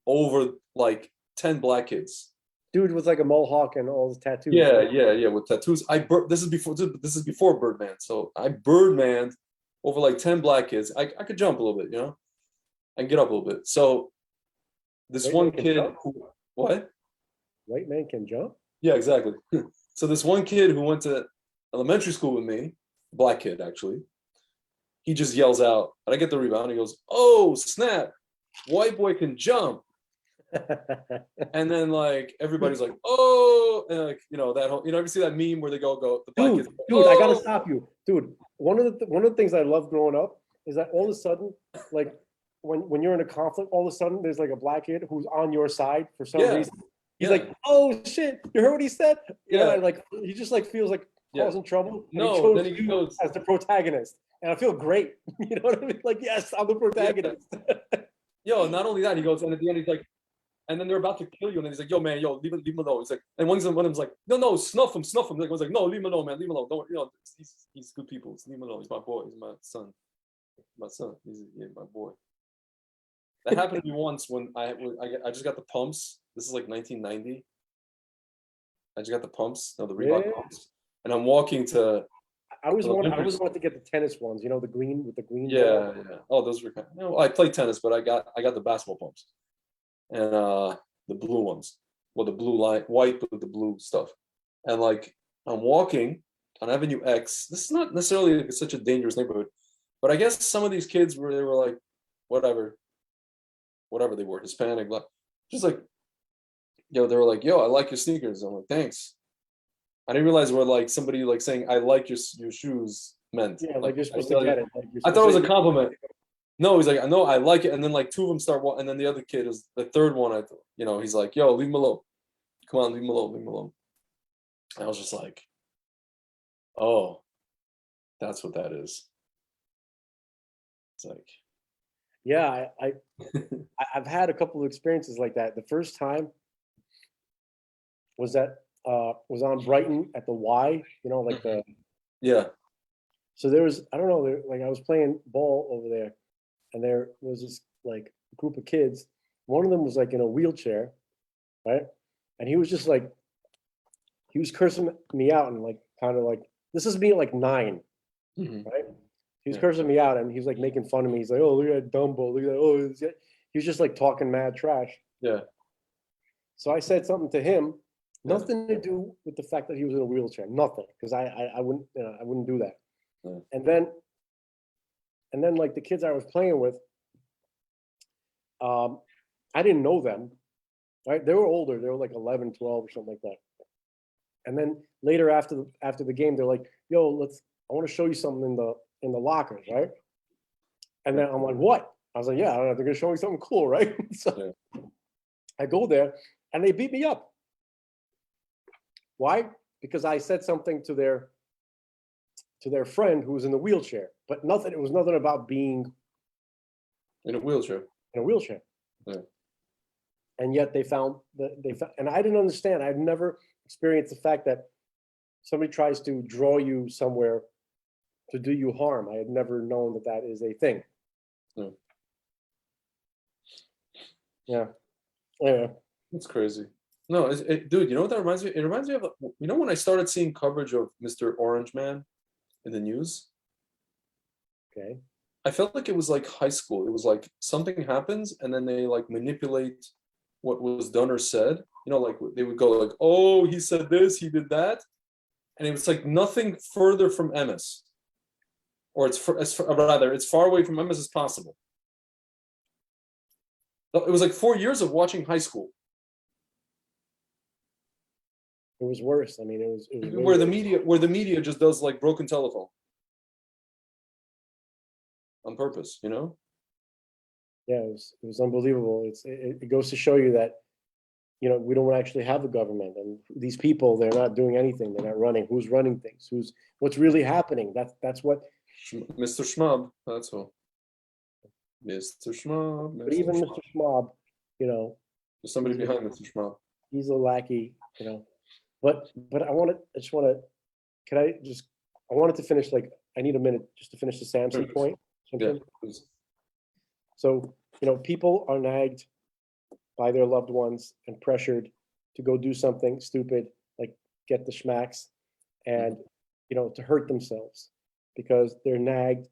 over like 10 black kids. Dude with like a mohawk and all the tattoos. Yeah, with tattoos. This is before Birdman. So I Birdmaned over like 10 black kids. I could jump a little bit, I can get up a little bit. So this one kid what? White man can jump? Yeah, exactly. So this one kid who went to elementary school with me, black kid actually, he just yells out, and I get the rebound. He goes, "Oh snap! White boy can jump!" And then like everybody's like, "Oh!" And like that whole ever see that meme where they go the black kids, dude, I gotta stop you, dude. One of the things I love growing up is that all of a sudden, like when you're in a conflict, all of a sudden there's like a black kid who's on your side for some reason. He's like, "Oh shit, you heard what he said?" Like he just like feels like causing trouble. No, then he goes as the protagonist, and I feel great. You know what I mean? Like, yes, I'm the protagonist. Yo, not only that, he goes, and at the end he's like, and then they're about to kill you, and then he's like, "Yo, man, yo, leave him alone." He's like, and one of them's like, "No, snuff him." Like, one's like, "No, leave him alone, man, leave him alone. Don't, he's good people. Leave him alone. He's my boy. He's my son. He's my boy." That happened to me once when I just got the pumps. This is like 1990. I just got the pumps, the Reebok pumps, and I'm walking to. I was wanted to get the tennis ones, the green with the green. Yeah. Oh, those were I played tennis, but I got the basketball pumps, and the blue ones. Well, the blue line, white with the blue stuff, and like I'm walking on Avenue X. This is not necessarily such a dangerous neighborhood, but I guess some of these kids they were like, whatever they were, Hispanic, just like, they were like, "Yo, I like your sneakers." I'm like, "Thanks." I didn't realize what like somebody like saying I like your shoes meant. Yeah, like you're supposed to get it. I thought it was a compliment. No, he's like, "No, I like it." And then like two of them start walking, and then the other kid is the third one. He's like, "Yo, leave him alone. Come on, leave him alone, leave him alone." And I was just like, "Oh, that's what that is." It's like, yeah, I've had a couple of experiences like that. The first time was was on Brighton at the Y, like the. yeah. So there was, I don't know, like I was playing ball over there, and there was this like group of kids. One of them was like in a wheelchair, right? And he was just like, he was cursing me out and like kind of like, this is me at like 9, right? He was cursing me out and he was like making fun of me. He's like, "Oh, look at that Dumbo. Look at that. Oh," he was just like talking mad trash. Yeah. So I said something to him, nothing to do with the fact that he was in a wheelchair, nothing, because I wouldn't do that. Yeah. And then like the kids I was playing with, I didn't know them, right? They were older. They were like 11, 12 or something like that. And then later after the game, they're like, "Yo, I want to show you something in the lockers," right? And then I'm like, "What?" I was like, "Yeah, I don't know, they're gonna show me something cool, right?" So I go there and they beat me up. Why? Because I said something to their friend who was in the wheelchair, but nothing. It was nothing about being in a wheelchair. In a wheelchair. Yeah. And yet and I didn't understand. I've never experienced the fact that somebody tries to draw you somewhere to do you harm. I had never known that is a thing. Yeah. Yeah. Yeah. That's crazy. No, dude, you know what that reminds me? It reminds me of, when I started seeing coverage of Mr. Orange Man in the news. Okay. I felt like it was like high school. It was like something happens and then they like manipulate what was done or said. Like they would go like, "Oh, he said this, he did that," and it was like nothing further from MS, or it's far away from MS as possible. It was like 4 years of watching high school. It was worse. I mean, it was where the media just does like broken telephone on purpose, Yeah, it was unbelievable. It goes to show you that, we don't actually have a government, and these people, they're not doing anything. They're not running. Who's running things? What's really happening? That's what. Mr. Schmub. That's all. Mr. Schmub. But even Mr. Schmub, there's somebody behind Mr. Schmub. He's a lackey, But I wanted to finish, like, I need a minute just to finish the Samson point. Yeah, please. So, people are nagged by their loved ones and pressured to go do something stupid, like get the schmacks, and, to hurt themselves because they're nagged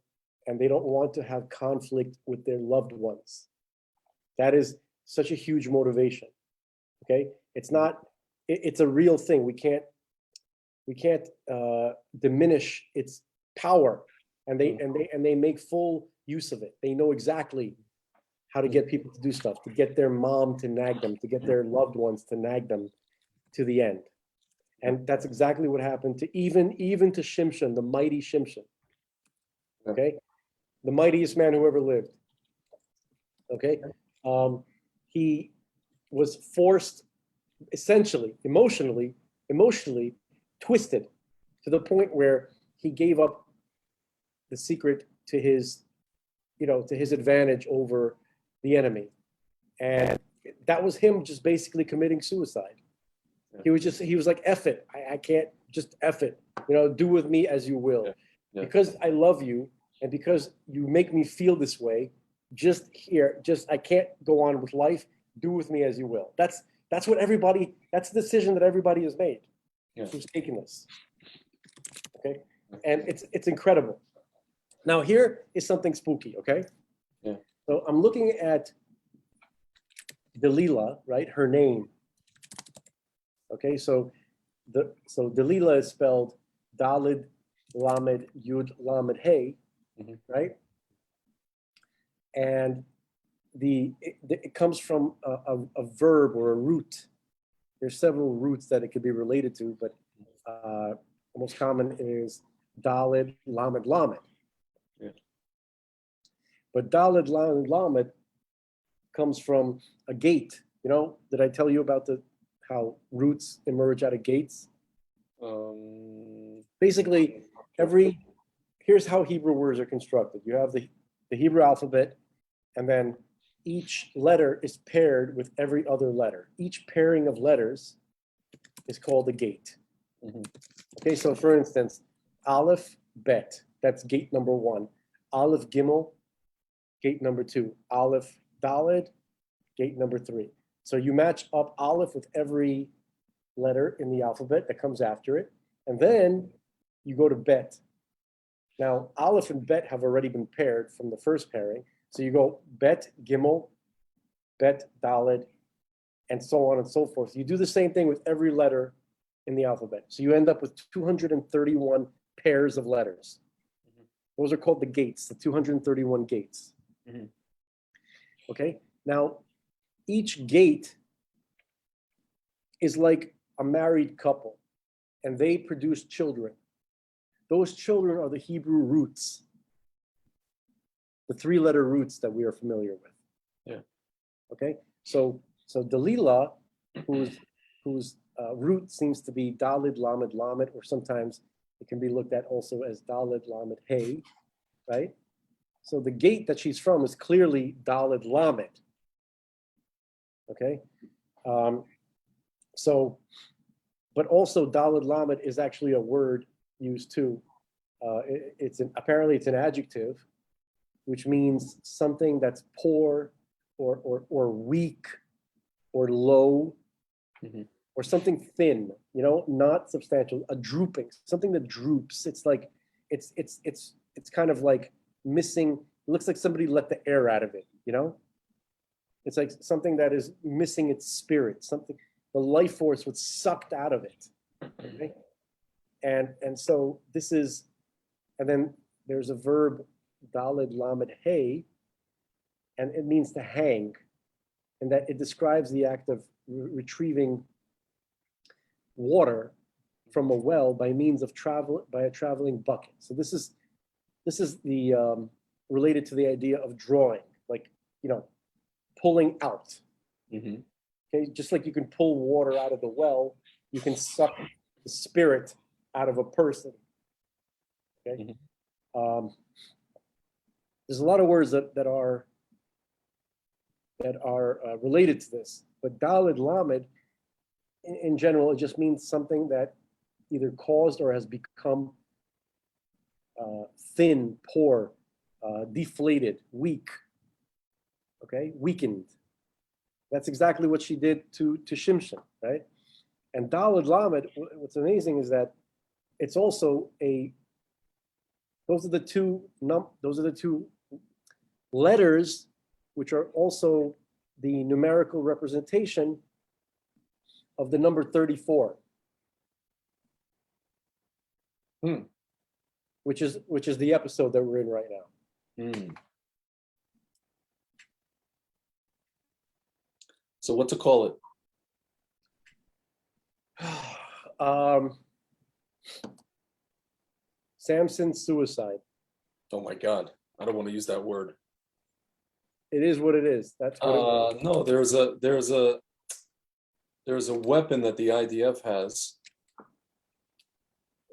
and they don't want to have conflict with their loved ones. That is such a huge motivation. Okay. It's a real thing. We can't diminish its power, and they make full use of it. They know exactly how to get people to do stuff, to get their mom to nag them, to get their loved ones to nag them to the end. And that's exactly what happened to even to Shimshon, the mighty Shimshon. Okay, the mightiest man who ever lived. Okay, he was forced, essentially, emotionally twisted to the point where he gave up the secret to his advantage over the enemy. And that was him just basically committing suicide. He was like, F it. I can't, just F it. Do with me as you will. Because I love you and because you make me feel this way, I can't go on with life. Do with me as you will. That's the decision that everybody has made. Who's taking this. Okay. And it's incredible. Now here is something spooky. Okay. Yeah. So I'm looking at Delilah, right? Her name. Okay. So Delilah is spelled Dalid Lamed Yud Lamed Hey, right? And it comes from a verb or a root. There's several roots that it could be related to, but the most common is Dalid Lamed Lamed. Yeah. But Dalid Lamed Lamed comes from a gate. Did I tell you about how roots emerge out of gates? Basically, here's how Hebrew words are constructed. You have the Hebrew alphabet, and then each letter is paired with every other letter. Each pairing of letters is called a gate. Okay, so for instance, Aleph, Bet, that's gate number 1. Aleph, Gimel, gate number 2. Aleph, Daled, gate number 3. So you match up Aleph with every letter in the alphabet that comes after it, and then you go to Bet. Now, Aleph and Bet have already been paired from the first pairing, so you go Bet, Gimel, Bet, Daled, and so on and so forth. You do the same thing with every letter in the alphabet. So you end up with 231 pairs of letters. Those are called the gates, the 231 gates. Okay, now each gate is like a married couple, and they produce children. Those children are the Hebrew roots, the 3-letter roots that we are familiar with. Yeah. Okay, so Delilah, whose root seems to be Dalid Lamed Lamed, or sometimes it can be looked at also as Dalid Lamed Hey, right? So the gate that she's from is clearly Dalid Lamed. Okay, but also Dalid Lamed is actually a word used too. Apparently it's an adjective, which means something that's poor or weak or low, or something thin, not substantial, a drooping, something that droops. It's like it's kind of like missing. It looks like somebody let the air out of it, It's like something that is missing its spirit, something, the life force was sucked out of it. Okay? And so this is, and then there's a verb, Dalid Lamed Hey, and it means to hang, and that it describes the act of retrieving water from a well by means of by a traveling bucket. So this is the related to the idea of drawing, like pulling out. Okay, just like you can pull water out of the well, you can suck the spirit out of a person. Okay, there's a lot of words that are related to this, but Dalid Lamed, in general, it just means something that either caused or has become thin, poor, deflated, weak. Okay, weakened. That's exactly what she did to Shimshon, right? And Dalid Lamed, what's amazing is that it's also those are the two letters which are also the numerical representation of the number 34. Which is the episode that we're in right now. So what to call it? Samson's suicide. Oh my God, I don't want to use that word. It is what it is. That's what it is. No, there's a weapon that the IDF has,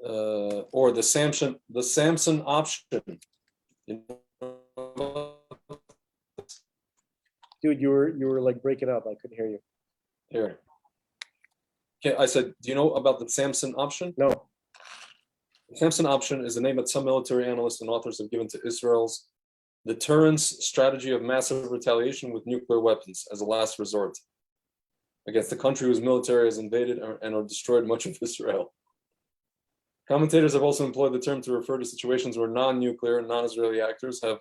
or the Samson option. Dude, you were like breaking up. I couldn't hear you. Here. Okay, I said, do you know about the Samson option? No. The Samson option is the name that some military analysts and authors have given to Israel's deterrence strategy of massive retaliation with nuclear weapons as a last resort against the country whose military has invaded and or destroyed much of Israel. Commentators have also employed the term to refer to situations where non-nuclear and non-Israeli actors have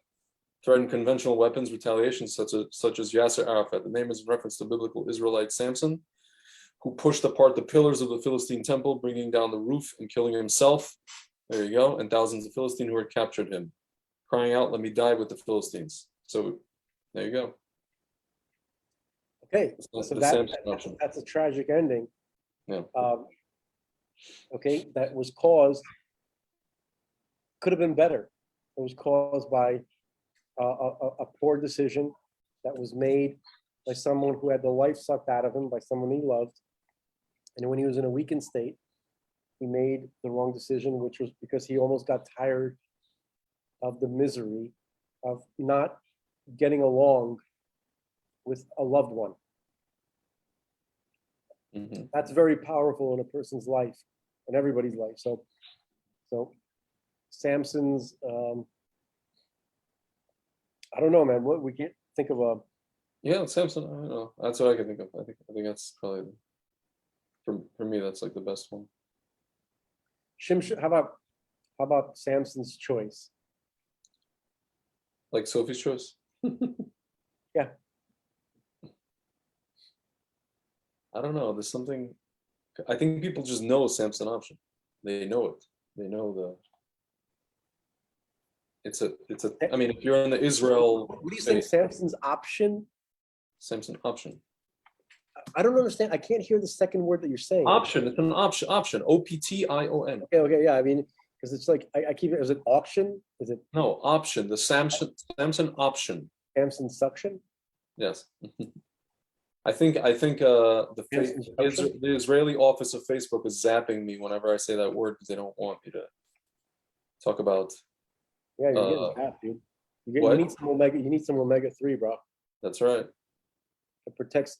threatened conventional weapons retaliation, such as Yasser Arafat. The name is in reference to biblical Israelite Samson, who pushed apart the pillars of the Philistine temple, bringing down the roof and killing himself. There you go. And thousands of Philistines who had captured him, crying out, "Let me die with the Philistines." So there you go. Okay, That's so the that, Samson option. that's a tragic ending. Yeah. Okay, that was caused, could have been better. It was caused by a poor decision that was made by someone who had the life sucked out of him, by someone he loved. And when he was in a weakened state, he made the wrong decision, which was because he almost got tired of the misery of not getting along with a loved one. Mhm. That's very powerful in a person's life, in everybody's life. So Samson's, I don't know, man. What we can't think of a. Yeah, Samson. I don't know. That's what I can think of. I think that's probably for me. That's like the best one. How about Samson's choice? Like Sophie's Choice. Yeah. I don't know. There's something. I think people just know Samson option. They know it. They know the. It's a. I mean, if you're in the Israel. What do you think? Samson's option? Samson option. I don't understand. I can't hear the second word that you're saying. Option. It's an option. Option. OPTION. Okay. Yeah. I mean, because it's like I keep it. Is it auction? Is it No option. The Samson option. Samson suction? Yes. I think the Israeli office of Facebook is zapping me whenever I say that word because they don't want me to talk about. Yeah, you're getting zapped, dude. What? You need some omega. You need some omega-3, bro. That's right. It protects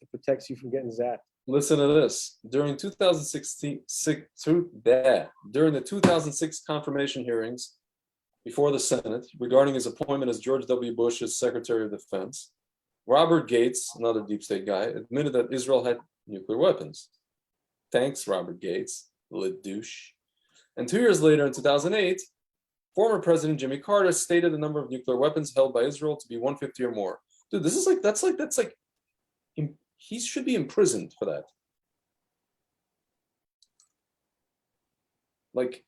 you from getting zapped. Listen to this. During the 2006 confirmation hearings before the Senate regarding his appointment as George W. Bush's Secretary of Defense, Robert Gates, another deep state guy, admitted that Israel had nuclear weapons. Thanks, Robert Gates, le douche. And 2 years later, in 2008, former President Jimmy Carter stated the number of nuclear weapons held by Israel to be 150 or more. Dude, this is that's like, he should be imprisoned for that. Like,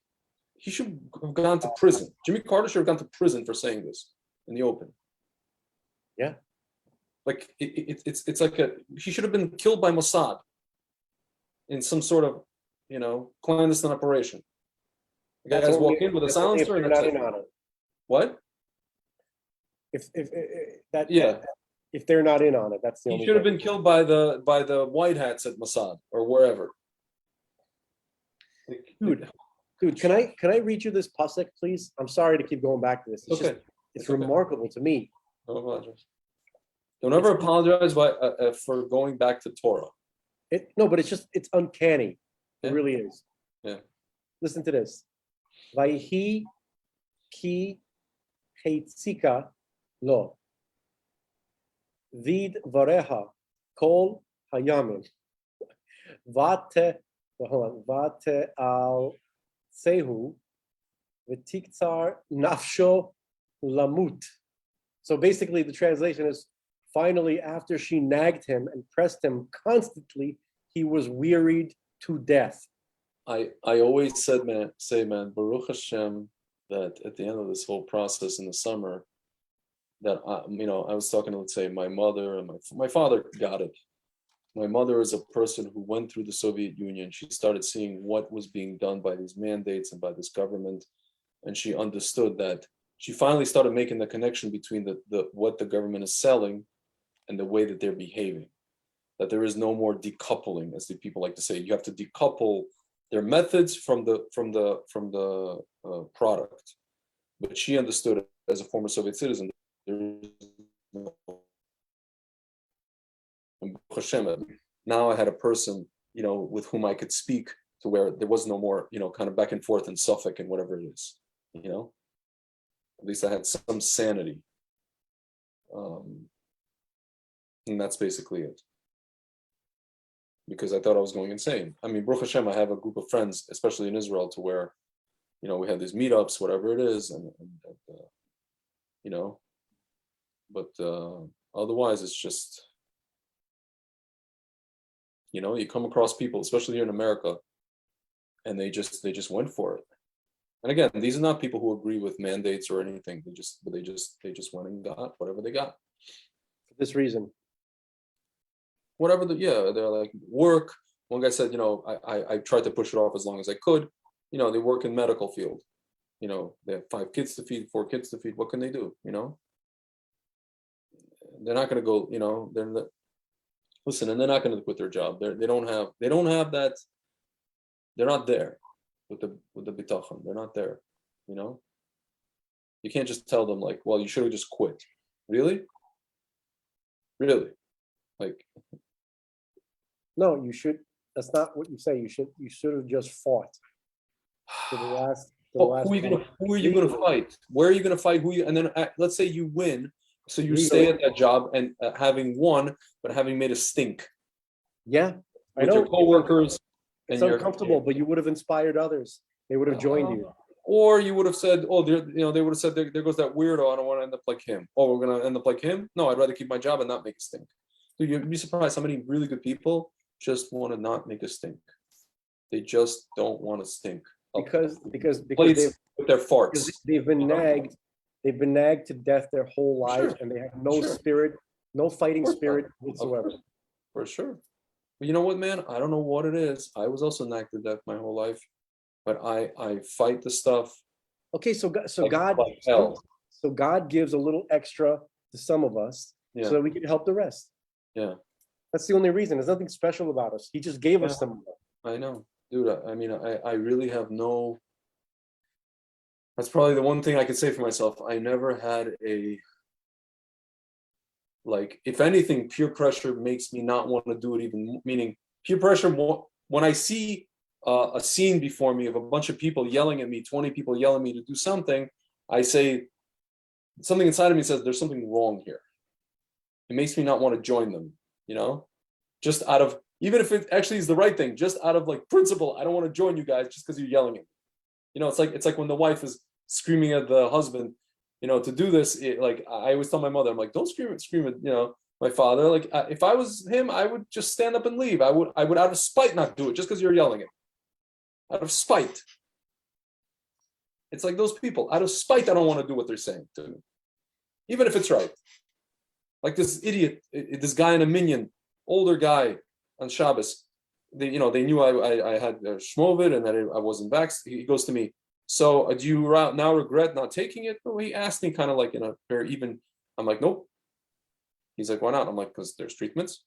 he should have gone to prison. Jimmy Carter should have gone to prison for saying this in the open. Yeah. Like it's like he should have been killed by Mossad in some sort of clandestine operation. The guys walk in with a silencer and that's it. What? If they're not in on it, that's the only. He should have been killed by the white hats at Mossad or wherever. Dude, can I read you this pasuk, please? I'm sorry to keep going back to this. It's remarkable to me. Don't apologize. Don't ever apologize for going back to Torah. No, but it's uncanny. It really is. Yeah. Listen to this. Vayhi ki heitzika lo. Vid vareha kol hayamin. Vate al sehu v'tiktzar nafsho lamut. So basically the translation is, finally, after she nagged him and pressed him constantly, he was wearied to death. I always say, man, Baruch Hashem, that at the end of this whole process in the summer, that I was talking to, let's say, my mother and my father got it. My mother is a person who went through the Soviet Union. She started seeing what was being done by these mandates and by this government, and she understood that. She finally started making the connection between the what the government is selling and the way that they're behaving. That there is no more decoupling, as the people like to say. You have to decouple their methods from the product. But she understood it as a former Soviet citizen. There is no And Baruch Hashem, now I had a person, with whom I could speak to where there was no more, kind of back and forth and Suffolk and whatever it is, At least I had some sanity. And that's basically it. Because I thought I was going insane. I mean, Baruch Hashem, I have a group of friends, especially in Israel, to where, we have these meetups, whatever it is, but otherwise it's just, you come across people, especially here in America, and they just went for it. And again, these are not people who agree with mandates or anything. They just went and got whatever they got. For this reason. Whatever they're like work. One guy said, I tried to push it off as long as I could. They work in medical field. They have 5 kids to feed, 4 kids to feed. What can they do? They're not going to go. And they're not going to quit their job. They don't have that. They're not there with the bitachon. They're not there. You can't just tell them like, well, you should have just quit. Really? Like. No, you should. That's not what you say. You should have just fought. For the last who are you gonna fight? Where are you gonna fight? And then let's say you win, so you stay at that job and having won, but having made a stink. Yeah, I with know. Your coworkers. It's uncomfortable, but you would have inspired others. They would have joined you. Or you would have said, "Oh, they would have said, there goes that weirdo. I don't want to end up like him. Oh, we're gonna end up like him. No, I'd rather keep my job and not make a stink." Dude, you'd be surprised how many really good people just want to not make a stink. They just don't want to stink. Because with their farts. They've been nagged to death their whole lives, and they have no spirit, no fighting spirit whatsoever. For sure. But you know what, man? I don't know what it is. I was also nagged to death my whole life, but I fight the stuff. Okay, so like God, so God gives a little extra to some of us, so that we can help the rest. Yeah. That's the only reason. There's nothing special about us. He just gave us some. I know, dude. I really have no. That's probably the one thing I could say for myself. I never had if anything, peer pressure makes me not want to do it even. Meaning, peer pressure. When I see a scene before me of a bunch of people yelling at me, 20 people yelling at me to do something, I say something inside of me says there's something wrong here. It makes me not want to join them. Just out of, even if it actually is the right thing, just out of like principle, I don't want to join you guys just because you're yelling at me. It's like when the wife is screaming at the husband, to do this. Like I always tell my mother, I'm like, don't scream at, my father. Like if I was him, I would just stand up and leave. I would out of spite not do it just because you're yelling at me. Out of spite. It's like those people. Out of spite, I don't want to do what they're saying to me, even if it's right. Like this idiot, this guy in a minyan, older guy on Shabbos. They knew I had shmovid and that I wasn't vaxxed. He goes to me, so do you now regret not taking it? Oh, he asked me kind of like in a very even. I'm like, nope. He's like, why not? I'm like, because there's treatments.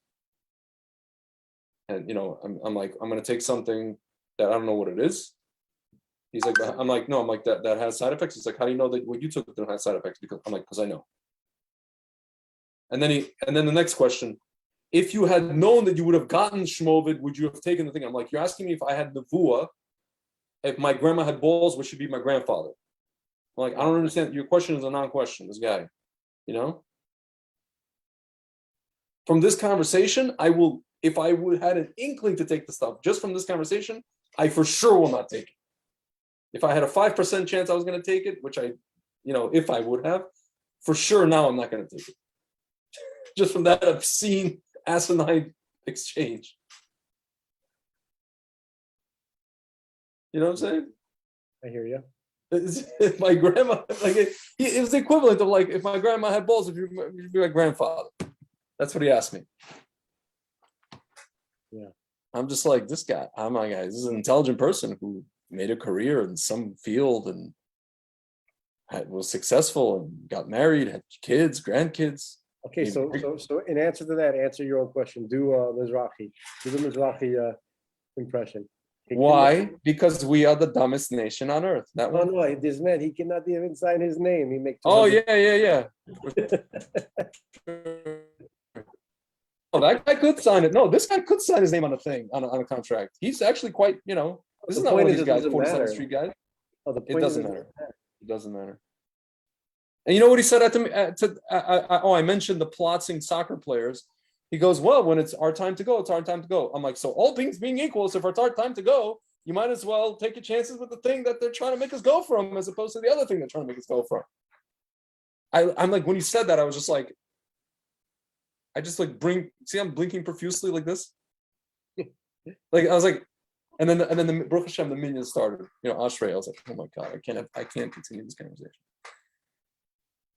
And I'm like, I'm gonna take something that I don't know what it is. He's like, I'm like, no, I'm like that has side effects. He's like, how do you know that what you took don't have side effects? Because I'm like, because I know. And then the next question, if you had known that you would have gotten shmovid, would you have taken the thing? I'm like, you're asking me if I had nevuah, if my grandma had balls, which should be my grandfather. I'm like, I don't understand. Your question is a non-question, this guy, From this conversation, if I would had an inkling to take the stuff, just from this conversation, I for sure will not take it. If I had a 5% chance I was going to take it, which if I would have, for sure now I'm not going to take it. Just from that obscene, asinine exchange. You know what I'm saying? I hear you. If my grandma, it was the equivalent of like, if my grandma had balls, if you'd be my grandfather. That's what he asked me. Yeah. I'm just like, this guy, this is an intelligent person who made a career in some field and was successful and got married, had kids, grandkids. Okay, so in answer to that, answer your own question. Do Mizrahi. Do the Mizrahi impression. Why? Because we are the dumbest nation on earth. That one. No, this man, he cannot even sign his name. He makes. Oh yeah. Oh, that guy could sign it. No, this guy could sign his name on a thing on a contract. He's actually quite, this is The not one point of is, these it guys, doesn't 42nd matter. Street guys. Oh, the It point is, doesn't matter. It doesn't matter. And you know what he said to me? I mentioned the plotzing soccer players. He goes, well, when it's our time to go, it's our time to go. I'm like, so all things being equal, so if it's our time to go, you might as well take your chances with the thing that they're trying to make us go from, as opposed to the other thing they're trying to make us go from. I'm like, when he said that, I was just like, I'm blinking profusely like this. Like I was like, and then the Baruch Hashem, the minions started, Ashrei. I was like, oh my God, I can't continue this conversation.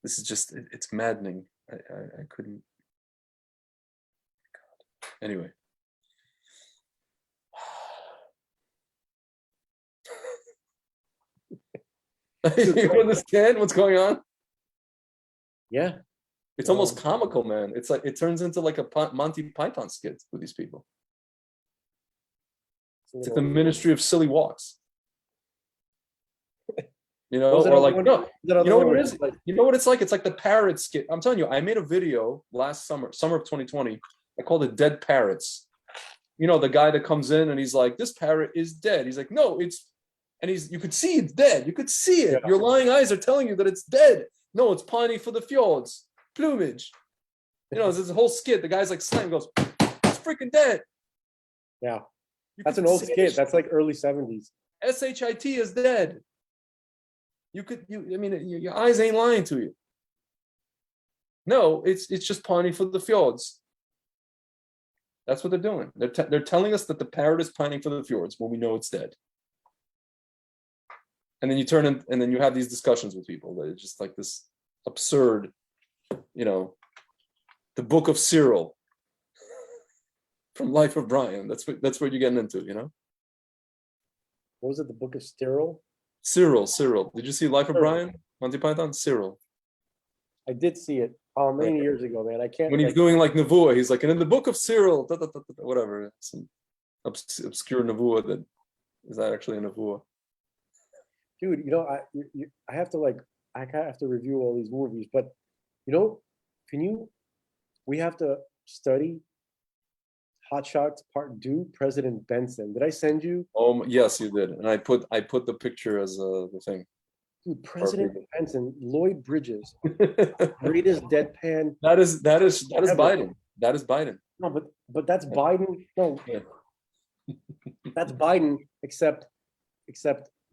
This is just, it's maddening. I couldn't. God. Anyway. You understand what's going on? Yeah. It's almost comical, man. It's like, it turns into like a Monty Python skit with these people. It's like the ministry of silly walks. Or like, no, you know what it is? You know what it's like? It's like the parrot skit. I'm telling you, I made a video last summer of 2020. I called it Dead Parrots. The guy that comes in and he's like, this parrot is dead. He's like, no, you could see it's dead. You could see it. Yeah. Your lying eyes are telling you that it's dead. No, it's pining for the fjords. Plumage. There's this whole skit. The guy's like slam goes, it's freaking dead. Yeah. That's an old skit. That's like early 70s. SHIT is dead. Your eyes ain't lying to you. No, it's just pining for the fjords. That's what they're doing. They're telling us that the parrot is pining for the fjords when we know it's dead. And then you turn in, and then you have these discussions with people that it's just like this absurd, the book of Cyril from Life of Brian. That's what you're getting into, What was it? The book of Cyril? Cyril. Did you see Life of Brian? Monty Python? Cyril. I did see it many years ago, man. I can't. When he's doing like Nevuah, he's like, and in the book of Cyril, whatever, some obscure Nevuah that is not actually a Nevuah. Dude, I have to I have to review all these movies, but we have to study Hot Shots Part 2, President Benson. Did I send you? Oh yes, you did, and I put the picture as the thing. Dude, President Benson, Lloyd Bridges, greatest deadpan. That is Biden. That is Biden. No, but that's Biden. No, that's Biden. Except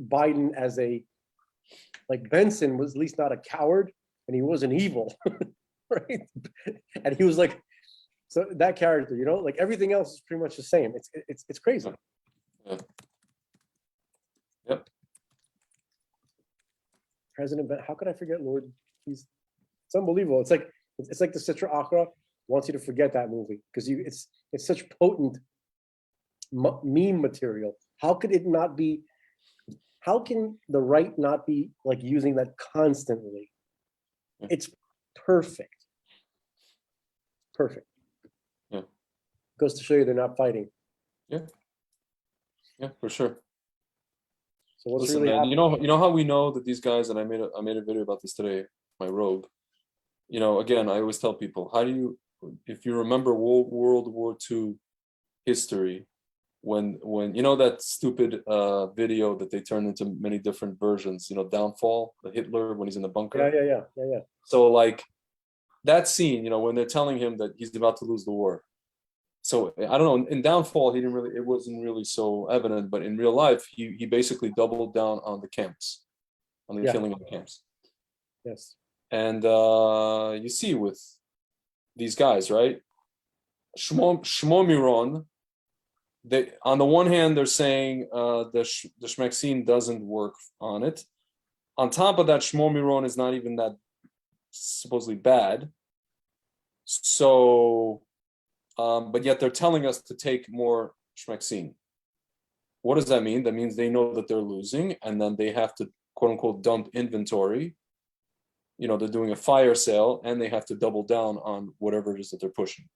Biden as Benson was at least not a coward, and he wasn't evil, right? And he was like, so that character, everything else is pretty much the same. It's crazy. Yeah. Yep. President Ben, how could I forget Lord? It's unbelievable. It's like the Sitra Achra wants you to forget that movie because it's such potent meme material. How could it not be? How can the right not be using that constantly? It's perfect. Perfect. Yeah. Goes to show you they're not fighting. Yeah. Yeah, for sure. So what's Listen, really man, happening? you know how we know that these guys, and I made a video about this today, my robe. Again, I always tell people, if you remember World War II history, when that stupid video that they turned into many different versions, Downfall, the Hitler when he's in the bunker. Yeah. So that scene, when they're telling him that he's about to lose the war. So I don't know. In Downfall, it wasn't really so evident, but in real life, he basically doubled down on the camps, on the killing of the camps. Yes. And you see with these guys, right? Shmo Miron. They, on the one hand, they're saying the Shmexin doesn't work on it. On top of that, Shmo Miron is not even that supposedly bad. So, but yet they're telling us to take more Shmexin. What does that mean? That means they know that they're losing, and then they have to, quote unquote, dump inventory. They're doing a fire sale, and they have to double down on whatever it is that they're pushing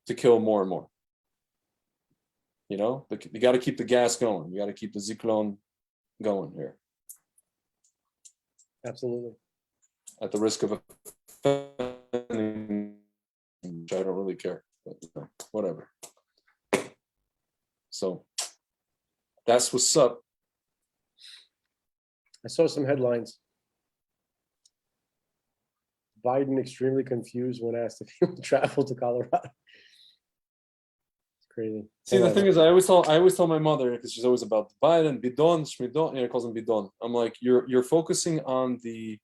to kill more and more. You got to keep the gas going. You got to keep the Zyklon going here. Absolutely. At the risk of offending really care, but whatever. So that's what's up. I saw some headlines. Biden extremely confused when asked if he would travel to Colorado. It's crazy. See, Hold the on. thing is, I always tell my mother, because she's always about Biden, bidon, schmidon, and it calls him bidon. I'm like, you're focusing on the,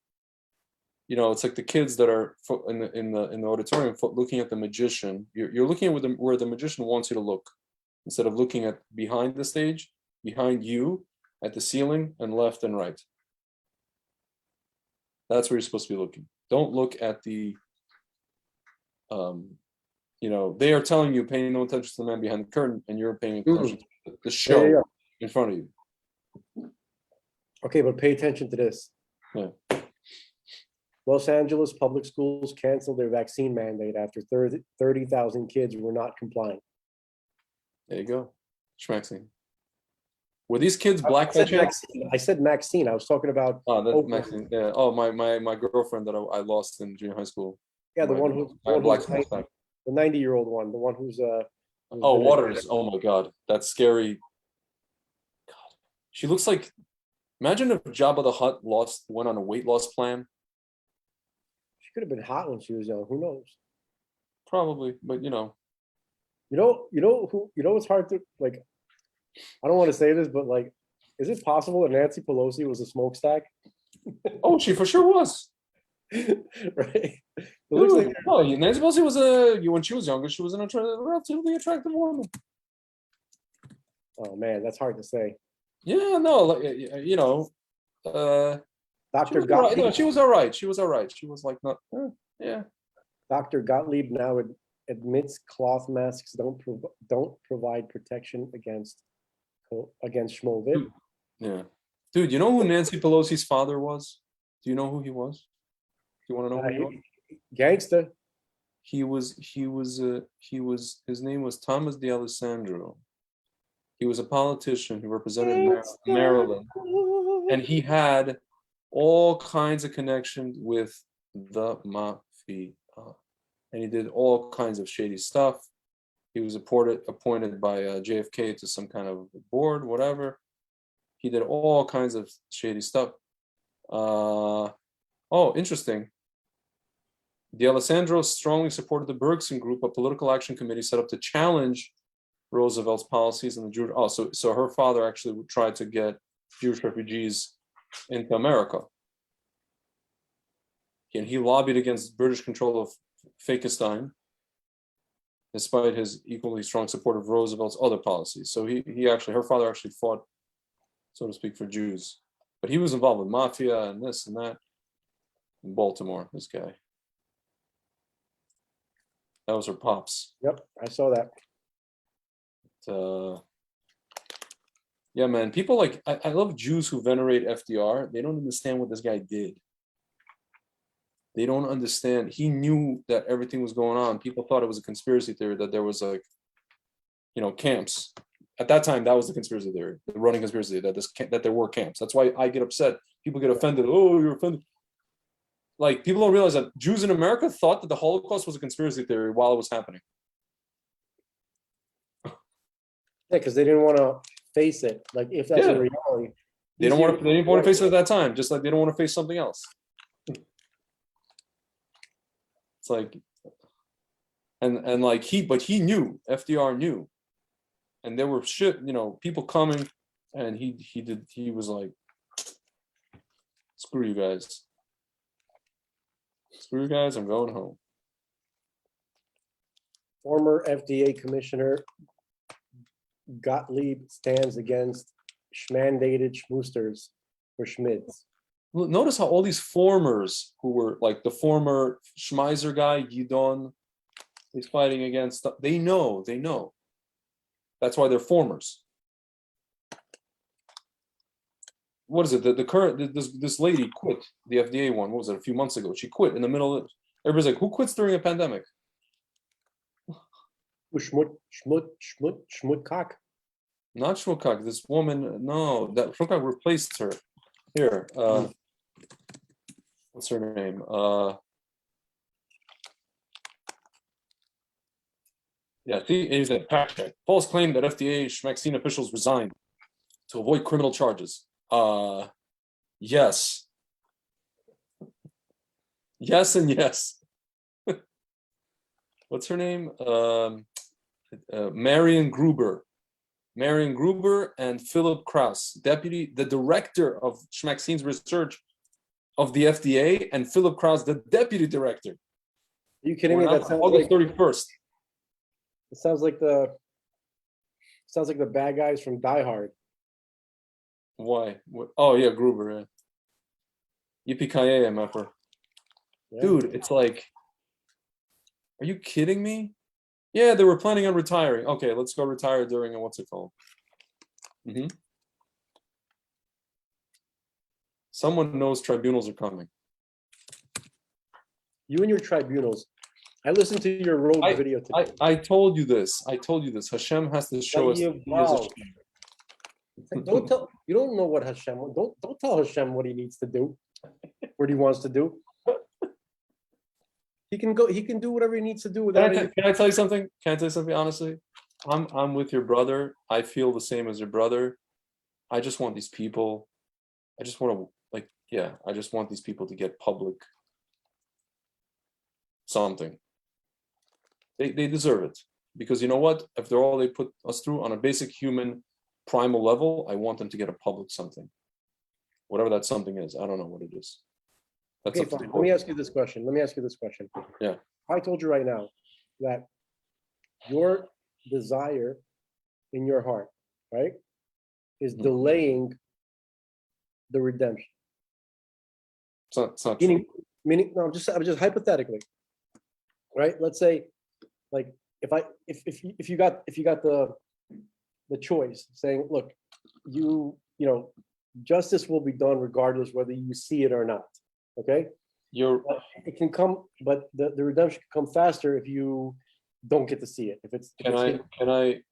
it's like the kids that are in the auditorium looking at the magician. You're looking at where the magician wants you to look, instead of looking at behind the stage, behind you, at the ceiling, and left and right. That's where you're supposed to be looking. Don't look at the, they are telling you paying no attention to the man behind the curtain, and you're paying attention to the show in front of you. Okay, but pay attention to this. Yeah. Los Angeles public schools canceled their vaccine mandate after 30,000 kids were not complying. There you go. Schmaxine. Were these kids black by chance? I said Maxine. I was talking about. Oh, that's Maxine. Yeah. Oh, my girlfriend that I lost in junior high school. Yeah, the one who's the 90-year-old one, the one who's Waters. Oh my God, that's scary. God, she looks like. Imagine if Jabba the Hutt went on a weight loss plan. She could have been hot when she was young. Who knows? Probably, but it's hard to like. I don't want to say this, but like, is it possible that Nancy Pelosi was a smokestack? Oh, she for sure was. Right. It looks like Nancy Pelosi was when she was younger, she was a relatively attractive woman. Oh man, that's hard to say. Yeah, no, Dr. Gottlieb. She was all right. She was like not. Yeah. Dr. Gottlieb now admits cloth masks don't provide protection against Schmovid. Yeah, dude. You know who Nancy Pelosi's father was? Do you know who he was? Do you want to know who he was? Gangster. His name was Thomas D'Alessandro. He was a politician who represented Maryland, and he had all kinds of connections with the mafia, and he did all kinds of shady stuff. He was appointed by JFK to some kind of board, whatever. He did all kinds of shady stuff. Interesting. D'Alessandro strongly supported the Bergson Group, a political action committee set up to challenge Roosevelt's policies and the Jewish. So her father actually tried to get Jewish refugees into America, and he lobbied against British control of Fakestein, despite his equally strong support of Roosevelt's other policies. So her father actually fought, so to speak, for Jews, but he was involved with mafia and this and that in Baltimore. This guy. That was her pops. Yep, I saw that. Yeah, man. People I love Jews who venerate FDR. They don't understand what this guy did. They don't understand. He knew that everything was going on. People thought it was a conspiracy theory, that there was camps. At that time, that was the conspiracy theory, the running conspiracy theory, that there were camps. That's why I get upset. People get offended. Oh, you're offended. Like, people don't realize that Jews in America thought that the Holocaust was a conspiracy theory while it was happening. Yeah, because they didn't want to face it. Like, if that's a reality. They didn't want to face it at that time, just like they don't want to face something else. It's like, but he knew, FDR knew, and there were people coming, and he was like, screw you guys, I'm going home. Former FDA Commissioner Gottlieb stands against mandated schmoosters for Schmids. Notice how all these formers who were like the former Schmeiser guy, Gidon, is fighting against. They know. That's why they're formers. What is it? The current this lady quit the FDA one. What was it? A few months ago, she quit in the middle of. Everybody's like, who quits during a pandemic? Schmutcock. Not Schmutcock. This woman, no, that Schmutcock replaced her. Here, what's her name? Yeah, he said fact check. False claim that FDA vaccine officials resigned to avoid criminal charges. Yes. Yes and yes. What's her name? Marion Gruber. Marion Gruber and Philip Krauss, the director of Schmacksine's research of the FDA, and Philip Krauss, the deputy director. Are you kidding me? That sounds August like 31st. it sounds like the bad guys from Die Hard. Why? Oh yeah, Gruber. Yeah. Yippee-ki-yay, MFR. Yeah. Dude, it's like, are you kidding me? Yeah, they were planning on retiring. Okay, let's go retire during a what's it called? Someone knows tribunals are coming. You and your tribunals. I listened to your road video today. I told you this. Hashem has to show us. Don't tell. You don't know what Hashem. Don't tell Hashem what he needs to do, what he wants to do. He can go. He can do whatever he needs to do without. Can I tell you something? Can I tell you something honestly? I'm with your brother. I feel the same as your brother. I just want these people. I just want to I just want these people to get public something. They deserve it, because you know what? After all they put us through on a basic human primal level, I want them to get a public something, whatever that something is. I don't know what it is. That's Okay, fine. Let me ask you this question. Yeah. I told you right now that your desire in your heart, right, is delaying the redemption. It's not true. Meaning, no, I'm just hypothetically, right? Let's say, like, if you got the choice, saying, look, justice will be done regardless whether you see it or not. Okay, it can come, but the redemption can come faster if you don't get to see it.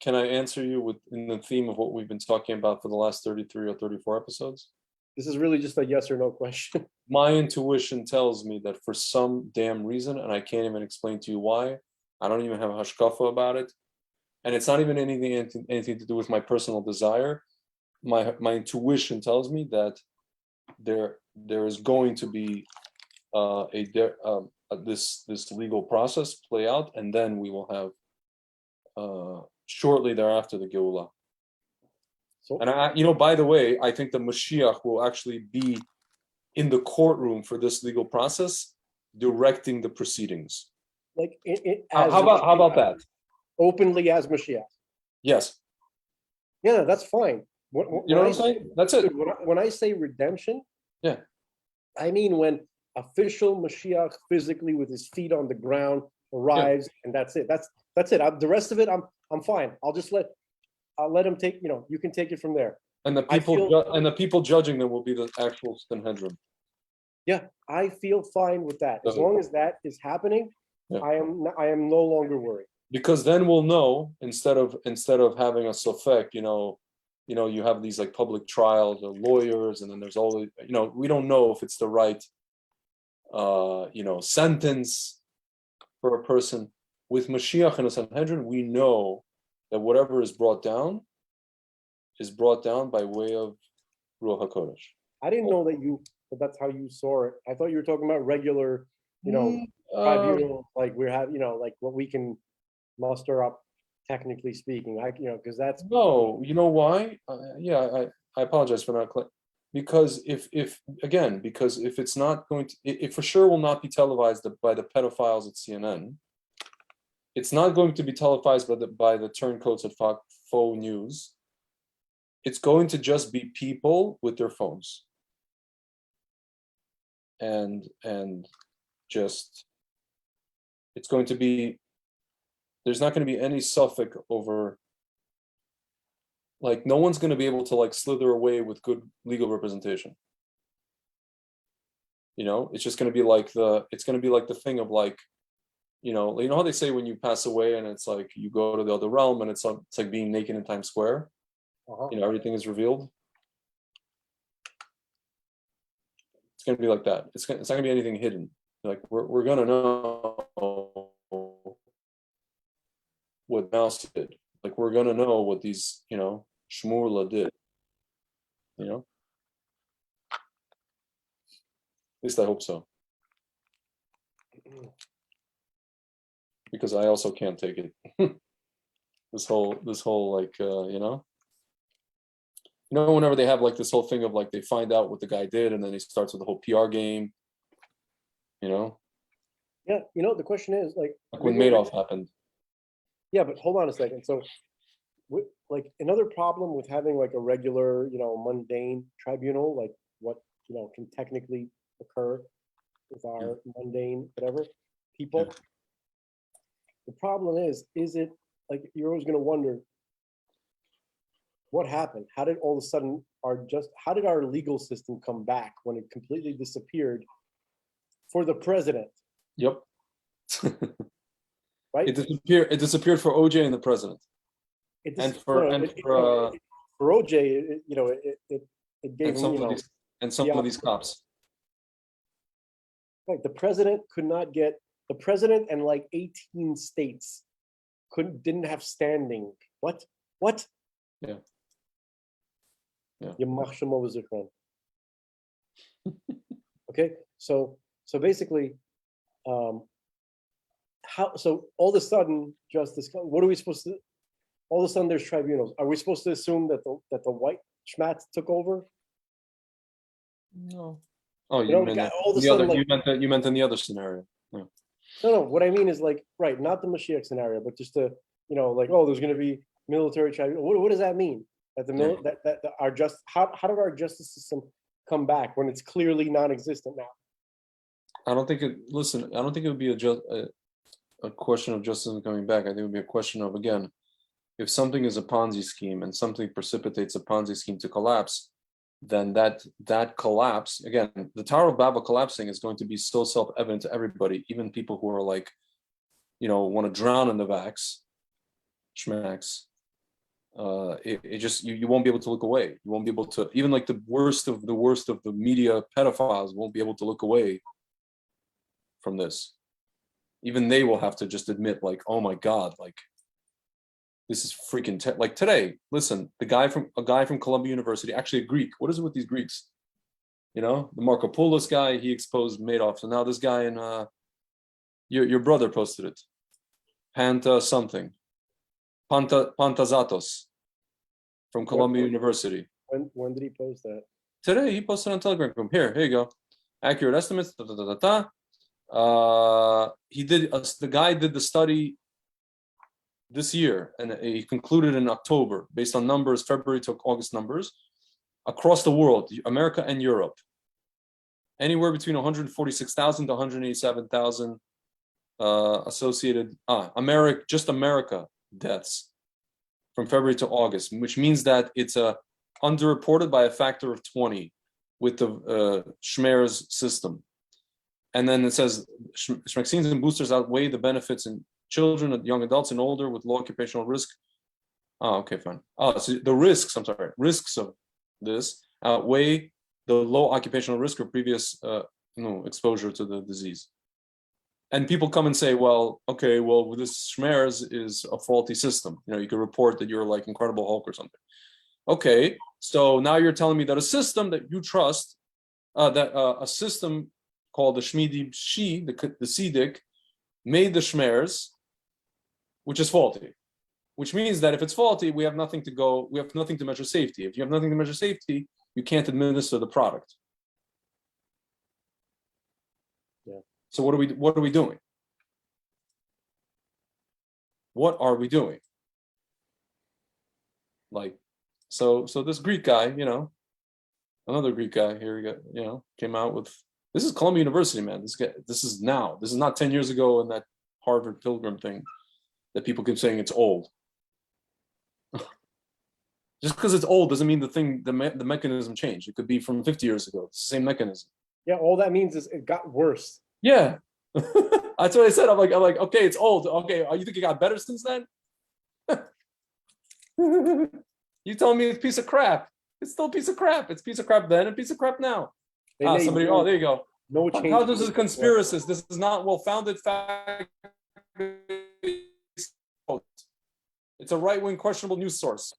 Can I answer you in the theme of what we've been talking about for the last 33 or 34 episodes? This is really just a yes or no question. My intuition tells me that for some damn reason, and I can't even explain to you why, I don't even have a hashkafa about it, and it's not even anything to do with my personal desire. My intuition tells me that there is going to be this legal process play out, and then we will have shortly thereafter the Geulah. So, and by the way, I think the Mashiach will actually be in the courtroom for this legal process, directing the proceedings. Like, how about that? Openly as Mashiach. Yes. Yeah, that's fine. You know what I'm saying? That's it. When I say redemption, yeah, I mean when official Mashiach physically with his feet on the ground arrives, and that's it. That's it. The rest of it, I'm fine. I'll let him take. You can take it from there. And the people judging them will be the actual Sanhedrin. Yeah, I feel fine with that. As long as that is happening, I am no longer worried. Because then we'll know, instead of having a sofek, you have these like public trials or lawyers, and then there's all the, we don't know if it's the right sentence for a person. With Mashiach and a Sanhedrin, we know that whatever is brought down by way of Ruach HaKodesh. I didn't know that that's how you saw it. I thought you were talking about regular, tribunal, like we have, like what we can muster up, technically speaking. Because that's no. You know why? I apologize for not because if it's not going to, it for sure will not be televised by the pedophiles at CNN. It's not going to be televised by the turncoats at Faux News. It's going to just be people with their phones. And just, it's going to be, there's not going to be any suffix over, like, no one's going to be able to like slither away with good legal representation. It's just going to be like the thing of like, how they say when you pass away and it's like you go to the other realm and it's like being naked in Times Square. Everything is revealed. It's going to be like that. It's not going to be anything hidden. Like we're going to know what Mouse did. Like we're gonna know what these, Shmurla did. At least I hope so. Because I also can't take it. this whole like whenever they have like this whole thing of like they find out what the guy did and then he starts with the whole PR game. Yeah, the question is like when Madoff happened. Yeah, but hold on a second. So, like another problem with having like a regular, mundane tribunal, like what can technically occur with our mundane whatever people. Yeah. The problem is it like you're always going to wonder what happened? How did all of a sudden how did our legal system come back when it completely disappeared for the president? Yep. Right? It disappeared for OJ and the president. For OJ, it gave him, some of these cops. Right, the president could not get the president and like 18 states didn't have standing. What? Yeah. Okay, so basically, so all of a sudden, justice. What are we supposed to? All of a sudden, there's tribunals. Are we supposed to assume that the white schmats took over? No. Oh, you meant in the other scenario. Yeah. No. What I mean is like, right, not the Mashiach scenario, but just there's going to be military tribunal. What does that mean? That how did our justice system come back when it's clearly non-existent now? I don't think it would be a question of justice coming back. I think it would be a question of, again, if something is a Ponzi scheme and something precipitates a Ponzi scheme to collapse, then that collapse, again, the Tower of Babel collapsing is going to be so self-evident to everybody, even people who are like, want to drown in the vax, schmacks. It just you won't be able to look away. You won't be able to, even like the worst of the media pedophiles won't be able to look away from this. Even they will have to just admit, like, oh my God, like this is freaking like today. Listen, a guy from Columbia University, actually a Greek. What is it with these Greeks? The Marco Poulos guy, he exposed Madoff. So now this guy in your brother posted it. Pantazatos from Columbia University. When did he post that? Today he posted on Telegram group. Here you go. Accurate estimates. The guy did the study this year, and he concluded in October based on numbers, February to August numbers across the world, America and Europe, anywhere between 146,000 to 187,000 associated America deaths from February to August, which means that it's underreported by a factor of 20 with the Schmerz system. And then it says vaccines and boosters outweigh the benefits in children, young adults, and older with low occupational risk. Oh, okay, fine. So the risks of this outweigh the low occupational risk or previous exposure to the disease. And people come and say, well, this Schmerz is a faulty system. You could report that you're like Incredible Hulk or something. Okay, so now you're telling me that a system that you trust, a system called the Shmidi Shi, the CDIC, made the Schmerz, which is faulty. Which means that if it's faulty, we have nothing to measure safety. If you have nothing to measure safety, you can't administer the product. Yeah. So what are we doing? What are we doing? Like, so this Greek guy, another Greek guy here, came out with, this is Columbia University, man. This is not 10 years ago in that Harvard Pilgrim thing that people keep saying it's old. Just because it's old doesn't mean the mechanism changed. It could be from 50 years ago. It's the same mechanism. Yeah, all that means is it got worse. Yeah. That's what I said. I'm like, okay, it's old. Okay, you think it got better since then? You telling me it's a piece of crap. It's still a piece of crap. It's a piece of crap then and a piece of crap now. There you go. No change. How this is a conspiracy? This is not well-founded fact. It's a right-wing questionable news source.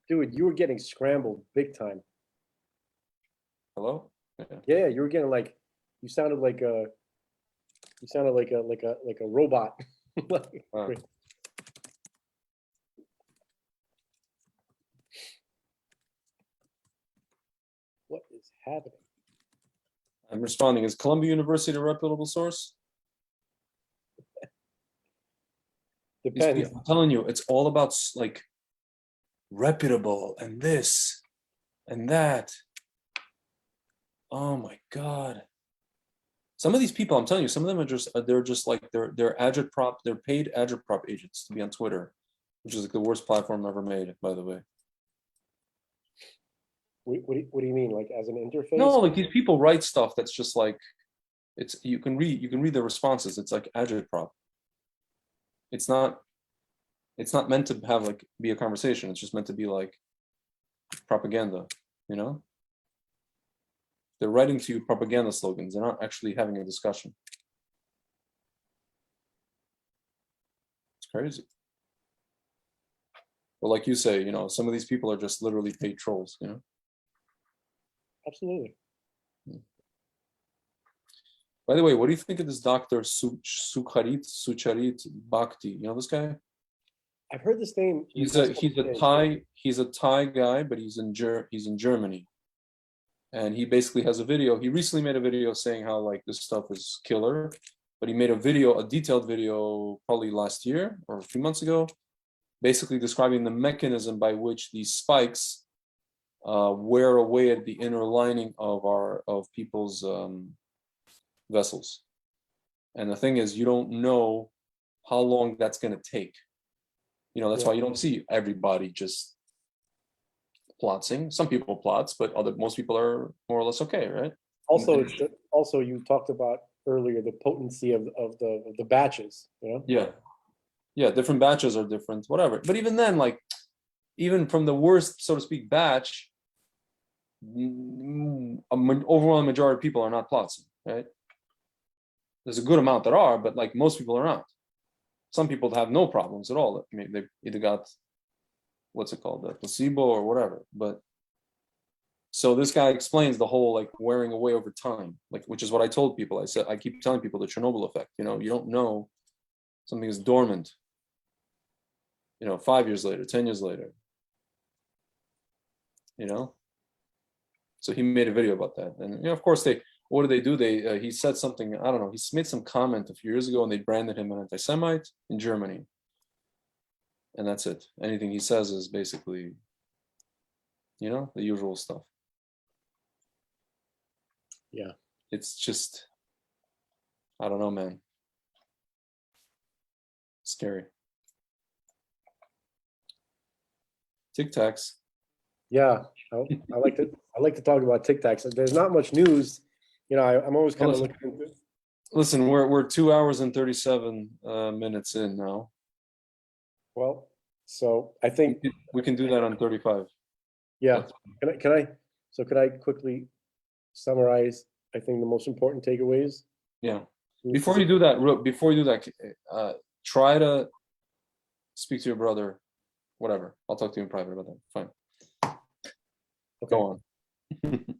Dude, you were getting scrambled big time. Hello? Yeah, you were getting like, you sounded like a robot. Like, Wow. what is happening? I'm responding. Is Columbia University a reputable source? These Depends. people, I'm telling you, it's all about like reputable and this and that. Oh my God. Some of these people, I'm telling you, some of them are just they're just like they're agitprop, they're paid agitprop agents to be on Twitter, which is like the worst platform ever made, by the way. What do you mean? Like as an interface? No, like these people write stuff that's just like it's you can read the responses. It's like agitprop. It's not meant to have like be a conversation. It's just meant to be like propaganda, you know? They're writing to you propaganda slogans. They're not actually having a discussion. It's crazy. But like you say, you know, some of these people are just literally paid trolls, you know? Absolutely. By the way, what do you think of this Dr. Sucharit Bhakti? You know this guy? I've heard this name. He's a Thai guy, but he's in Germany. And he basically has a video. He recently made a video saying how like this stuff is killer, but he made a detailed video probably last year or a few months ago, basically describing the mechanism by which these spikes wear away at the inner lining of people's vessels. And the thing is, you don't know how long that's going to take. You know, that's why you don't see everybody just plotsing. Some people plots, but most people are more or less okay, right? Also, also you talked about earlier the potency of the batches. You know. Yeah, different batches are different, whatever. But even then, like, even from the worst, so to speak, batch, overwhelming majority of people are not plotsing, right? There's a good amount that are, but like most people are not. Some people have no problems at all. I mean, they either got what's it called, the placebo or whatever. But so this guy explains the whole like wearing away over time, like which is what I told people. I said I keep telling people the Chernobyl effect. You know, you don't know something is dormant. You know, 5 years later, 10 years later. You know. So he made a video about that, and you know, of course what do? He said something, I don't know, he made some comment a few years ago and they branded him an anti-Semite in Germany. And that's it. Anything he says is basically, you know, the usual stuff. Yeah. It's just, I don't know, man. Scary. Tic Tacs. Yeah, I like to talk about Tic Tacs. There's not much news. You know, I'm always kind of looking into it. Listen, we're 2 hours and 37 minutes in now. Well, so I think we can do that on 35. Yeah. Could I quickly summarize, I think, the most important takeaways? Yeah. Before you do that, try to speak to your brother. Whatever. I'll talk to you in private about that. Fine. Okay. Go on.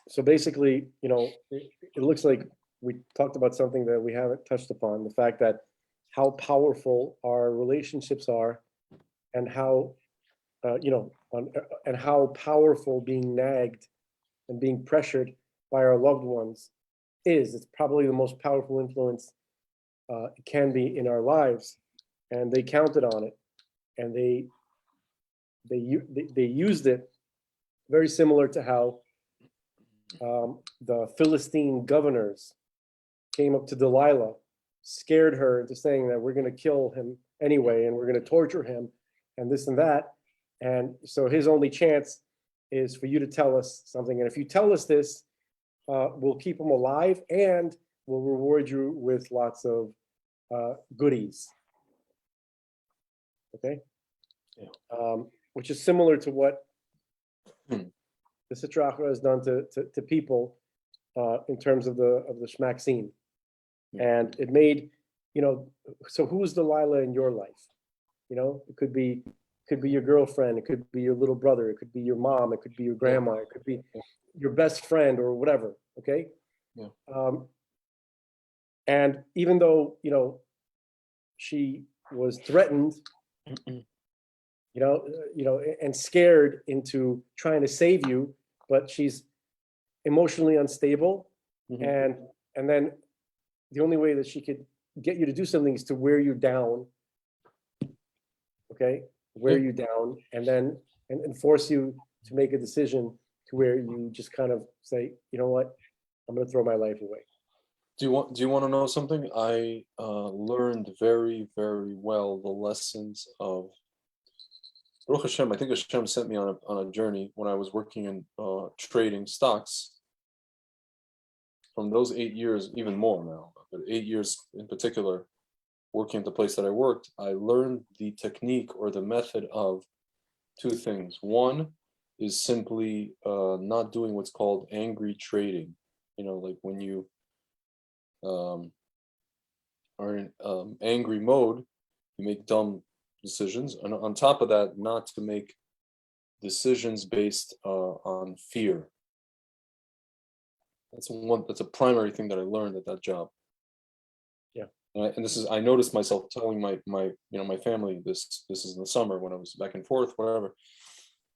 So basically, you know, it looks like we talked about something that we haven't touched upon, the fact that how powerful our relationships are and how, and how powerful being nagged and being pressured by our loved ones is. It's probably the most powerful influence it can be in our lives. And they counted on it, and they used it very similar to how the Philistine governors came up to Delilah, scared her into saying that we're going to kill him anyway, and we're going to torture him, and this and that. And so his only chance is for you to tell us something. And if you tell us this, we'll keep him alive and we'll reward you with lots of goodies. Okay? Yeah. Which is similar to what the Sitra Achra has done to people in terms of the Shmak scene. And it made, you know, so who is Delilah in your life? It could be your girlfriend, it could be your little brother, it could be your mom, it could be your grandma, it could be your best friend or whatever. Okay. Yeah. And even though, she was threatened, and scared into trying to save you, but she's emotionally unstable. Mhm. And then the only way that she could get you to do something is to wear you down. Okay. Wear Yeah. you down and force you to make a decision to where you just kind of say, you know what, I'm going to throw my life away. Do you want to know something? I learned very, very well the lessons of Baruch Hashem. I think Hashem sent me on a journey when I was working in trading stocks. From those 8 years, even more now, but 8 years in particular, working at the place that I worked, I learned the technique or the method of two things. One is simply not doing what's called angry trading. Like when you are in angry mode, you make dumb decisions. And on top of that, not to make decisions based on fear. That's a primary thing that I learned at that job. Yeah. And this is, I noticed myself telling my my family this is in the summer when I was back and forth, whatever.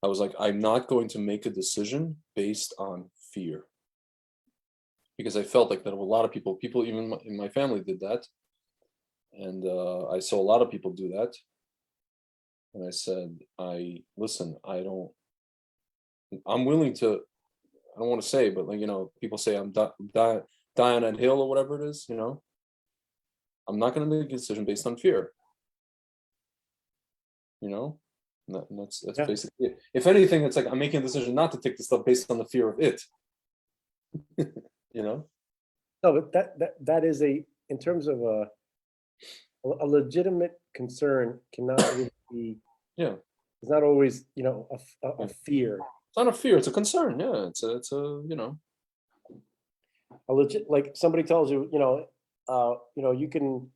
I was like, I'm not going to make a decision based on fear. Because I felt like that a lot of people even in my family did that. And I saw a lot of people do that. And I said, I'm willing to, I don't want to say, but people say I'm die on that hill or whatever it is, I'm not going to make a decision based on fear. And that's Yeah. basically it. If anything, it's like I'm making a decision not to take the stuff based on the fear of it. No, but that is in terms of a legitimate concern cannot really be. Yeah. It's not always, a fear. It's not a fear, it's a concern. Yeah, it's a A legit, like somebody tells you, you can,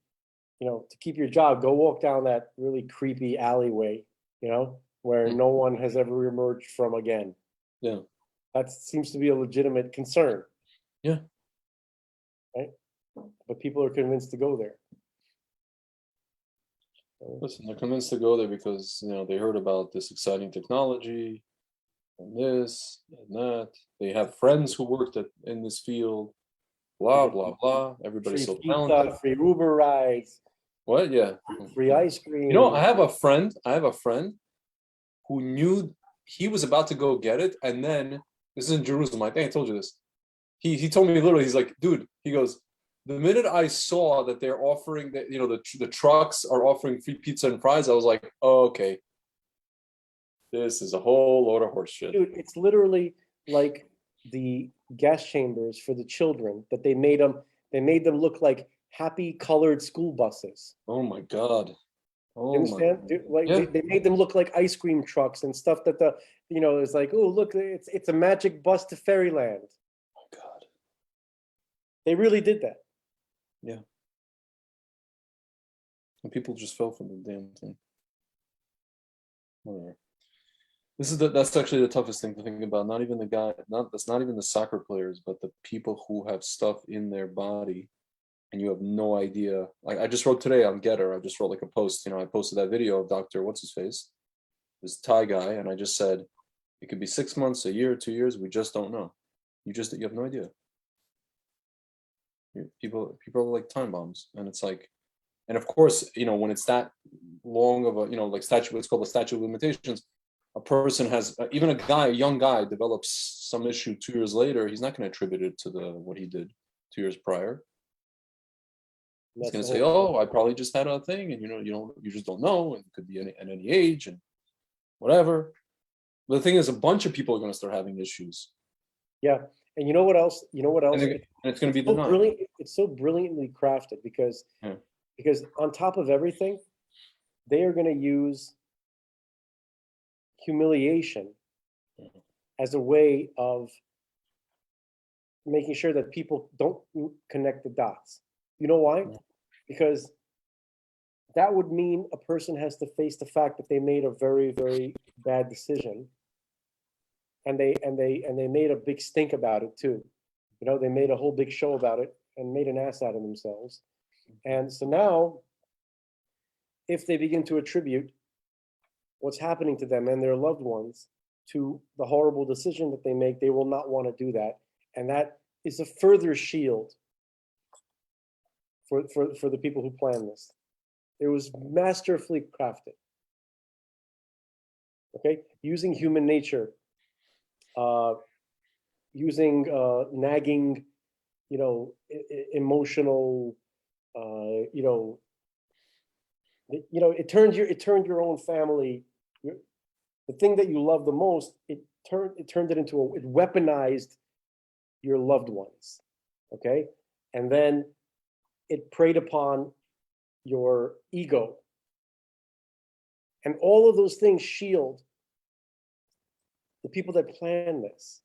to keep your job, go walk down that really creepy alleyway, where no one has ever emerged from again. Yeah. That seems to be a legitimate concern. Yeah. Right. But people are convinced to go there. Listen, they're convinced to go there because they heard about this exciting technology and this and that. They have friends who worked in this field. Blah blah blah. Everybody's Free so pizza, talented. free Uber rides. What? Yeah. Free ice cream. I have a friend who knew he was about to go get it, and then this is in Jerusalem. I think I told you this. He told me literally, he's like, dude, he goes, the minute I saw that they're offering that, the trucks are offering free pizza and fries, I was like, oh, okay, this is a whole load of horse shit. Dude, it's literally like the gas chambers for the children that they made them look like happy colored school buses. Oh my God. Oh, you understand? Like yeah. they made them look like ice cream trucks and stuff that it's like, oh, look, it's a magic bus to fairyland. Oh God. They really did that. Yeah. And people just fell for the damn thing. Whatever. That's actually the toughest thing to think about. Not even that's not even the soccer players, but the people who have stuff in their body and you have no idea. Like I just wrote today on Getter, I just wrote like a post, I posted that video of Dr. What's his face, this Thai guy, and I just said, it could be 6 months, a year, 2 years, we just don't know. You have no idea. People are like time bombs, and it's like, and of course, when it's that long of a, like what's called a statute of limitations, a person has, even a young guy develops some issue 2 years later, he's not going to attribute it to what he did 2 years prior. He's going to say, oh, I probably just had a thing, and you just don't know, and it could be at any age and whatever. But the thing is, a bunch of people are going to start having issues. Yeah. And you know what else? And it's going to be so denied. brilliant. It's so brilliantly crafted because on top of everything, they are going to use humiliation as a way of making sure that people don't connect the dots. You know why? Because that would mean a person has to face the fact that they made a very, very bad decision. And they made a big stink about it too. You know, they made a whole big show about it and made an ass out of themselves. And so now, if they begin to attribute what's happening to them and their loved ones to the horrible decision that they make, they will not want to do that. And that is a further shield for the people who plan this. It was masterfully crafted. Okay, using human nature, using nagging, emotional, it turned your own family, the thing that you love the most, it turned it into it weaponized your loved ones. Okay, and then it preyed upon your ego. And all of those things shield the people that plan this,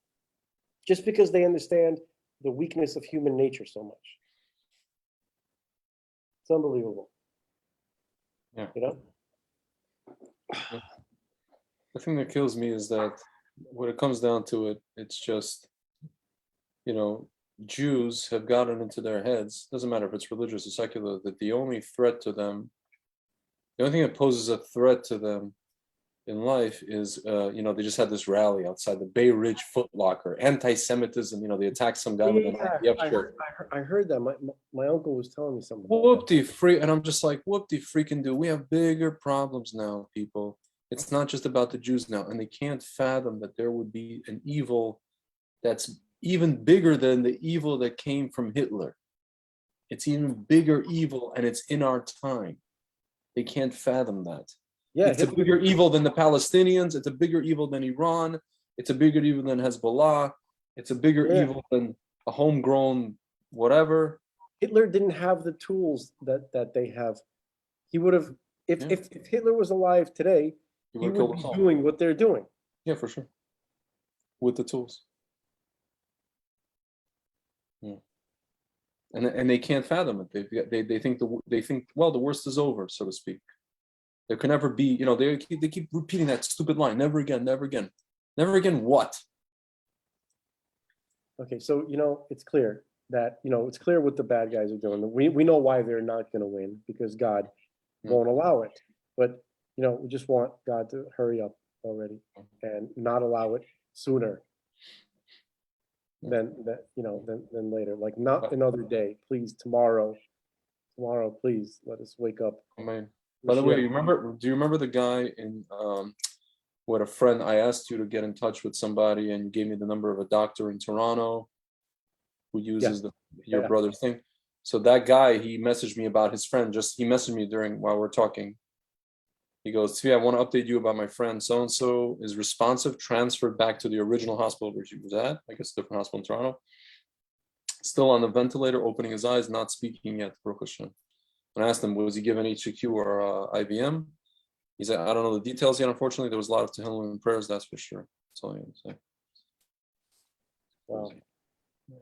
just because they understand the weakness of human nature so much. It's unbelievable. Yeah. You know? The thing that kills me is that when it comes down to it, it's just, Jews have gotten into their heads, doesn't matter if it's religious or secular, that the only threat to them, the only thing that poses a threat to them in life is, they just had this rally outside the Bay Ridge Foot Locker, anti-Semitism, they attacked some guy with an IDF shirt. I heard that. My uncle was telling me something. Whoop-de-freak, and I'm just like, whoop-de-freaking do. We have bigger problems now, people. It's not just about the Jews now, and they can't fathom that there would be an evil that's even bigger than the evil that came from Hitler. It's even bigger evil, and it's in our time. They can't fathom that. Yeah, it's a bigger evil than the Palestinians. It's a bigger evil than Iran. It's a bigger evil than Hezbollah. It's a bigger evil than a homegrown whatever. Hitler didn't have the tools that they have. He would have, if Hitler was alive today, he would be doing what they're doing. Yeah, for sure. With the tools. Yeah. And they can't fathom it. They think the worst is over, so to speak. There can never be, they keep repeating that stupid line, never again, never again. Never again what? Okay, so it's clear that it's clear what the bad guys are doing. We know why they're not going to win, because God won't allow it. But we just want God to hurry up already and not allow it sooner than later. Like, not another day, please. Tomorrow, please let us wake up. Amen. By the way, do you remember the guy in what a friend, I asked you to get in touch with somebody and you gave me the number of a doctor in Toronto who uses your brother's thing. So that guy, he messaged me about his friend. He messaged me while we're talking. He goes, "Tzvi, I want to update you about my friend. So-and-so is responsive, transferred back to the original hospital where she was at. I guess a different hospital in Toronto. Still on the ventilator, opening his eyes, not speaking yet, Baruch Hashem." And I asked him, was he given HCQ or IBM? He said, I don't know the details yet. Unfortunately, there was a lot of Tehillim prayers, that's for sure. That's all I can say. Wow.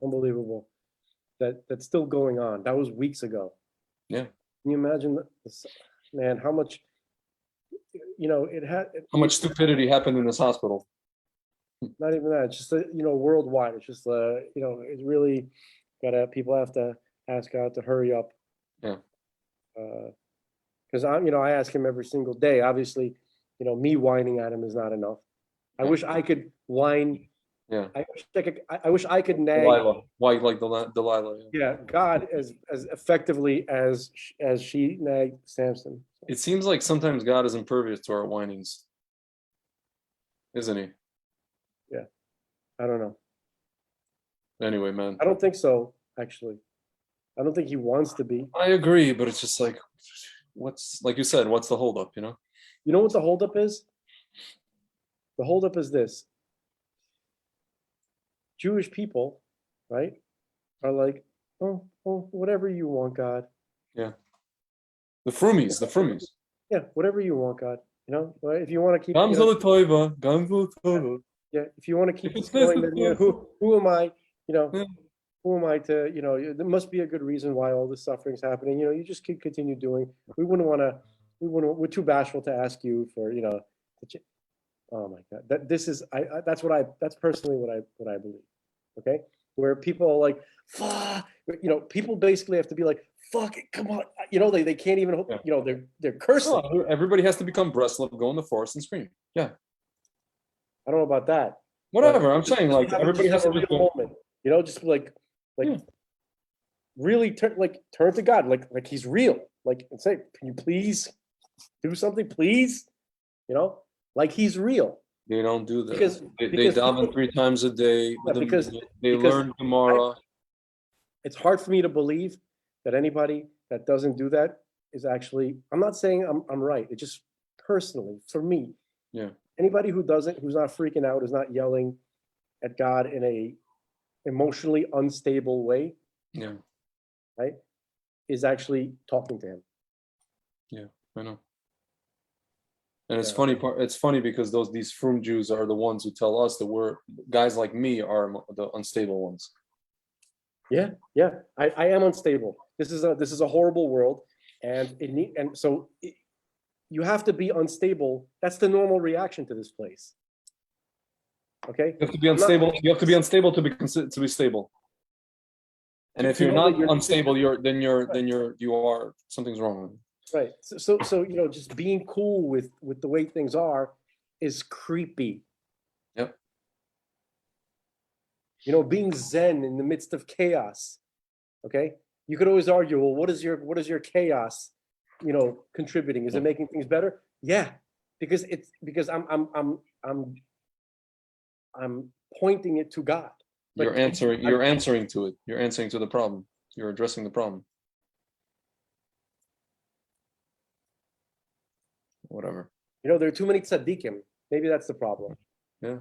Unbelievable. That's still going on. That was weeks ago. Yeah. Can you imagine, man, how much, how much stupidity happened in this hospital? Not even that. It's just, worldwide. It's just, it's really people have to ask God to hurry up. Yeah. Because I ask him every single day. Obviously, me whining at him is not enough. I wish I could whine. Yeah. I wish I could nag. Delilah. Why, like Delilah? Yeah, God as effectively as she nagged Samson. It seems like sometimes God is impervious to our whinings, isn't he? Yeah, I don't know. Anyway, man. I don't think so. Actually, I don't think he wants to be. I agree, but it's just like, like you said, what's the holdup, You know what the holdup is? The holdup is this. Jewish people, right, are like, oh, whatever you want, God. Yeah. The frumies. Yeah, whatever you want, God. If you want to keep. Gamzala. Yeah, if you want to keep this going, then who am I? who am I to, there must be a good reason why all this suffering's happening. You just can continue doing. We're too bashful to ask you for, oh my God, that's personally what I believe. Okay. Where people are like, fuck, people basically have to be like, fuck it, come on. They can't even, Yeah. they're cursing. Oh, everybody has to become Breslov, go in the forest and scream. Yeah. I don't know about that. Whatever. I'm saying like Have everybody has a to just real go. moment, just Yeah. really turn to God, like he's real, and say, can you please do something, please? Like he's real. They don't do that. Because They because daven people, 3 times a day with because they because learn Gemara. it's hard for me to believe that anybody that doesn't do that is actually. I'm not saying I'm right. It just personally for me. Yeah. Anybody who's not freaking out, is not yelling at God in a emotionally unstable way, Yeah. right, is actually talking to him. Yeah, I know. And it's Yeah. funny. It's funny because these frum Jews are the ones who tell us that we're guys like me are the unstable ones. Yeah, I am unstable. This is a horrible world, and you have to be unstable. That's the normal reaction to this place. Okay, You have to be unstable. You have to be unstable to be stable. And if you're not unstable, you are something's wrong. Right. So just being cool with the way things are is creepy. Yep. Being zen in the midst of chaos. Okay. You could always argue, well, what is your chaos, contributing? Is it making things better? Yeah, because I'm pointing it to God. But You're answering to it. You're answering to the problem. You're addressing the problem. Whatever. There are too many tzaddikim. Maybe that's the problem. Yeah.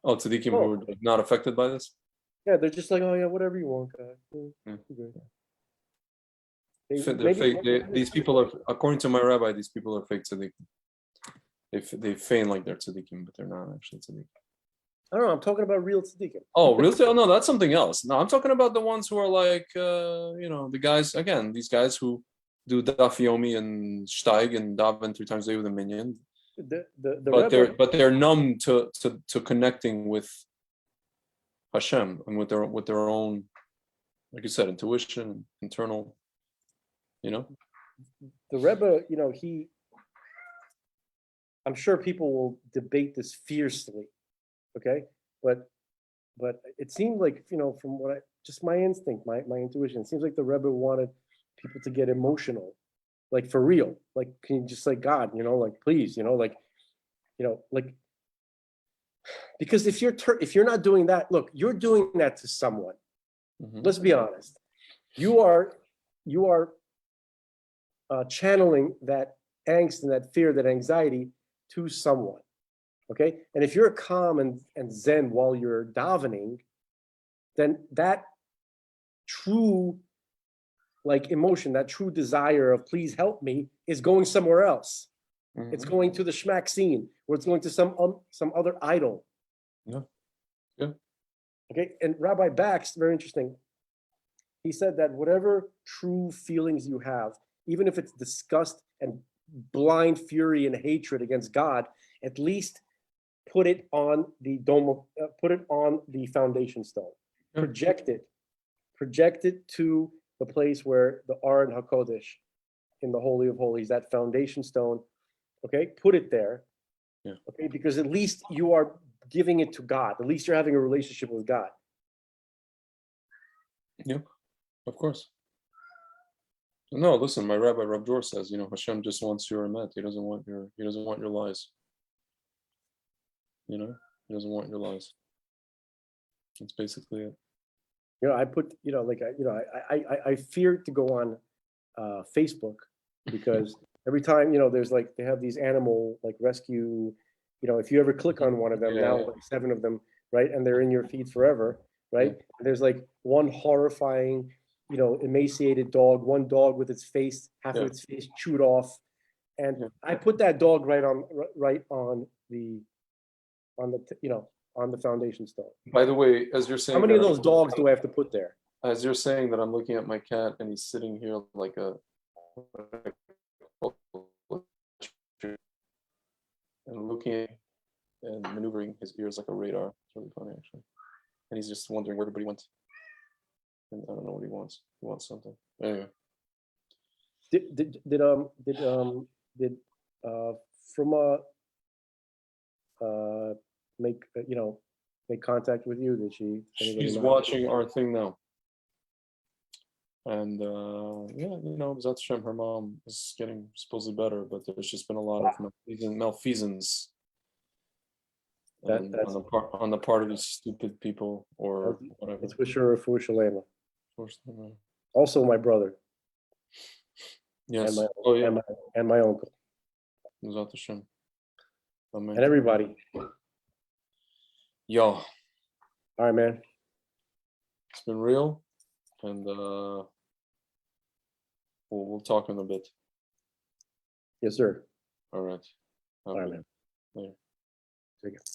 Oh, tzaddikim who are not affected by this? Yeah, they're just like, oh yeah, whatever you want, God. These people are, according to my rabbi, these people are fake tzaddikim. They feign like they're tzaddikim, but they're not actually tzaddikim. I don't know. I'm talking about real tzaddikim. Oh, real tzaddikim? No, that's something else. No, I'm talking about the ones who are like, the guys. Again, these guys who do daf yomi and steig and daven 3 times a day with a minyan. But they're numb to connecting with Hashem and with their own, like you said, intuition, internal. The Rebbe, I'm sure people will debate this fiercely, okay? But it seemed like, from my instinct, my intuition, it seems like the Rebbe wanted people to get emotional, like for real. Like, can you just like God, like please, because if you're not doing that, look, you're doing that to someone. Mm-hmm. Let's be honest. You are channeling that angst and that fear, that anxiety to someone. Okay. And if you're calm and zen while you're davening, then that true emotion, that true desire of please help me is going somewhere else. Mm-hmm. It's going to the shmak scene, or it's going to some other idol. Yeah. Okay. And Rabbi Bax, very interesting. He said that whatever true feelings you have, even if it's disgust and blind fury and hatred against God, at least put it on the dome, put it on the foundation stone. Project it to the place where the Aron HaKodesh in the Holy of Holies, that foundation stone, okay, put it there. Yeah. Okay, because at least you are giving it to God. At least you're having a relationship with God. Yeah, of course. No, listen, my rabbi Rab Dor says, Hashem just wants your emet. He doesn't want your lies. He doesn't want your lies. That's basically it. I put, I fear to go on Facebook because every time, there's they have these animal rescue, if you ever click on one of them, now 7 of them, right? And they're in your feed forever, right? Yeah. There's one horrifying, emaciated dog, one dog with its face, half of its face chewed off. And I put that dog right on on the foundation stone. By the way, as you're saying, How many of that, those dogs do I have to put there? as you're saying that, I'm looking at my cat and he's sitting here like a and looking and maneuvering his ears like a radar. It's really funny actually. And he's just wondering where everybody went. And I don't know what he wants. He wants something. Anyway. Did Fruma make make contact with you? Did she? She's watching our thing now. And yeah, B'ezrat Hashem, her mom is getting supposedly better, but there's just been a lot of malfeasance on the part of these stupid people or whatever. Let's wish her a Refuah Shalema. Also, my brother. Yes. And my uncle. B'ezrat Hashem. Amen. And everybody. Yo. All right, man. It's been real, and we'll talk in a bit. Yes, sir. All right. All right, man. Later. Take it.